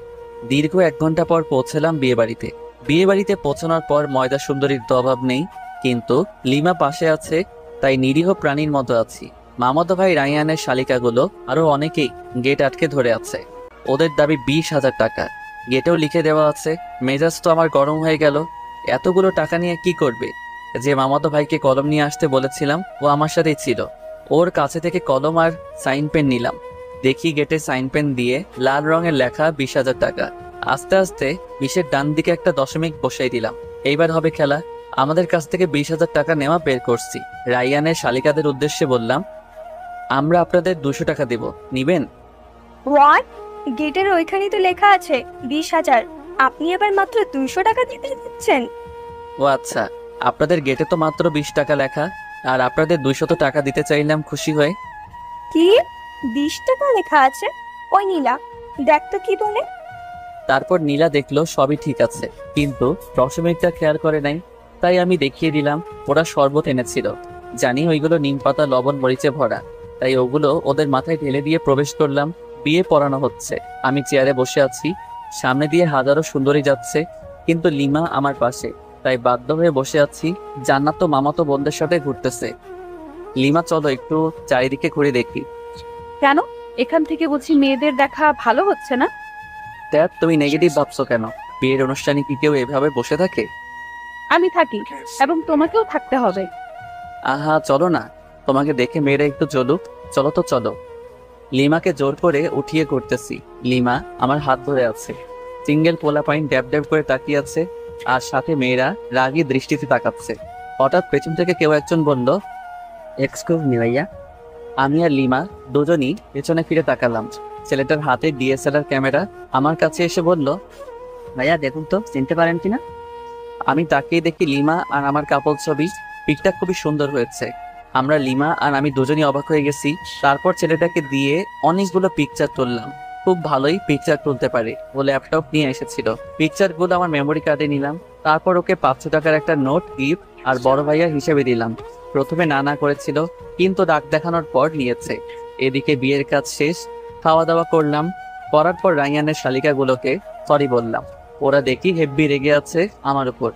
দীর্ঘ 1 ঘন্টা পর পৌঁছলাম বিয়ে বাড়িতে। বিয়ে বাড়িতে পৌঁছানোর পর ময়দা সুন্দরীর তো অভাব নেই, কিন্তু লিমা পাশে আছে, তাই নিরীহ প্রাণীর মতো আছি। মামাতো ভাই রায়ানের শালিকাগুলো আরো অনেকেই গেট আটকে ধরে আছে। ওদের দাবি 20,000 টাকা। গেটেও লিখে দেওয়া আছে। মেজাজ তো আমার গরম হয়ে গেল। এতগুলো টাকা নিয়ে কি করবে? যে মামাতো ভাইকে কলম নিয়ে আসতে বলেছিলাম ও আমার সাথেই ছিল। ওর কাছে থেকে কলম আর সাইন পেন নিলাম। দেখি গেটে সাইন পেন দিয়ে লাল রঙের লেখা 20,000 টাকা। আস্তে আস্তে 20-এর ডান দিকে একটা দশমিক বসাই দিলাম। এইবার হবে খেলা। আমাদের কাছ থেকে 20,000 টাকা নেওয়া বের করছি। রায়ানের শালিকাদের উদ্দেশ্যে বললাম, আমরা আপনাদের 200 টাকা দেব, নিবেন? হোয়াট? গেটের ওইখানেই তো লেখা আছে 20,000, আপনি আবার মাত্র 200 টাকা দিতে দিচ্ছেন? ও আচ্ছা, আপনাদের গেটে তো মাত্র 20 টাকা লেখা, আর আপনাদের 200 টাকা দিতে চাইলাম খুশি হয়ে। কি 20 টাকা লেখা আছে? ওই নীলা, দেখ তো কি বলে। তারপর নীলা দেখলো সবই ঠিক আছে, কিন্তু দশমিকটা খেয়াল করে নাই। তাই আমি দেখিয়ে দিলাম। ওরা শরবত এনেছিল, জানি ওইগুলো নিম পাতা লবণ মরিচে ভরা, তাই ওগুলো ওদের মাথায় ঢেলে দিয়ে প্রবেশ করলাম। বিয়ে পড়ানো হচ্ছে। আমি চেয়ারে বসে আছি, সামনে দিয়ে হাজারো সুন্দরী যাচ্ছে, কিন্তু লিমা আমার পাশে, তাই বাধ্য হয়ে বসে আছি। জান্নাত তো মামাতো বোনদের সাথে ঘুরতেছে। লিমা চলো একটু চারিদিকে ঘুরে দেখি। কেন? এখান থেকে বলছি মেয়েদের দেখা ভালো হচ্ছে না? দেখ, তুমি নেগেটিভ ভাবছো কেন? বিয়ের অনুষ্ঠানে কি কেউ এভাবে বসে থাকে? আমি থাকি, এবং তোমাকেও থাকতে হবে। আহা চলো না, তোমাকে দেখে মেয়েরা একটু জ্বলুক। চলো তো চলো। লিমাকে জোর করে উঠিয়ে করতেছি। লিমা আমার হাত ধরে আছে। সিঙ্গেল পোলাপাইন ড্যাব ড্যাব করে তাকিয়ে আছে, আর সাথে মেয়েরা রাগী দৃষ্টিতে তাকাচ্ছে। হঠাৎ পেছন থেকে কেউ একজন বলল, এক্সকিউজ মি ভাইয়া। আমি আর লিমা দুজনই পেছনে ফিরে তাকালাম। ছেলেটার হাতে ডিএসএলআর ক্যামেরা। আমার কাছে এসে বলল, ভাইয়া দেখুন তো চিনতে পারেন কিনা। আমি তাকিয়ে দেখি লিমা আর আমার কাপল ছবি। পিকটা খুবই সুন্দর হয়েছে। আমরা লিমা আর আমি দুজনই অবাক হয়ে গেছি। তারপর ছেলেটাকে দিয়ে অনেকগুলো পিকচার তুললাম। খুব ভালোই পিকচার তুলতে পারে, ও ল্যাপটপ নিয়ে এসেছিল। পিকচারগুলো আমার মেমোরি কার্ডে নিলাম। তারপর ওকে 500 টাকার একটা নোট গিফট আর বড় ভাইয়া হিসেবে দিলাম। প্রথমে না করেছিল, কিন্তু ডাক দেখানোর পর নিয়েছে। এদিকে বিয়ের কাজ শেষ, খাওয়া দাওয়া করলাম। করার পর রায়ানের শালিকাগুলোকে সরি বললাম। ওরা দেখি হেব্বি রেগে আছে আমার উপর।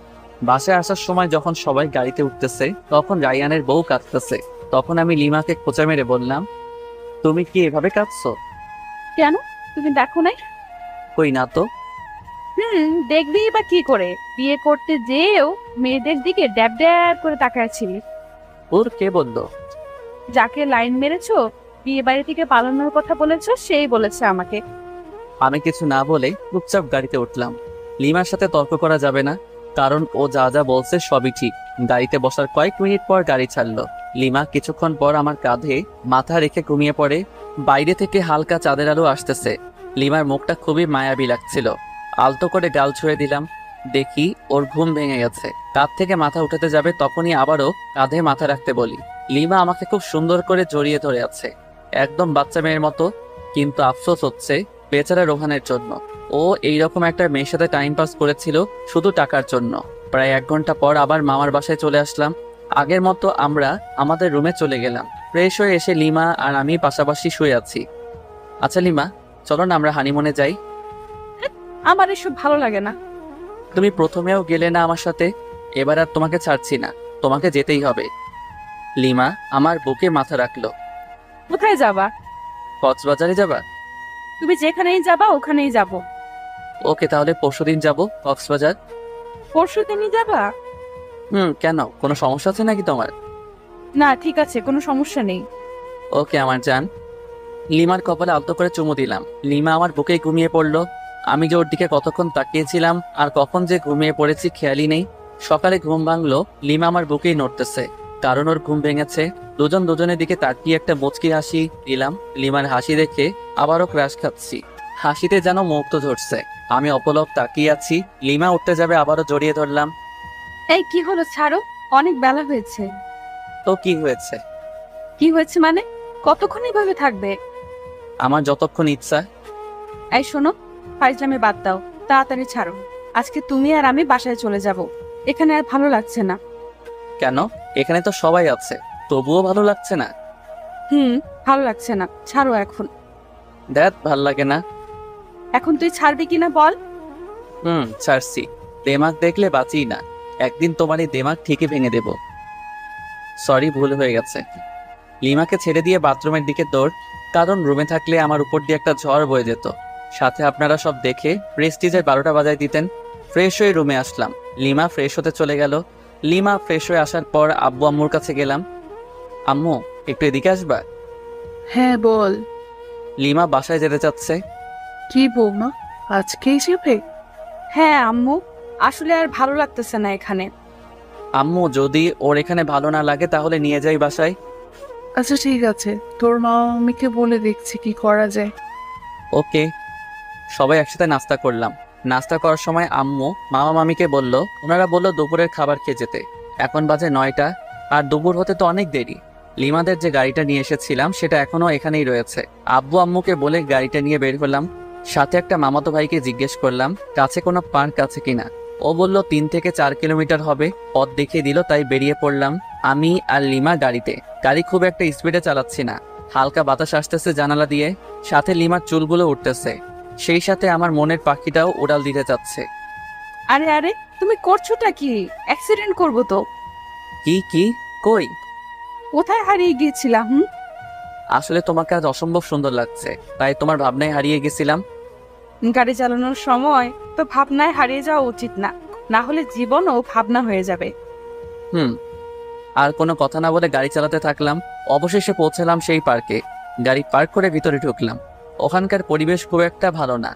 বাসায় আসার সময় যখন সবাই গাড়িতে উঠতেছে, তখন রায়ানের বউ কাঁদতেছে। তখন আমি লিমাকে খোঁচা মেরে বললাম, তুমি কি এভাবে কাঁদছো? কেন, তুমি দেখো নাই? কই না তো। দেখবি বা কি করে? বিয়ে করতে যেও মেয়েদের দিকে ড্যাব ড্যাব করে তাকাচ্ছিলি। ওর কে বললো? যাকে লাইন মেরেছো, বিয়ে বাড়ি থেকে পালানোর কথা বলেছো, সেই বলেছে আমাকে। আমি কিছু না বলে চুপচাপ গাড়িতে উঠলাম। লিমার সাথে তর্ক করা যাবে না, কারণ ও যা যা বলছে সবই ঠিক। গাড়িতে বসার কয়েক মিনিট পর গাড়ি ছাড়লো। লিমা কিছুক্ষণ পর আমার কাঁধে মাথা রেখে ঘুমিয়ে পড়ে। বাইরে থেকে হালকা চাঁদের আলো আসতেছে। লিমার মুখটা খুবই মায়াবী লাগছিল। আলতো করে গাল ছুঁয়ে দিলাম। দেখি ওর ঘুম ভেঙে গেছে। কাঁধ থেকে মাথা উঠাতে যাবে, তখনই আবারও কাঁধে মাথা রাখতে বলি। লিমা আমাকে খুব সুন্দর করে জড়িয়ে ধরে আছে। একদম বাচ্চা মেয়ের মতো। কিন্তু আফসোস হচ্ছে বেচারা রোহানের জন্য। ও এইরকম একটা মেয়ের সাথে টাইম পাস করেছিল শুধু টাকার জন্য। প্রায় 1 ঘন্টা পর আবার মামার বাসায় চলে আসলাম। আগের মতো আমরা আমাদের রুমে চলে গেলাম। ফ্রেশ হয়ে এসে লিমা আর আমি পাশাপাশি শুয়ে আছি। আচ্ছা লিমা, চলো না আমরা হানিমুনে যাই। আমার এসব ভালো লাগে না। তুমি প্রথমেও গেলে না আমার সাথে, এবার আর তোমাকে ছাড়ছি না, তোমাকে যেতেই হবে। লিমা আমার বুকে মাথা রাখলো। কোথায় যাবা? কক্সবাজারে যাবা? তুমি যেখানেই যাবা ওখানেই যাব। ওকে, তাহলে পরশুদিন যাব কক্সবাজার। পরশু দিনই যাবা? কেন, কোনো সমস্যা আছে নাকি তোমার? না, ঠিক আছে, কোনো সমস্যা নেই। ওকে আমার জান। লিমার কপালে আলতো করে চুমু দিলাম। লিমা আমার বুকে ঘুমিয়ে পড়লো। আমি যে ওর দিকে কতক্ষণ তাকিয়েছিলাম আর কখন যে ঘুমিয়ে পড়েছি খেয়ালই নেই। সকালে ঘুম ভাঙলো, লিমা আমার বুকেই নড়তেছে, কারণ ওর ঘুম ভেঙেছে। দুজন দুজনের দিকে তাকিয়ে একটা মুচকি হাসি দিলাম। লিমার হাসি দেখে আবারও ক্রাশ খাচ্ছি। হাসিতে যেন মুগ্ধ ধরছে। আমি অপলক তাকিয়ে আছি। লিমা উঠতে যাবে, আবারও জড়িয়ে ধরলাম। এই কি হলো, ছাড়ো, অনেক বেলা হয়েছে। তো কি হয়েছে? কি হয়েছে মানে? কতক্ষণ এভাবে থাকবে? আমার যতক্ষণ ইচ্ছা। এই শোনো, ফাইজলামে বাদ দাও, তাড়াতাড়ি ছাড়ো। আজকে তুমি আর আমি বাসায় চলে যাব। এখানে আর ভালো লাগছে না। কেন? এখানে তো সবাই আছে, তবুও ভালো লাগছে না? ভালো লাগছে না, ছাড়ো এখন। দেখ, ভাল লাগে না। এখন তুই ছাড়বি কিনা বল। ছাড়ছি। দেমাগ দেখলে বাঁচি না, একদিন তোমার এই দেমাগ ঠিকই ভেঙে দেব। সরি, ভুল হয়ে গেছে। লিমাকে ছেড়ে দিয়ে বাথরুমের দিকে দৌড়, কারণ রুমে থাকলে আমার উপর দিয়ে একটা ঝড় বয়ে যেত। সাথে আপনারা সব দেখে প্রেস্টিজের 12টা বাজায় দিতেন। ফ্রেশ হয়ে রুমে আসলাম। লিমা ফ্রেশ হতে চলে গেল। লিমা ফ্রেশ হয়ে আসার পর আব্বু আম্মুর কাছে গেলাম। আম্মু, একটু এদিকে আসবা? হ্যাঁ বল। লিমা বাসায় যেতে চাচ্ছে। কি বৌমা, আজকেই যাবে? হ্যাঁ আম্মু, আসলে আর ভালো লাগতেছে না এখানে। আম্মু, যদি ওর এখানে ভালো না লাগে তাহলে নিয়ে যাই বাসায়। আচ্ছা ঠিক আছে, তোর মা মামিকে বলে দেখছি কি করা যায়। ওকে। সবাই একসাথে নাস্তা করলাম। নাস্তা করার সময় আম্মু মামা মামিকে বলল, ওনারা বলল দুপুরের খাবার খেয়ে যেতে। এখন বাজে 9টা, আর দুপুর হতে তো অনেক দেরি। লিমাদের যে গাড়িটা নিয়ে এসেছিলাম সেটা এখনো এখানেই রয়েছে। আব্বু আম্মুকে বলে গাড়িটা নিয়ে বের হলাম। সাথে একটা মামাতো ভাইকে জিজ্ঞেস করলাম কাছে কোনো পার্ক আছে কিনা। ও বলল 3 থেকে 4 কিলোমিটার হবে। পথ দেখিয়ে দিল, তাই বেরিয়ে পড়লাম আমি আর লিমা গাড়িতে। গাড়ি খুব একটা স্পিডে চালাচ্ছি না, হালকা বাতাস আসতেছে জানালা দিয়ে, সাথে লিমার চুলগুলো উঠতেছে, সেই সাথে আমার মনের পাখিটাও উড়াল দিতে যাচ্ছে। আরে আরে, তুমি করছোটা কি? অ্যাক্সিডেন্ট করবো তো। কি কই? কোথায় হারিয়ে গিয়েছিলাম? আসলে তোমাকে আজ অসম্ভব সুন্দর লাগছে, তাই তোমার ভাবনায় হারিয়ে গেছিলাম। গাড়ি চালানোর সময় তো ভাবনায় হারিয়ে যাওয়া উচিত না, না হলে জীবনও ভাবনা হয়ে যাবে। আর কোনো কথা না বলে গাড়ি চালাতে থাকলাম। অবশেষে পৌঁছলাম সেই পার্কে। গাড়ি পার্ক করে ভিতরে ঢুকলাম। ওখানকার পরিবেশ খুব একটা ভালো না,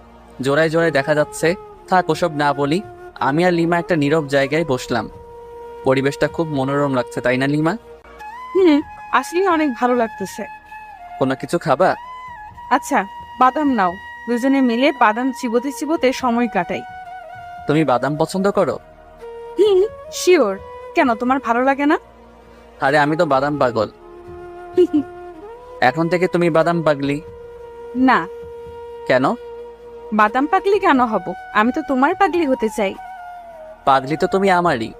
জোড়ায় জোড়ায় দেখা যাচ্ছে। থাক, ওসব না বলি। আমি আর লিমা একটা নীরব জায়গায় বসলাম। পরিবেশটা খুব মনোরম লাগছে, তাই না লিমা? আসলে অনেক ভালো লাগতেছে। কোনো কিছু খাবা? আচ্ছা, বাদাম নাও, দুজনে মিলে বাদাম চিবোতে চিবোতে সময় কাটাই। তুমি বাদাম পছন্দ করো? শিওর। কেন, তোমার ভালো লাগে না? আরে আমি তো বাদাম পাগল। এখন থেকে তুমি বাদাম পাগলি? না। কেন? বাদাম পাগলি কেন হব? আমি তো তোমার পাগলি হতে চাই। পাগলি তো তুমি আমারই।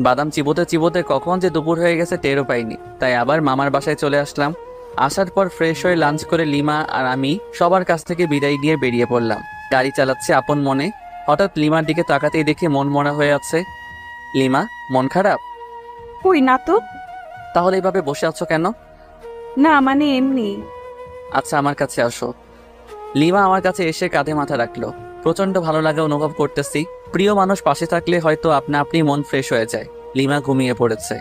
বাদাম চিবোতে চিবোতে কখন যে দুপুর হয়ে গেছে টেরও পাইনি। তাই আবার মামার বাসায় চলে আসলাম। আসার পর ফ্রেশ হয়ে লাঞ্চ করে লিমা আর আমি সবার কাছ থেকে বিদায় নিয়ে বেরিয়ে পড়লাম। গাড়ি চালাচ্ছে আপন মনে। হঠাৎ লিমার দিকে তাকাতেই দেখে মন মরা হয়ে আছে। লিমা, মন খারাপ? কই না তো। তাহলে এইভাবে বসে আছো কেন? না মানে এমনি। আচ্ছা, আমার কাছে আসো। লিমা আমার কাছে এসে কাঁধে মাথা রাখলো। প্রচন্ড ভালো লাগা অনুভব করতেছি। প্রিয় মানুষ পাশে থাকলে হয়তো আপনা আপনি মন ফ্রেশ হয়ে যায়। লিমা ঘুমিয়ে পড়েছে,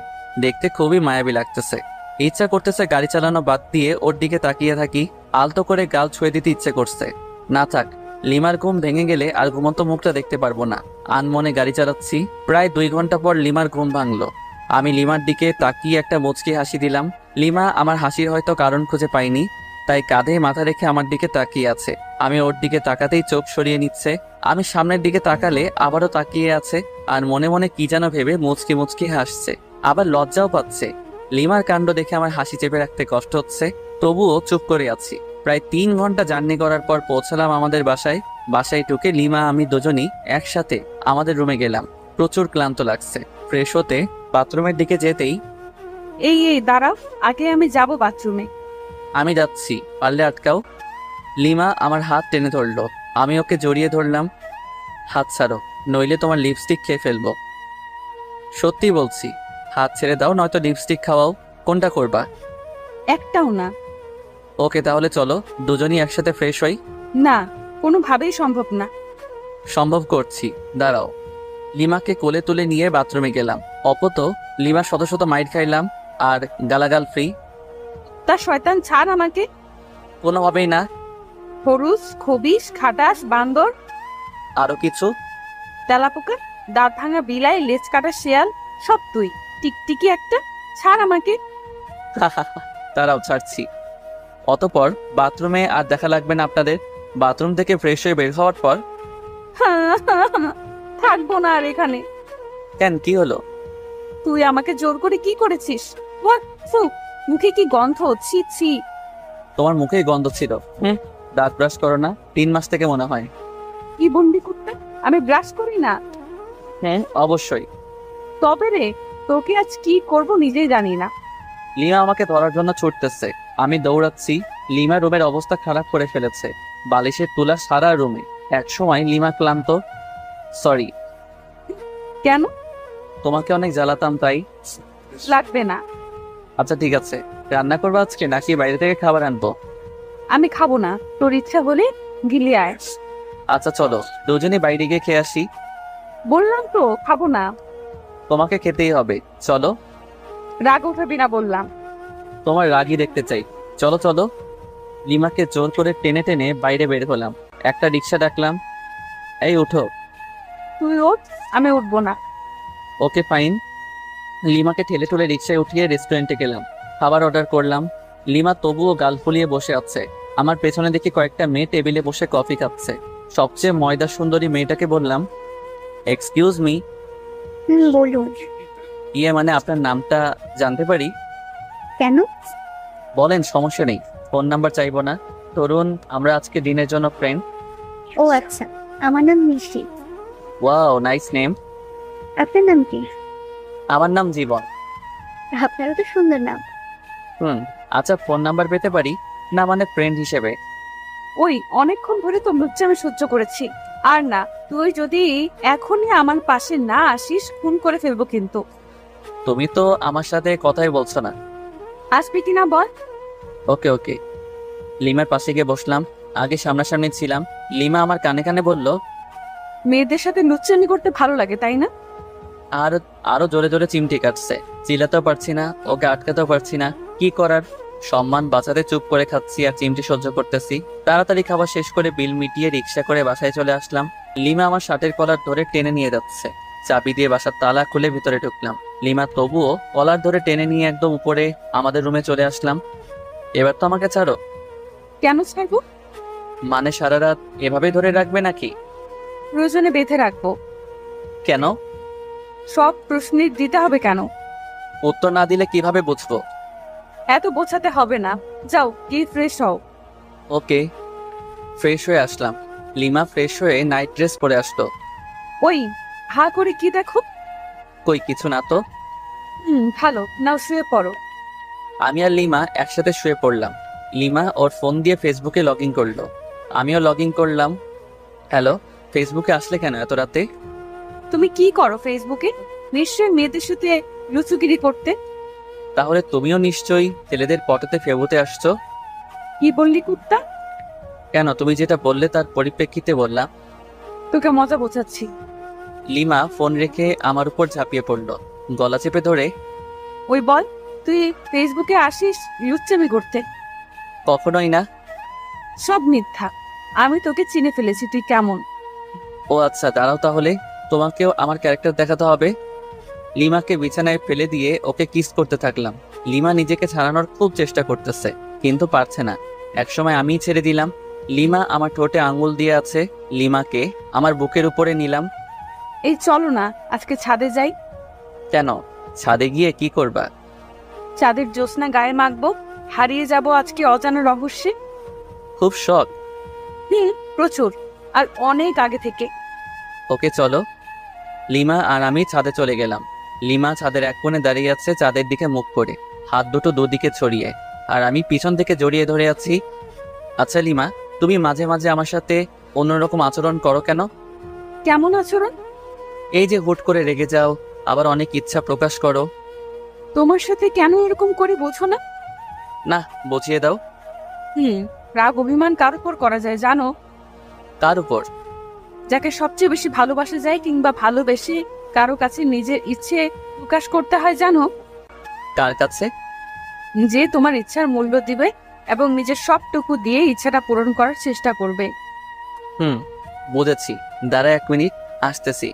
দেখতে খুবই মায়াবী লাগতেছে। ইচ্ছা করতেছে গাড়ি চালানো বাদ দিয়ে ওর দিকে তাকিয়ে থাকি, আলতো করে গাল ছুঁয়ে দিতে ইচ্ছে করছে। না থাক, লিমার ঘুম ভেঙে গেলে আর ঘুমন্ত মুখটা দেখতে পারবো না। আনমনে গাড়ি চালাচ্ছি। প্রায় 2 ঘন্টা পর লিমার ঘুম ভাঙলো। আমি লিমার দিকে তাকিয়ে একটা মুচকি হাসি দিলাম। লিমা আমার হাসির হয়তো কারণ খুঁজে পাইনি, তাই কাঁধে মাথা রেখে আমার দিকে তাকিয়ে আছে। আমি ওর দিকে তাকাতেই চোখ সরিয়ে নিচ্ছে। আমি সামনের দিকে তাকালে আবারও তাকিয়ে আছে, আর মনে মনে কি যেন ভেবে মুচকি মুচকি হাসছে, আবার লজ্জাও পাচ্ছে। লিমার কাণ্ড দেখে আমার হাসি চেপে রাখতে কষ্ট হচ্ছে, তবুও চুপ করে আছি। প্রায় 3 ঘন্টা জার্নি করার পর পৌঁছালাম আমাদের বাসায়। বাসায় ঢুকে লিমা আমি দুজনই একসাথে আমাদের রুমে গেলাম। প্রচুর ক্লান্ত লাগছে। ফ্রেশ হতে বাথরুমের দিকে যেতেই, এই দাঁড়াও, আগে আমি যাব বাথরুমে। আমি যাচ্ছি, পারলে আটকাও। লিমা আমার হাত টেনে ধরলো। আমি ওকে জড়িয়ে ধরলাম। হাত ছাড়ো, নইলে তোমার লিপস্টিক খেয়ে ফেলবো। সত্যি বলছি, হাত ছেড়ে দাও, নয়তো লিপস্টিক খাওয়াও। কোনটা করবা? একটাও না। ওকে, তাহলে চলো দুজনই একসাথে ফ্রেশ হই। না, কোনোভাবেই সম্ভব না। সম্ভব করছি, দাঁড়াও। লিমাকে কোলে তুলে নিয়ে বাথরুমে গেলাম। অপত লিমা শত শত মাইর খাইলাম আর গালাগাল ফ্রি। তা শয়তান ছাড় আমাকে। কোনোভাবেই না। হরুস, খবিস, খাটাস, বান্দর, আরো কিছু। তেলাপোকা, দাঁত ভাঙা বিলাই, লেজ কাটা শেয়াল, সব তুই। টিকটিকি একটা, ছাড় আমাকে। তারাও ছাড়ছি। অতপর বাথরুমে আর দেখা লাগবে না আপনাদের। বাথরুম থেকে ফ্রেশ হয়ে বের হওয়ার পর, থাকবো না আর এখানে। কেন, কি হলো? তুই আমাকে জোর করে কি করেছিস? মুখে কি গন্ধ! ছি ছি। তোমার মুখেই গন্ধ ছিল। দাঁত ব্রাশ করো না? 3 মাস থেকে মনে হয়। কি বন্দি করতে? আমি ব্রাশ করি না। হ্যাঁ, অবশ্যই। তবে রে, তোকে আজ কি করব নিজেই জানি না। লিমা আমাকে ধরার জন্য ছুটতেছে। আমি দৌড়াচ্ছি। লিমা রুমের অবস্থা খারাপ করে ফেলেছে। বালিশের তুলা সারা রুমে। একসময় লিমা ক্লান্ত। সরি। কেন? তোমাকে অনেক জ্বালাতাম তাই। লাগবে না। আচ্ছা ঠিক আছে, রান্না করবো আজকে নাকি বাইরে থেকে খাবার আনবো? আমি খাবো না, তোর ইচ্ছা হলে গিলে আয়। আচ্ছা চলো দুজনে বাইরে গিয়ে খেয়ে আসি। বললাম তো খাবো না। তোমাকে খেতেই হবে, চলো। রাগ উঠাবি না বললাম। তোমার রাগই দেখতে চাই, চলো চলো। লিমাকে জোর করে টেনে টেনে বাইরে বের হলাম। একটা রিক্সা ডাকলাম। এই উঠো। তুই ওঠ, আমি উঠবো না। Okay fine. লিমাকে ঠেলে ঠেলে রিক্সায় উঠিয়ে রেস্টুরেন্টে গেলাম। খাবার অর্ডার করলাম। লিমা তবুও গাল ফুলিয়ে বসে আছে। আমার পেছনে দেখি কয়েকটা মেয়ে টেবিলে বসে কফি খাচ্ছে। সবচেয়ে ময়দা সুন্দরী মেয়েটাকে বললাম, এক্সকিউজ মি। বলুন। মানে আপনার নামটা জানতে পারি? কেন? বলেন, সমস্যা নেই। ফোন নাম্বার চাইবো না। ধরুন আমরা আজকে দিনের জন্য ফ্রেন্ড। ও আচ্ছা, আমার নাম মিষ্টি। Wow, nice name. আপনার নাম কি? আমার নাম জীবন। আপনারও তো সুন্দর নাম। আচ্ছা, ফোন নাম্বার পেতে পারি? না মানে ফ্রেন্ড হিসেবে। ওই অনেকক্ষণ ধরে তো লুচ্চা আমি সহ্য করেছি। আর না, তুই যদি এখনই আমার পাশে না আসিস খুন করে ফেলবো কিন্তু। তুমি তো আমার সাথে কথাই বলছো না। আসবি কিনা বল। ওকে ওকে। লিমার পাশে গিয়ে বসলাম। আগে সামনাসামনি ছিলাম। লিমা আমার কানে কানে বলল, মেয়েদের সাথে লুচ্চামি করতে ভালো লাগে তাই না? আর আরো জোরে জোরে চিমটি কাটছে। চিল্লাতেও পারছি না, ওকে আটকাতেও পারছি না। কি করার? সম্মান বাঁচাতে চুপ করে খাচ্ছি আর চিমটি সহ্য করতেছি। তাড়াতাড়ি খাবার শেষ করে বিল মিটিয়ে রিক্সা করে বাসায় চলে আসলাম। লিমা আমার শার্টের কলার ধরে টেনে নিয়ে যাচ্ছে। চাবি দিয়ে বাসার তালা খুলে ভিতরে ঢুকলাম। লিমা তবুও কলার ধরে টেনে নিয়ে একদম উপরে আমাদের রুমে চলে আসলাম। এবার তো আমাকে ছাড়ো। কেন ছাড়বো? মানে সারা রাত এভাবে ধরে রাখবে নাকি? প্রয়োজনে বেঁধে রাখবো। কেন? সব প্রশ্নের দিতে হবে কেন? উত্তর না দিলে কিভাবে বুঝবো? এত বোঝাতে হবে না, যাও গিয়ে ফ্রেশ হও। ওকে। ফ্রেশ হয়ে আসলাম। লিমা ফ্রেশ হয়ে নাইট ড্রেস পরে আসলো। ওই হা করে কি দেখো? কই কিছু না তো। ভালো, নাও শুয়ে পড়ো। আমি আর লিমা একসাথে শুয়ে পড়লাম। লিমা ওর ফোন দিয়ে ফেসবুকে লগ ইন করলো। আমিও লগ ইন করলাম। হ্যালো, ফেসবুকে আসলে কেন এত রাতে? তুমি কি করো ফেসবুকে? নিশ্চয়ই মেয়েদের সাথে লুচুগিরি করতে। তাহলে তুমিও নিশ্চয়ই ছেলেদের পটাতে ফেবুতে আসছো। কি বললি কুত্তা? কেন, তুমি যেটা বললে তার পরিপ্রেক্ষিতে বললাম। তোকে মজা বোঝাচ্ছি। লিমা ফোন রেখে আমার উপর ঝাঁপিয়ে পড়লো, গলা চেপে ধরে। ওই বল, তুই ফেসবুকে আসিস লুচ্চামি করতে? কখনোই না। সব মিথ্যা। আমি তোকে চিনে ফেলেছি, তুই কেমন। ও আচ্ছা, দাঁড়াও তাহলে, তোমাকেও আমার ক্যারেক্টার দেখাতে হবে। লিমাকে বিছানায় ফেলে দিয়ে ওকে কিস করতে থাকলাম। লিমা নিজেকে ছাড়ানোর খুব চেষ্টা করতেছে, কিন্তু পারছে না। একসময় আমিই ছেড়ে দিলাম। লিমা আমার ঠোঁটে আঙ্গুল দিয়ে আছে। লিমাকে আমার বুকের উপরে নিলাম। এই চলো না আজকে ছাদে যাই। কেন? ছাদে গিয়ে কি করবা? চাঁদের জ্যোৎস্না গায়ে মাখবো, হারিয়ে যাব আজকে অজানা রহস্যে। খুব শখ। প্রচুর, আর অনেক আগে থেকে। ওকে চলো। লিমা আর আমি ছাদে চলে গেলাম। লিমা ছাদের এক কোণে দাঁড়িয়ে আছে চাঁদের দিকে মুখ করে, হাত দুটো দুদিকে ছড়িয়ে, আর আমি পিছন থেকে জড়িয়ে ধরে আছি। আচ্ছা লিমা, তুমি মাঝে মাঝে আমার সাথে অন্যরকম আচরণ করো কেন? কেমন আচরণ? এই যে হুট করে রেগে যাও, আবার অনেক ইচ্ছা প্রকাশ করো। তোমার সাথে কেন এরকম করে বোঝো না? না, বুঝিয়ে দাও। রাগ অভিমান কার উপর করা যায় জানো? কার উপর? যাকে সবচেয়ে বেশি ভালোবাসা যায়, কিংবা ভালোবেসে কারো কাছে নিজের ইচ্ছে প্রকাশ করতে হয় জানো? কার কাছে? যে তোমার ইচ্ছার মূল্য দিবে এবং নিজের সবটুকু দিয়ে ইচ্ছাটা পূরণ করার চেষ্টা করবে। বুঝেছি। দাঁড়া 1 মিনিট, আসতেছি।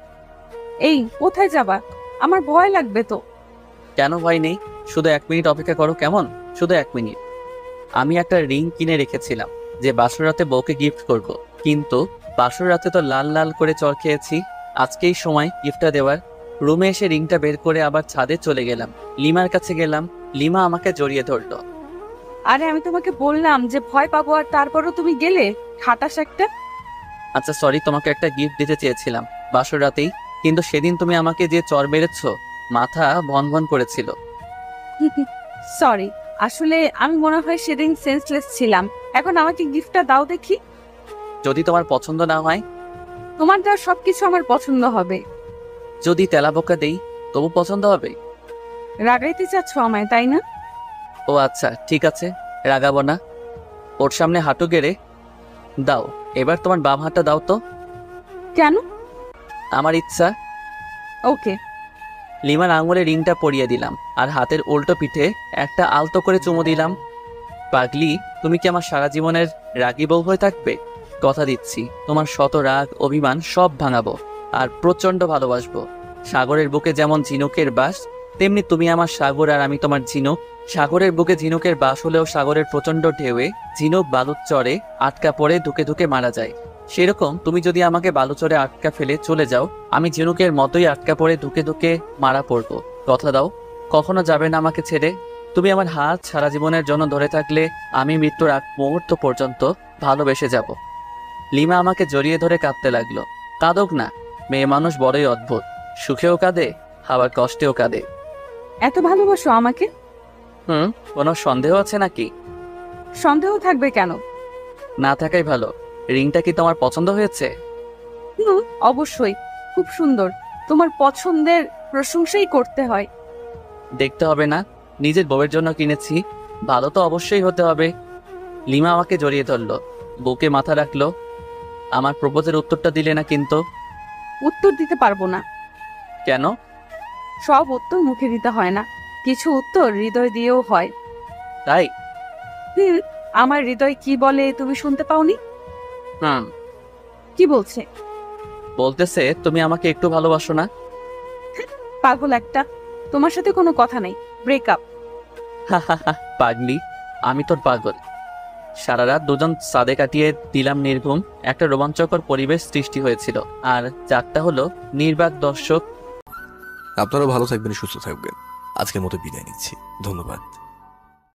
এই কোথায় যাবা? আমার ভয় লাগবে তো। কেন ভয় নেই, শুধু 1 মিনিট অপেক্ষা করো কেমন? শুধু 1 মিনিট। আমি একটা রিং কিনে রেখেছিলাম যে বাসর রাতে বউকে গিফট করব, কিন্তু বাসর রাতে তো লাল লাল করে চড় খেয়েছি। আজকেই সময় গিফটটা দেওয়ার। রুমে এসে রিংটা বের করে আবার ছাদে চলে গেলাম। লিমার কাছে গেলাম, লিমা আমাকে জড়িয়ে ধরলো। আরে আমি তোমাকে বললাম যে ভয় পাবো, আর তারপরও তুমি গেলে। খাটাস একটা। আচ্ছা সরি, তোমাকে একটা গিফট দিতে চেয়েছিলাম বাসর রাতেই, কিন্তু সেদিন তুমি আমাকে যে চড় মেরেছ, মাথা ভন ভন করেছিল। সরি, আসলে আমি মনে হয় সেদিন সেন্সলেস ছিলাম। এখন আমাকে গিফটটা দাও দেখি। যদি তোমার পছন্দ না হয়? তোমার দেওয়া সবকিছু আমার পছন্দ হবে। যদি তেলাবোকা দেই তবু পছন্দ হবে? রাগাইতে চাচ্ছ আমায়, তাই না? ও আচ্ছা, ঠিক আছে, রাগাবো না। ওর সামনে হাঁটু গেড়ে দাও। এবার তোমার বাম হাতটা দাও তো। কেন? আমার ইচ্ছা। ওকে। লিমার আঙুলে রিংটা পরিয়ে দিলাম, আর হাতের উল্টো পিঠে একটা আলতো করে চুমু দিলাম। পাগলি, তুমি কি আমার সারা জীবনের রাগী বউ হয়ে থাকবে? কথা দিচ্ছি, তোমার শত রাগ অভিমান সব ভাঙাবো, আর প্রচন্ড ভালোবাসবো। সাগরের বুকে যেমন ঝিনুকের বাস, তেমনি তুমি আমার সাগর আর আমি তোমার ঝিনুক। সাগরের বুকে ঝিনুকের বাস হলেও সাগরের প্রচন্ড ঢেউয়ে ঝিনুক বালুর চরে আটকা পড়ে ধুকে ধুকে মারা যায়। সেরকম তুমি যদি আমাকে বালুচরে আটকা ফেলে চলে যাও, আমি ঝিনুকের মতোই আটকা পড়ে ধুকে ধুকে মারা পড়বো। কথা দাও, কখনো যাবে না আমাকে ছেড়ে। তুমি আমার হাত সারা জীবনের জন্য ধরে থাকলে আমি মৃত্যুর আগ মুহূর্ত পর্যন্ত ভালোবেসে যাব। লিমা আমাকে জড়িয়ে ধরে কাঁদতে লাগলো। কাঁদুক না, মেয়ে মানুষ বড়ই অদ্ভুত, সুখেও কাঁদে আবার কষ্টেও কাঁদে। এত ভালোবাসো আমাকে? কোনো সন্দেহ আছে নাকি? সন্দেহ থাকবে কেন? না থাকাই ভালো। রিংটা কি তোমার পছন্দ হয়েছে? অবশ্যই, খুব সুন্দর। তোমার পছন্দের প্রশংসাই করতে হয়। দেখতে হবে না, নিজের বউয়ের জন্য কিনেছি, ভালো তো অবশ্যই হতে হবে। লিমা আমাকে জড়িয়ে ধরলো, বুকে মাথা রাখলো। আমার প্রপোজের উত্তরটা দিলে না কিন্তু। উত্তর দিতে পারবো না। কেন? সব উত্তর মুখে দিতে হয় না, কিছু উত্তর হৃদয় দিয়েও হয়। তাই? আমার হৃদয় কি বলে তুমি শুনতে পাওনি? কি বলছে? বলতেছে তুমি আমাকে একটু ভালোবাসো না। পাগল একটা, তোমার সাথে কোনো কথা নেই, ব্রেকআপ। পাগলি, আমি তোর পাগল। সারা রাত দুজন সাদে কাটিয়ে দিলাম নির্ঘুম। একটা রোমাঞ্চকর পরিবেশ সৃষ্টি হয়েছিল, আর চারটা হলো নির্বাক দর্শক। আপনারা ভালো থাকবেন, সুস্থ থাকবেন। আজকের মতো বিদায় নিচ্ছি, ধন্যবাদ।